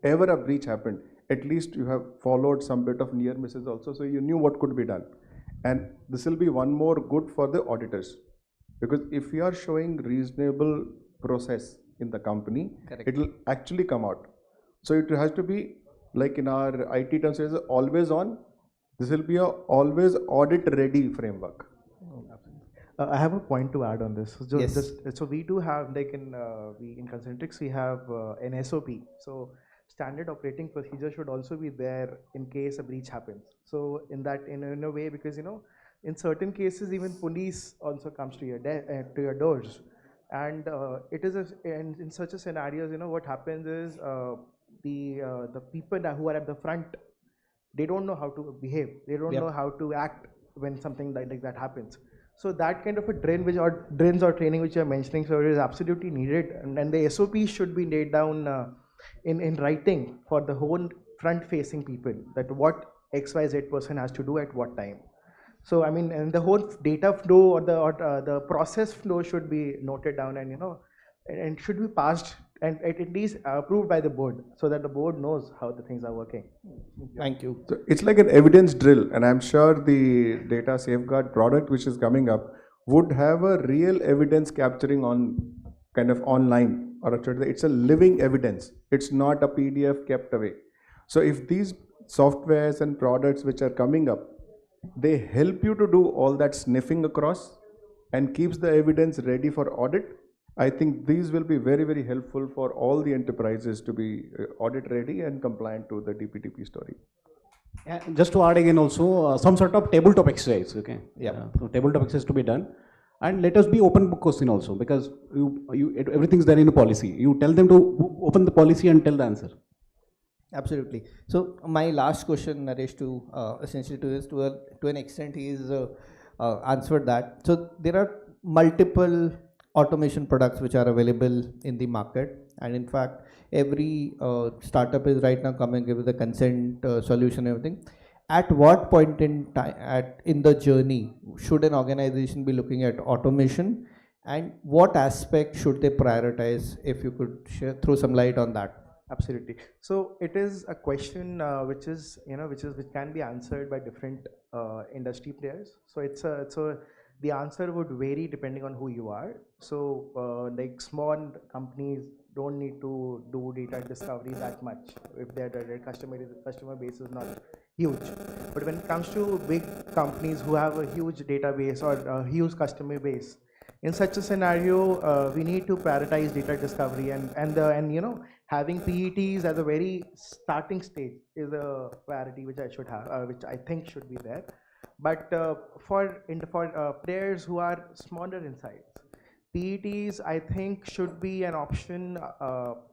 ever a breach happened, at least you have followed some bit of near misses also, so you knew what could be done. And this will be one more good for the auditors, because if you are showing reasonable process in the company, it will actually come out. So it has to be like in our IT terms, it is always on. This will be a always audit ready framework. I have a point to add on this. So, Yes. so we do have, like in Concentrix, we have an SOP. So standard operating procedure should also be there in case a breach happens. So in a way, because in certain cases even police also comes to your doors, and it is in such a scenarios, what happens is the people who are at the front, they don't know how to behave, they don't know how to act when something like that happens. So that kind of a drills or training which you are mentioning, so it is absolutely needed, and the SOP should be laid down in writing for the whole front facing people, that what XYZ person has to do at what time. So I mean, and the whole data flow or the process flow should be noted down, and should be passed and at least approved by the board, so that the board knows how the things are working. Thank you. So it's like an evidence drill, and I'm sure the data safeguard product which is coming up would have a real evidence capturing on kind of online, or it's a living evidence. It's not a PDF kept away. So if these softwares and products which are coming up, they help you to do all that sniffing across and keeps the evidence ready for audit, I think these will be very, very helpful for all the enterprises to be audit ready and compliant to the DPDP story. And just to add again also, some sort of tabletop exercise, okay? Yeah. So tabletop exercise to be done. And let us be open book question also, because everything's there in the policy. You tell them to open the policy and tell the answer. Absolutely. So my last question, Naresh, to essentially to this, to an extent, he's answered that. So there are multiple automation products which are available in the market, and in fact, every startup is right now coming with a consent solution, everything. At what point in time in the journey should an organization be looking at automation, and what aspect should they prioritize? If you could throw some light on that. Absolutely. So it is a question which can be answered by different industry players. So the answer would vary depending on who you are. So like small companies don't need to do data discovery that much if their customer base is not huge. But when it comes to big companies who have a huge database or a huge customer base, in such a scenario, we need to prioritize data discovery, and having PETs as a very starting stage is a priority which which I think should be there. But for players who are smaller in size, PETs, I think, should be an option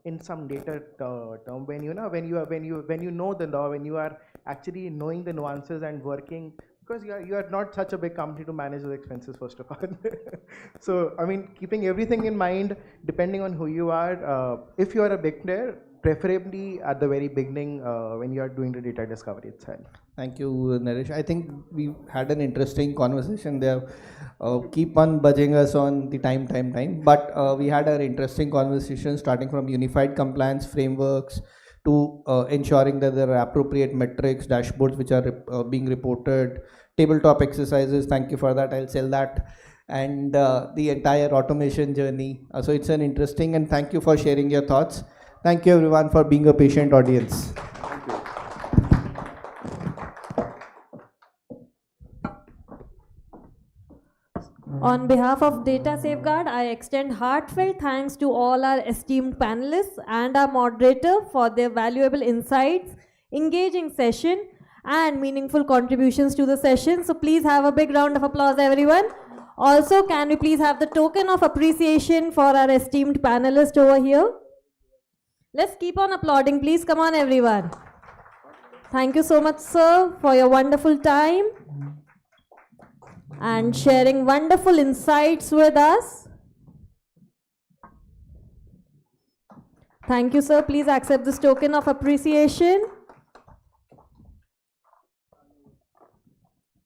in some data term when you know the law, when you are actually knowing the nuances and working, because you are not such a big company to manage those expenses first of all. So I mean, keeping everything in mind, depending on who you are, if you are a big player, preferably at the very beginning when you are doing the data discovery itself. Thank you, Naresh. I think we had an interesting conversation there. Keep on budging us on the time. But we had an interesting conversation starting from unified compliance frameworks to ensuring that there are appropriate metrics, dashboards which are being reported, tabletop exercises. Thank you for that. I'll sell that. And the entire automation journey. So it's an interesting, and thank you for sharing your thoughts. Thank you everyone for being a patient audience. On behalf of Data Safeguard, I extend heartfelt thanks to all our esteemed panelists and our moderator for their valuable insights, engaging session, and meaningful contributions to the session. So please have a big round of applause, everyone. Also, can we please have the token of appreciation for our esteemed panelist over here? Let's keep on applauding, please. Come on, everyone. Thank you so much, sir, for your wonderful time and sharing wonderful insights with us. Thank you, sir. Please accept this token of appreciation.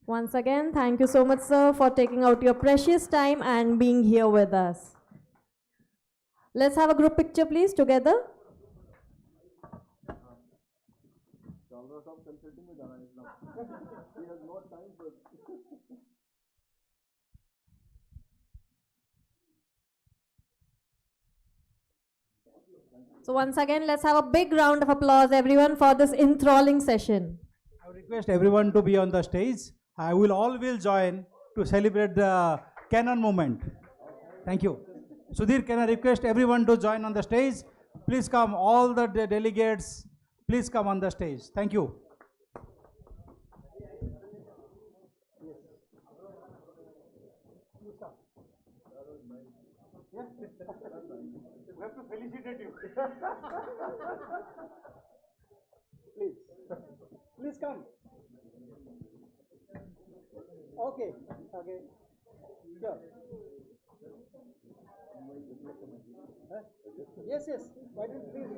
Once again, thank you so much, sir, for taking out your precious time and being here with us. Let's have a group picture, please, together. So once again, let's have a big round of applause, everyone, for this enthralling session. I would request everyone to be on the stage. I will all join to celebrate the Canon moment. Thank you. Sudhir, can I request everyone to join on the stage? Please come, all the delegates, please come on the stage. Thank you. We have to felicitate you. Please come. Okay. Sure. Yes. Why don't you please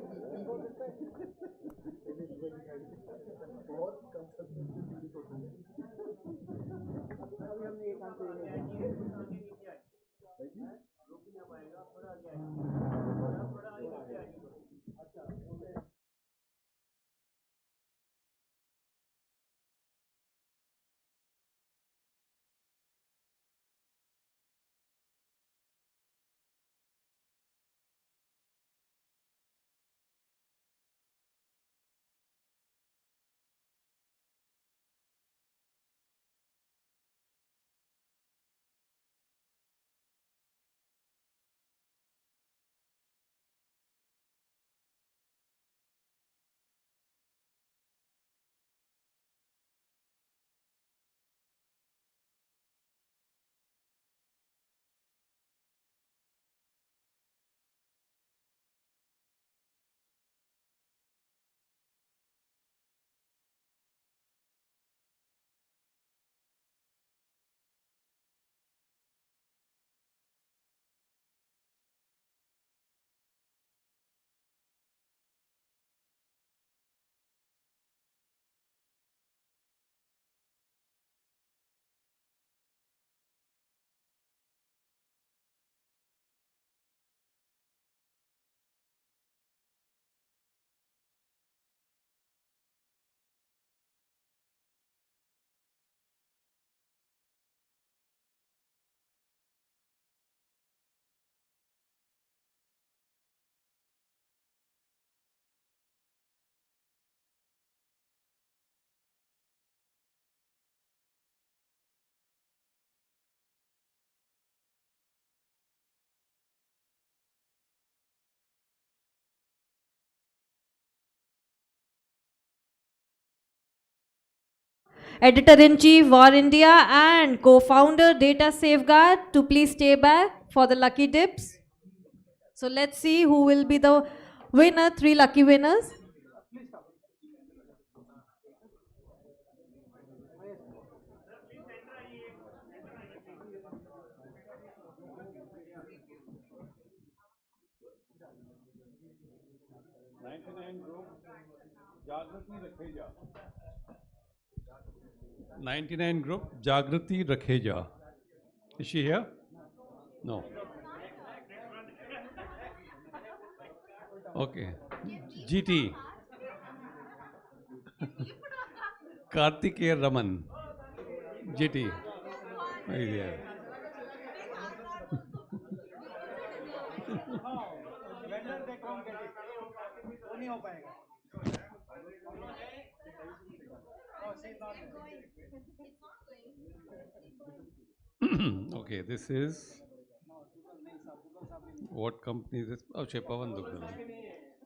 go this side? Editor-in-Chief, War India, and co-founder Data Safeguard to please stay back for the lucky dips. So let's see who will be the winner, 3 lucky winners. '99 group, Jagrati Rakheja. Is she here? No. Okay. GT. Kartikeya Raman. GT. Right there. Okay, this is what company is this? Oh, Pawan Duggal.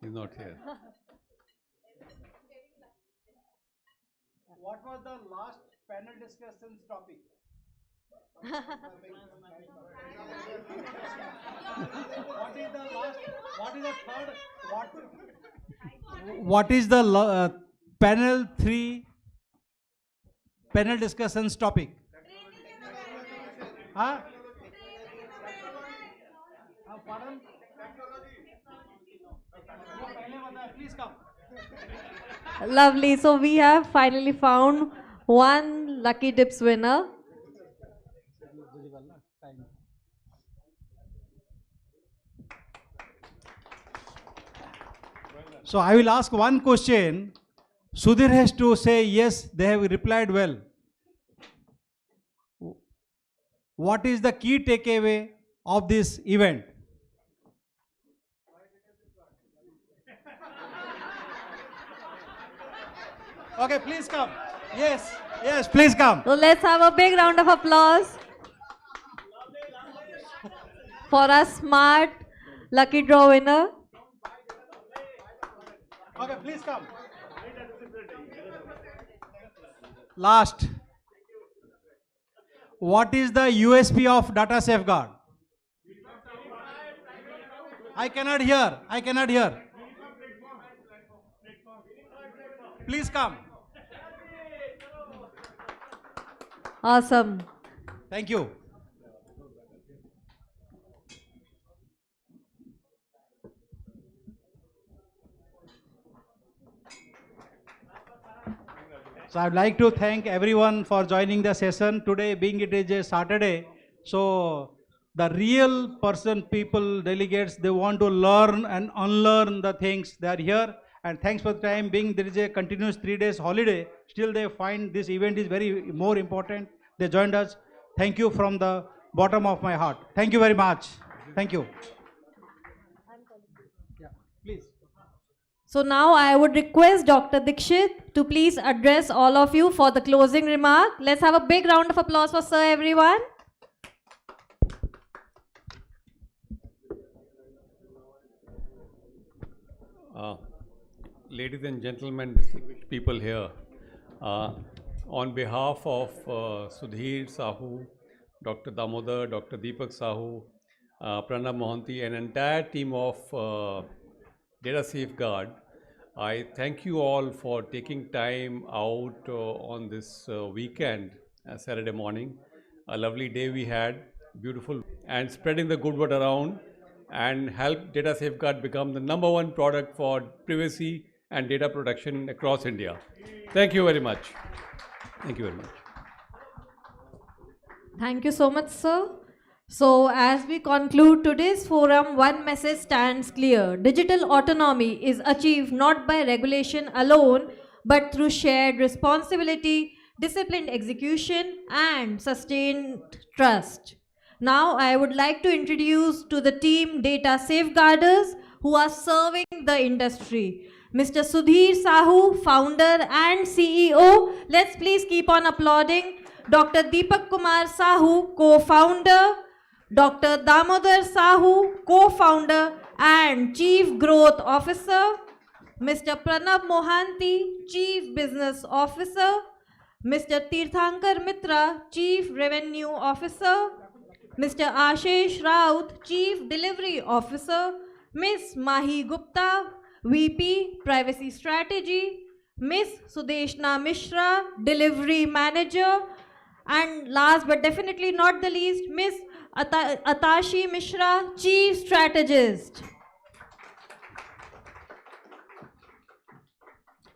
He's not here. What was the last panel discussions topic? What is the panel 3 panel discussions topic? Huh? Pardon? Please come. Lovely. So we have finally found one lucky dips winner. So I will ask one question. Sudhir has to say yes, they have replied well. What is the key takeaway of this event? Okay, please come. Yes, yes, please come. So let's have a big round of applause for a smart lucky draw winner. Okay, please come. Last. What is the USP of data safeguard? I cannot hear. I cannot hear. Please come. Awesome. Thank you. So I'd like to thank everyone for joining the session today, being it is a Saturday. So the real person, people, delegates, they want to learn and unlearn the things. They are here, and thanks for the time being. There is a continuous 3 days holiday. Still they find this event is very more important. They joined us. Thank you from the bottom of my heart. Thank you very much. Thank you. Yeah, please. So now I would request Dr. Dikshit to please address all of you for the closing remark. Let's have a big round of applause for sir, everyone. Ladies and gentlemen, distinguished people here, on behalf of Sudhir Sahu, Dr. Damodar, Dr. Deepak Sahu, Pranab Mohanty, and entire team of Data Safeguard, I thank you all for taking time out on this weekend, Saturday morning. A lovely day we had, beautiful, and spreading the good word around and help Data Safeguard become the #1 product for privacy and data protection across India. Thank you very much. Thank you very much. Thank you so much, sir. So as we conclude today's forum, one message stands clear. Digital autonomy is achieved not by regulation alone, but through shared responsibility, disciplined execution, and sustained trust. Now I would like to introduce to the team data safeguarders who are serving the industry. Mr. Sudhir Sahu, founder and CEO. Let's please keep on applauding. Dr. Deepak Kumar Sahu, co-founder. Dr. Damodar Sahu, co-founder and Chief Growth Officer. Mr. Pranab Mohanty, Chief Business Officer. Mr. Tirthankar Mitra, Chief Revenue Officer. Mr. Ashish Raut, Chief Delivery Officer, Ms. Mahi Gupta, VP Privacy Strategy, Ms. Sudeshna Mishra, Delivery Manager, and last but definitely not the least, Ms. Atashi Mishra, Chief Strategist.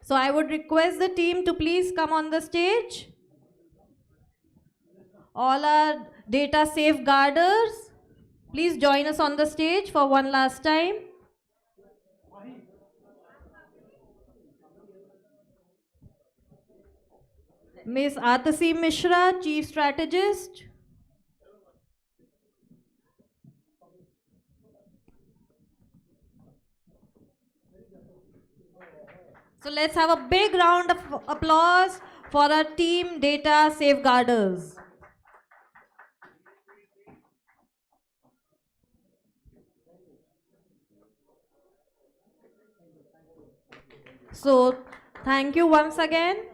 So I would request the team to please come on the stage. All our data safeguarders, please join us on the stage for one last time. Ms. Atasi Mishra, Chief Strategist. So let's have a big round of applause for our team data safeguarders. So thank you once again.